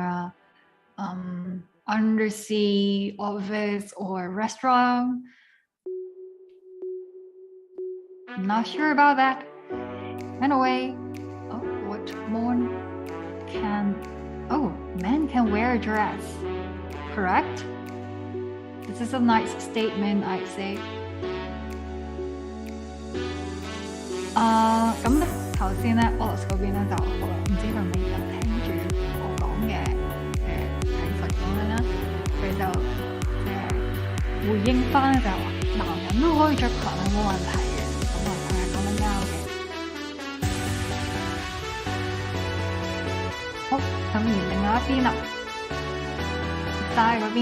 undersea office or restaurant. I'm not sure about that. Anyway, what more can... Oh, men can wear a dress. Correct? This is a nice statement, I'd say. 咁咧頭先咧 Aulis 嗰邊咧就唔知佢咪有聽住我講嘅睇法咁樣啦，佢就回應翻就話男人都可以着裙冇問題嘅，咁啊佢係講得啱嘅。好，咁而另外一邊啦，曬嗰邊。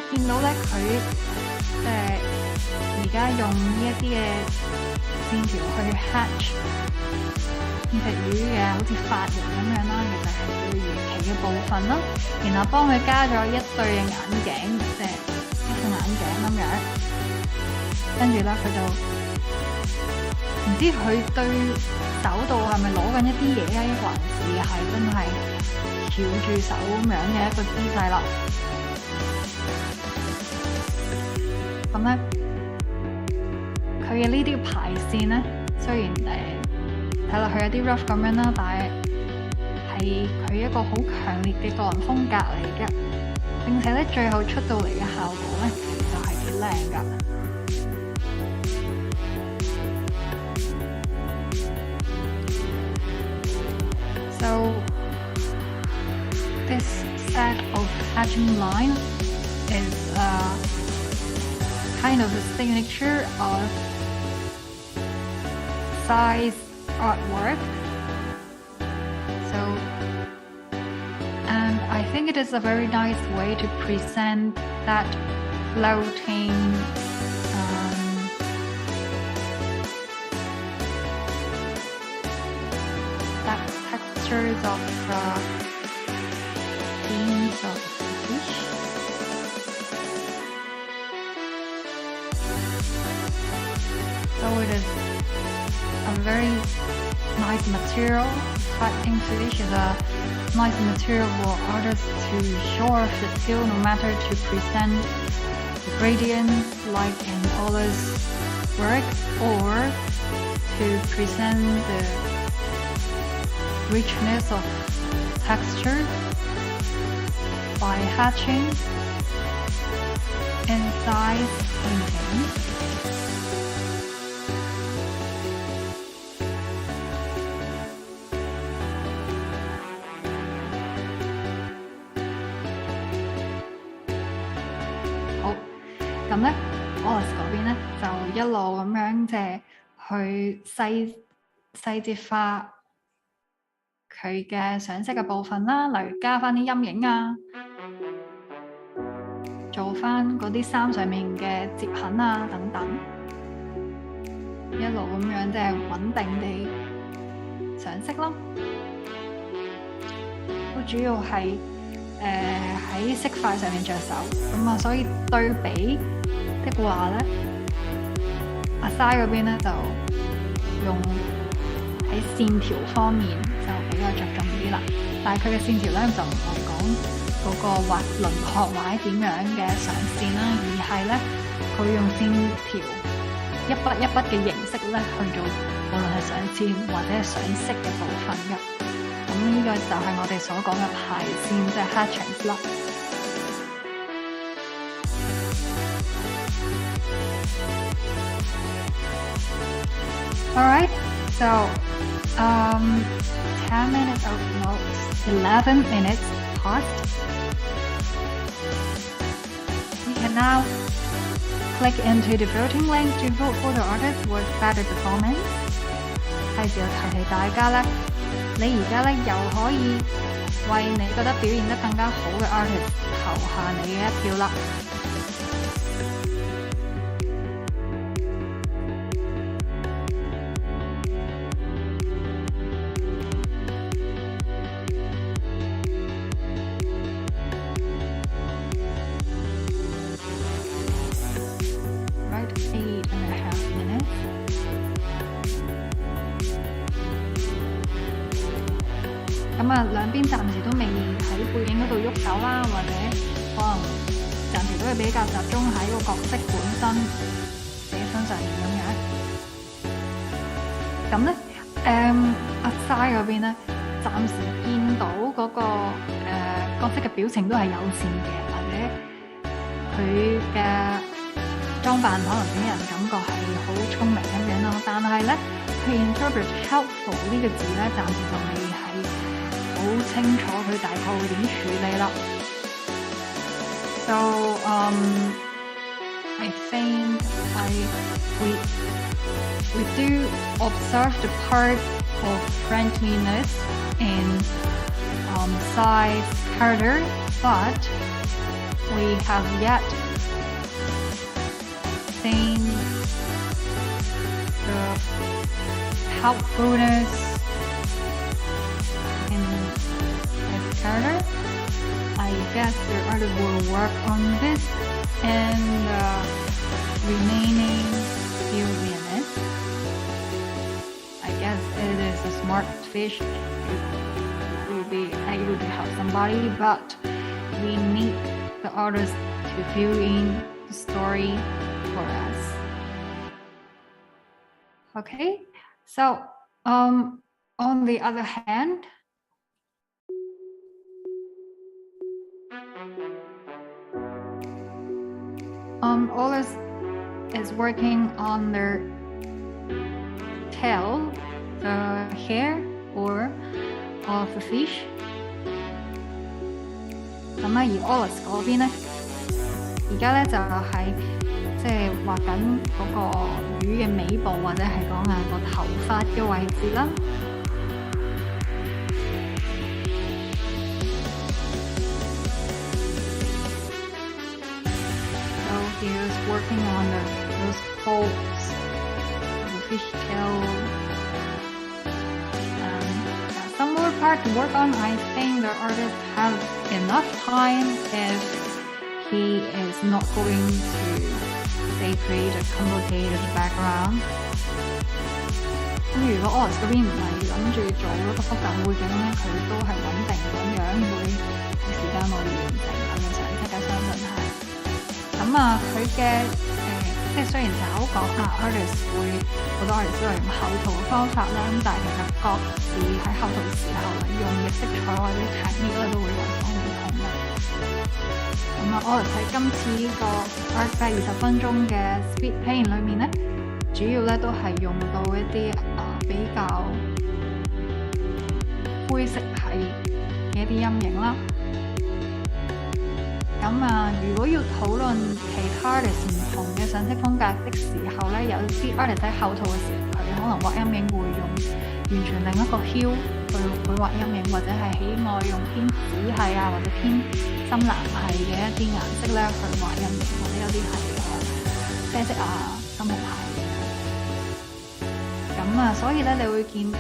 見到咧佢而家用呢一啲嘅線條去 hatch 隻魚嘅好似髮型咁樣啦，其實係佢魚鰭嘅部分啦，然後幫佢加咗一對眼鏡，即係一副眼鏡咁樣，跟住咧佢就唔知佢對手度係咪攞緊一啲嘢啊，還是係真係翹住手咁樣嘅一個姿勢啦。咁咧，佢嘅呢啲排線咧，雖然睇落去有啲 rough 咁樣啦，但係佢一個好強烈嘅個人風格嚟嘅，並且咧最後出到嚟嘅效果咧就係幾靚㗎。So this set of hatching line is kind of a signature of size artwork. So, and I think it is a very nice way to present that floating that textures of beams of fish. So it is a very nice material. Fighting fish is a nice material for artists to show off the skill, no matter to present the gradients like in Aulis work, or to present the richness of texture by hatching in size painting.咁咧 Aulis 嗰邊咧就一路咁樣去細節化佢嘅上色嘅部分啦，例如加翻啲陰影啊，做翻嗰啲衫上面嘅摺痕啊等等，一路咁樣穩定地上色咯。都主要係喺色塊上面着手，咁啊，所以對比的話咧，阿 Sai 嗰邊咧就用喺線條方面就比較着重啲啦。但係佢嘅線條咧就唔係講嗰個畫輪廓或者點樣嘅上線啦，而係咧佢用線條一筆一筆嘅形式咧去做，無論係上線或者係上色嘅部分嘅。咁呢個就係我哋所講嘅排線，即係 hatching 啦。Alright, so 10 minutes, oh no, 11 minutes passed. We can now click into the voting link to vote for the artist with better performance. 係時候提提大家咧，你而家咧又可以為你覺得表現得更加好嘅 artist 投下你嘅一票啦。咁啊，兩邊暫時都未喺背景嗰度喐手啦，或者可能暫時都係比較集中喺個角色本身自己身上面咁樣。咁咧，阿齋嗰邊咧，暫時見到嗰個角色嘅表情都係友善嘅，或者佢嘅裝扮可能俾人感覺係好聰明咁樣咯。但係咧，佢 interpret helpful 呢個字咧，暫時就未係好清楚佢大概會點處理啦。So I think we do observe the part of friendliness in Psy's character, but we have yet seen the helpfulness in his character. I guess the artist will work on this in the remaining few minutes. I guess it is a smart fish. It will be able to help somebody, but we need the artist to fill in the story for us. Okay, so on the other hand, Aulis is working on their tail, the hair or of the fish. 咁啊，而 Aulis 嗰邊咧，而家咧就係即係畫緊嗰個魚嘅尾部，或者係講下個頭髮嘅位置啦。So he is working on those folds of the fish tail. Some more part to work on. I think the artist has enough time if he is not going to say create a complicated background. 咁如果 Aulis 嗰邊唔係諗住做一個複雜背景咧，佢都係穩定咁樣會喺時間內完成，係咪想大家相信係？咁啊，佢嘅即係雖然就講artist 會好多 artist 都係用後塗嘅方法啦，咁但係其實各自喺後塗時候用嘅色彩或者 technique 咧都會有所唔同嘅。咁啊，Aulis喺今次呢個 ARTBAT 20分鐘嘅 speed paint 裏面咧，主要咧都係用到一啲比較灰色系嘅一啲陰影啦。咁啊，如果要討論其他 artist 唔同嘅上色風格的時候咧，有啲 artist 喺後塗嘅時候，佢可能畫陰影會用完全另一個 hue 去畫陰影，或者係喜愛用偏紫系啊，或者偏深藍系嘅一啲顏色咧去畫陰影，或者有啲係啡色啊、深紅系嘅。咁啊，所以咧，你會見到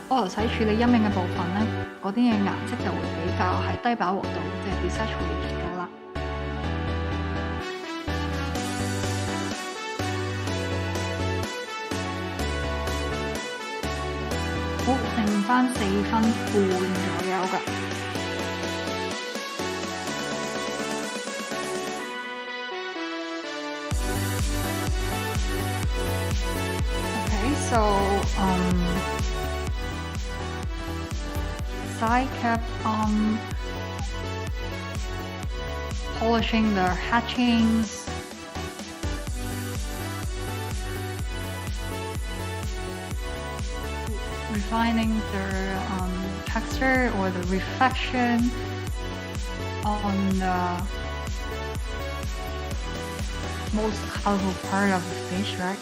Aulis喺處理陰影嘅部分咧，嗰啲嘅顏色就會比較係低飽和度，即係 desaturated 咗啦。好，剩翻4分半左右㗎。Okay, so Psy kept on polishing the hatchings, refining the texture or the reflection on the most colorful part of the fish, right?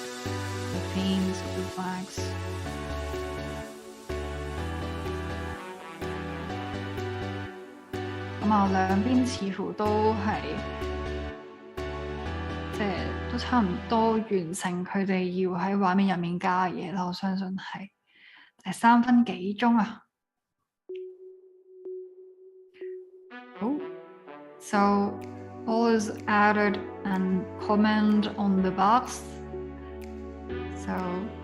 The fins, the flags.咁啊，兩邊似乎都係即係都差唔多完成佢哋要喺畫面入面加嘅嘢啦。我相信係3分幾鐘啊。好 ，so Aulis added an comment on the box, so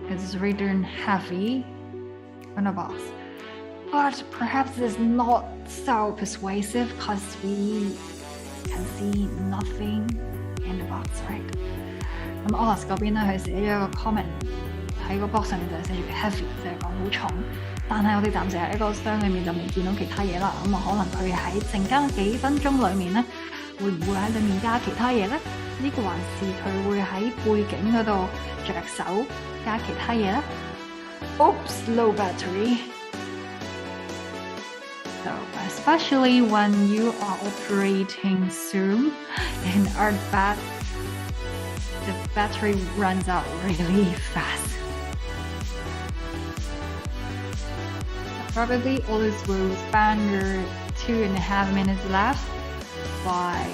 it's written heavy on the box. but perhaps it's not so persuasive because we can see nothing in the box, right? 咁 Aulis 嗰邊咧，佢寫咗個 comment 喺個 box 上面就係寫住 heavy， 就係講好重。但係我哋暫時喺一個箱裏面就未見到其他嘢啦。咁可能佢喺陣間幾分鐘裏面咧，會唔會喺裏面加其他嘢咧？呢個還是佢會喺背景嗰度着手加其他嘢咧 ？Oops, low battery. So especially when you are operating Zoom in ARTBAT, the battery runs out really fast. Probably Aulis will spend your 2.5 minutes left by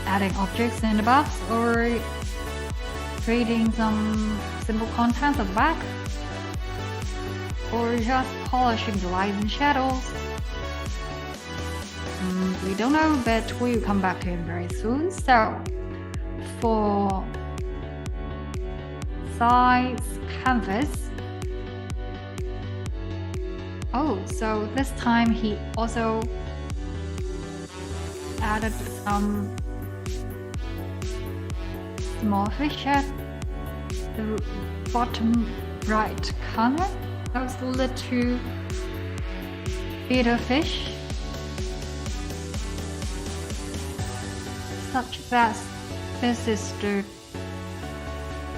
adding objects in the box or creating some simple content at the back, or just polishing the lights and shadows. We don't know, but we'll come back to him very soon. So for size canvas, so this time he also added some small fish at the bottom right corner. Those little feeder fish, such that this is the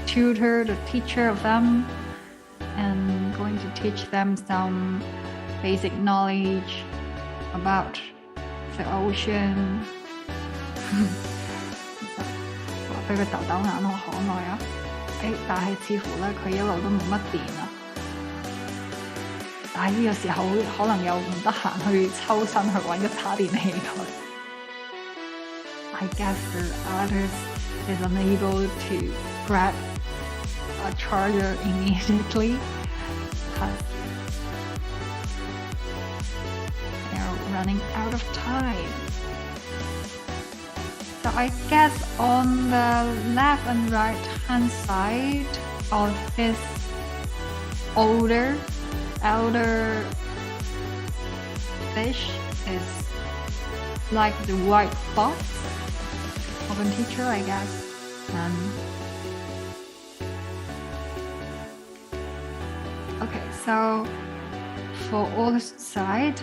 tutor, the teacher of them, and going to teach them some basic knowledge about the ocean. 佢個豆豆眼好可愛啊！但係似乎咧佢一路都冇乜電啊！但係呢個時候可能又唔得閒去抽身去揾個叉電器佢。I guess the artist is unable to grab a charger immediately because they're running out of time. So I guess on the left and right hand side of this elder fish is like the white box of a teacher, I guess. Okay, so for Aulis' side,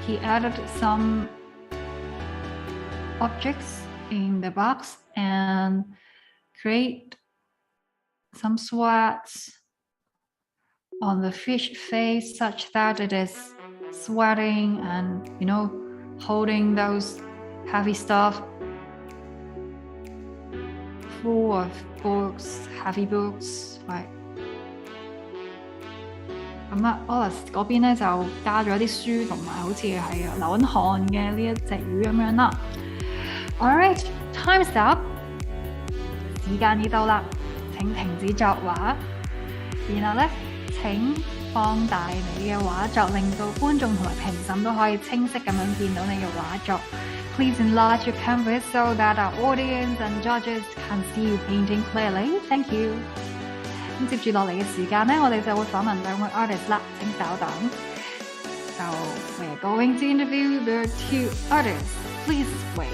he added some objects in the box and create some sweats on the fish face such that it is sweating and holding those heavy stuff full of books, heavy books, right? 咁啊 Aulis 嗰邊咧就加咗啲書同埋好似係流緊汗嘅呢一隻魚咁樣啦。Alright, time's up. 時間已到啦，請停止作畫。然後咧，請放大你嘅畫作，令到觀眾同埋評審都可以清晰咁樣見到你嘅畫作。Please enlarge your canvas so that our audience and judges can see you painting clearly. Thank you. 咁接住落嚟嘅時間咧，我哋就會訪問兩位 artist 啦，請稍等。So we're going to interview the two artists. Please wait.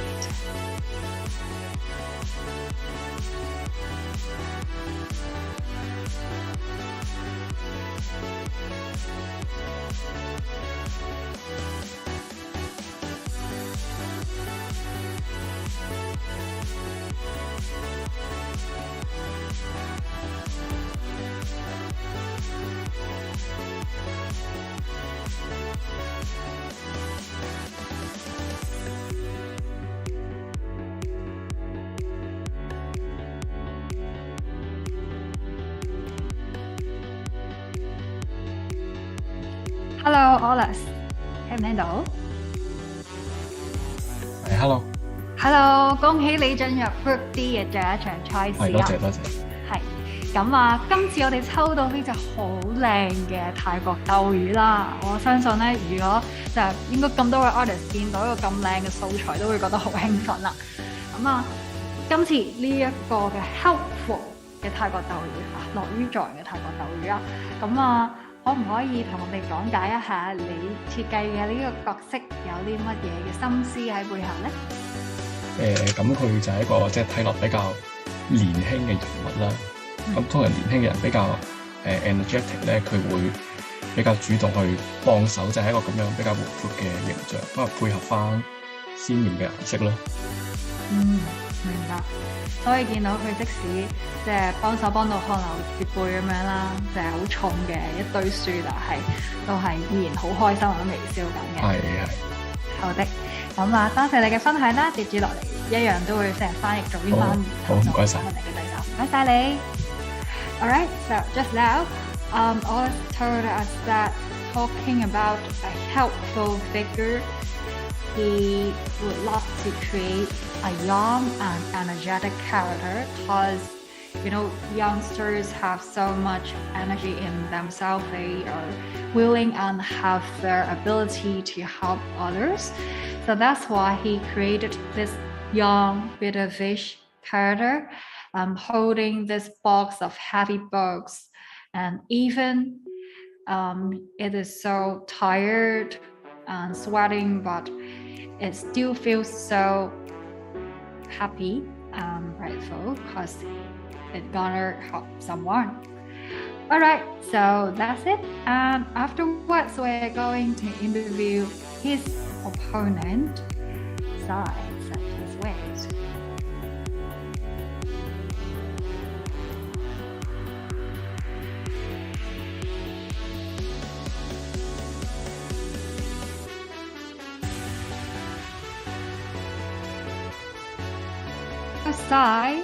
Hello, Aulis， 聽唔聽到？係 ，Hello， 恭喜你進入 Group D 嘅最後一場賽事啊！多謝。係咁啊，今次我哋抽到呢隻好靚嘅泰國鬥魚啦！我相信咧，如果就應該咁多位 artist 見到一個咁靚嘅素材，都會覺得好興奮啦！咁啊，今次呢一個嘅 helpful 嘅泰國鬥魚啊，樂於助人嘅泰國鬥魚啊。咁啊，可唔可以同我哋講解一下你設計嘅呢個角色有啲乜嘢嘅心思喺背後咧？咁佢就係一個即係睇落比較年輕嘅人物啦。咁通常年輕嘅人比較energetic 咧，佢會比較主動去幫手，就係一個咁樣比較活潑嘅形象，不過配合翻鮮豔嘅顏色咯。明白。所以見到佢即使即係幫手幫到可能貼背咁樣啦，就係好重嘅一堆書，但係都係依然好開心咁微笑緊嘅。係。好的，咁啊，多謝你嘅分享啦，接住落嚟一樣都會即係翻譯做呢番好唔該晒。我哋嘅第三，唔該晒你。Alright, so just now, Aulis told us that talking about a helpful figure, he would love to create a young and energetic character because, you know, youngsters have so much energy in themselves. They are willing and have their ability to help others. So that's why he created this young, bitter fish character, holding this box of heavy books. And even it is so tired and sweating, but it still feels so happy and grateful because it's gonna help someone. Alright, so that's it. And afterwards, we're going to interview his opponent, Sai, such his ways. Sai.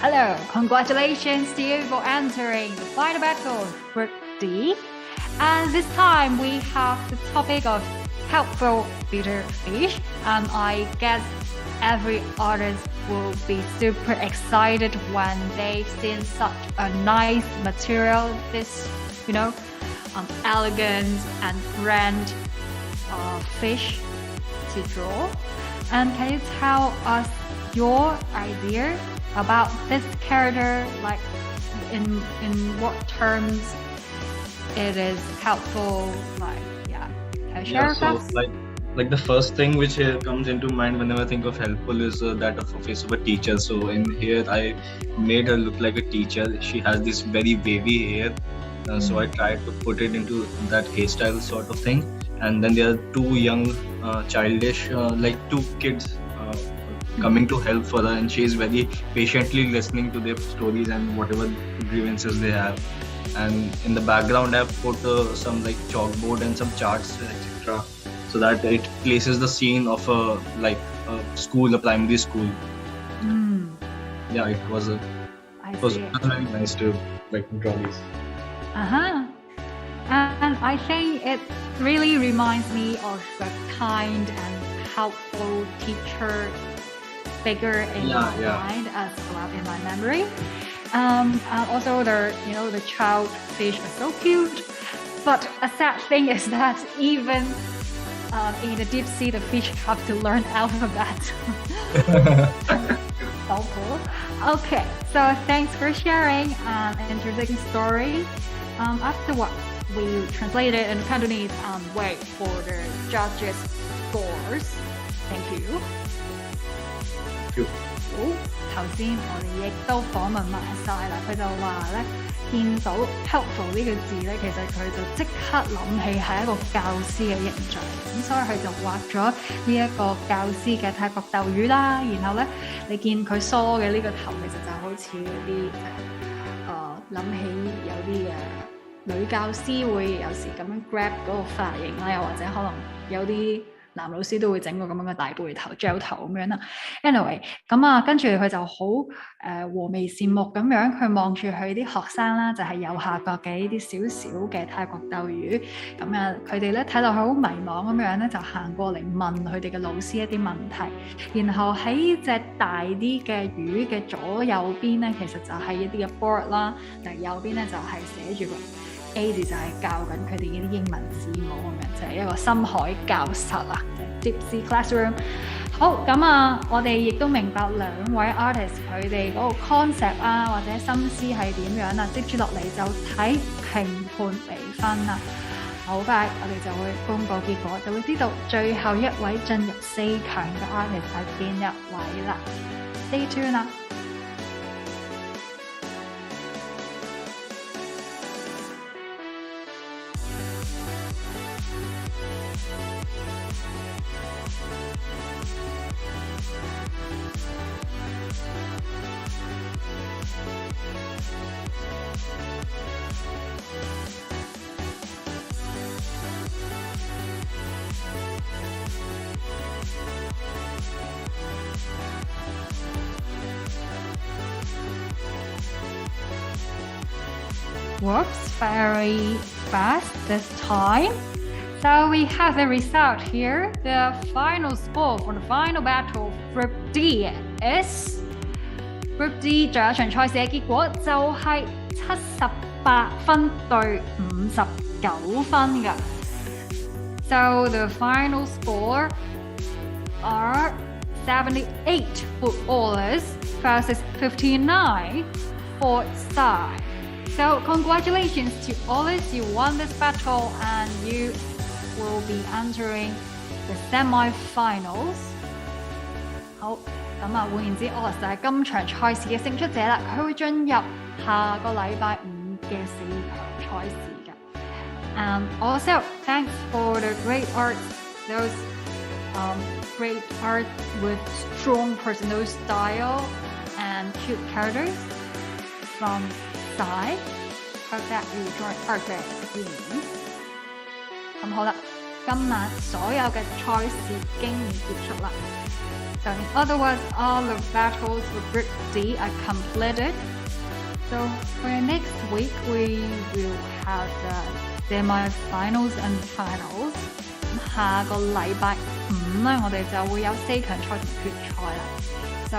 Hello. Congratulations to you for entering the final battle, Group D. And this time we have the topic of helpful bitter fish. And I guess every artist will be super excited when they've seen such a nice material, this, you know, elegant and grand fish to draw. And can you tell us your idea about this character, like in what terms it is helpful, like can you share with us? Like the first thing which comes into mind whenever I think of helpful is that of a face of a teacher. So in here I made her look like a teacher. She has this very wavy hair, so I tried to put it into that hairstyle sort of thing. And then there are two young childish like two kids coming to help for her, and she is very patiently listening to their stories and whatever grievances they have. And in the background I've put some like chalkboard and some charts, etc., so that it places the scene of a school, a primary school. Yeah, it was very nice to draw these. And I think it really reminds me of a kind and helpful teacher figure in my mind as well, in my memory. And also the child fish are so cute. But a sad thing is that even in the deep sea, the fish have to learn alphabet. So cool. Okay, so thanks for sharing an interesting story. Afterwards, we translate it in Cantonese and wait for the judges' scores. Thank you. 好，頭先我哋亦都訪問埋晒啦，佢就話咧見到 helpful 呢個字咧，其實佢就即刻諗起係一個教師嘅形象，咁所以佢就畫咗呢一個教師嘅泰國鬥魚啦。然後咧，你見佢梳嘅呢個頭，其實就好似嗰啲諗起有啲女教師會有時咁樣 grab 嗰個髮型啦，又或者可能有啲男老師都會整個咁樣嘅大背頭、gel 頭咁樣啦。Anyway， 咁跟住佢就好和眉善目咁樣，佢望住佢啲學生啦，就係右下角嘅呢啲少少嘅泰國鬥魚。咁佢哋咧睇落去好迷茫咁樣咧，就行過嚟問佢哋嘅老師一啲問題。然後喺隻大啲嘅魚嘅左右邊咧，其實就係一啲嘅 board 啦，右邊咧就係寫住個A 字，就係教緊佢哋嗰啲英文字母咁樣，就係一個深海教室啊，Deep Sea Classroom。好咁啊，我哋亦都明白兩位 artist 佢哋嗰個 concept 啊或者心思係點樣啦，接住落嚟就睇評判比分啦。好快我哋就會公佈結果，就會知道最後一位進入4強嘅 artist 係邊一位啦。Stay tuned 啦。Works very fast this time. So we have the result here. The final score for the final battle Group D is Group D 最後一場賽事嘅結果就係78分對59分嘅。So the final score are 78 for Aulis versus 59 for Star.So congratulations to Aulis, you won this battle and you will be entering the semi-finals. 好，咁啊換言之 ，Aulis 就係今場賽事嘅勝出者啦，佢會進入下個禮拜5嘅4強賽事嘅。And also thanks for the great art, those great art with strong personal style and cute characters from Hope that you enjoy ARTBAT again. 咁好啦，今晚所有嘅賽事經已結束啦。So in other words, all the battles for Group D are completed. So for next week, we will have the semi-finals and finals. 下個禮拜5咧，我哋就會有4強賽同決賽啦。So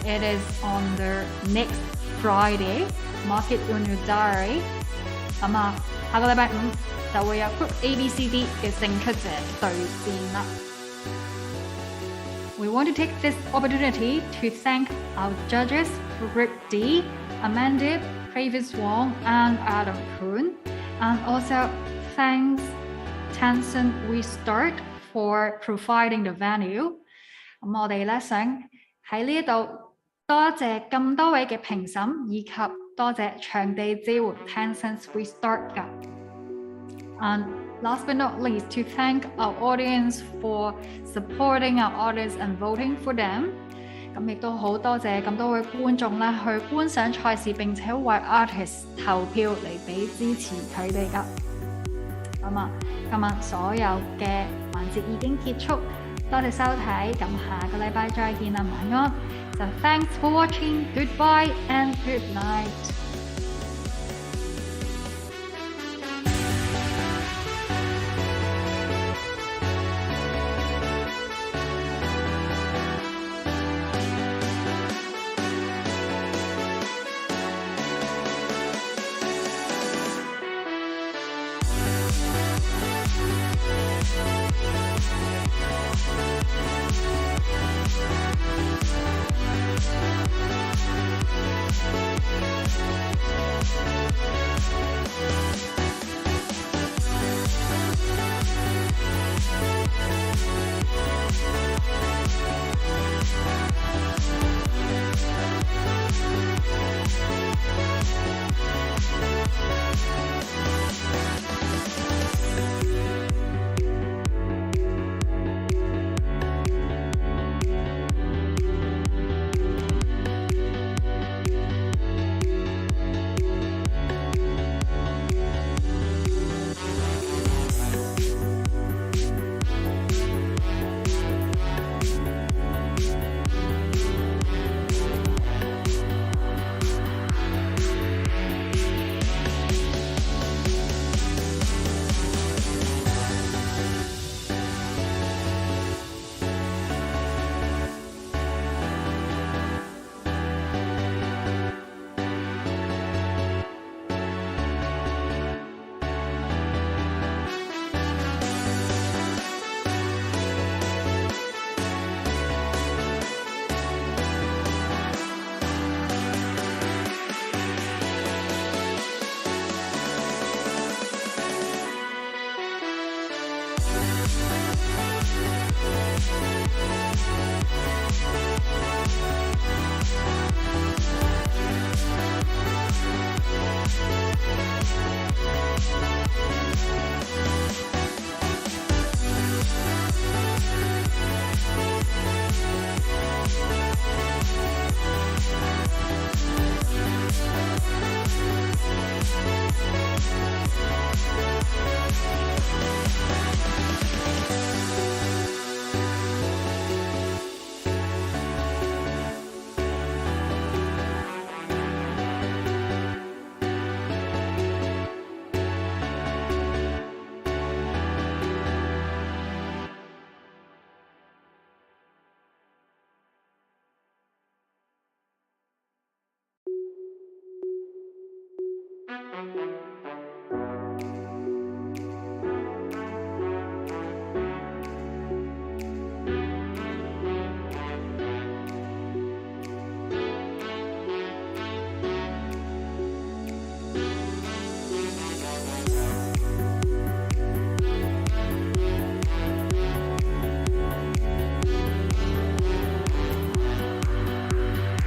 it is on the next Friday.Mark it on your diary. 咁啊，下個禮拜5就會有 Group A、B、C、D 嘅勝出者對戰啦。We want to take this opportunity to thank our judges for Group D, Amanda, Travis Wong, and Adam Kuhn, and also thanks Tencent Restart for providing the venue. 咁我哋咧想喺呢一度多謝咁多位嘅評審以及多謝場地支援 Tencent Restart 㗎。And last but not least, to thank our audience for supporting our artists and voting for them. 咁亦都好多謝咁多位觀眾咧去觀賞賽事並且為 artists 投票嚟俾支持佢哋㗎。咁啊，今晚所有嘅環節已經結束，多謝收睇，咁下個禮拜再見啦，晚安。So thanks for watching, goodbye and good night. 拜。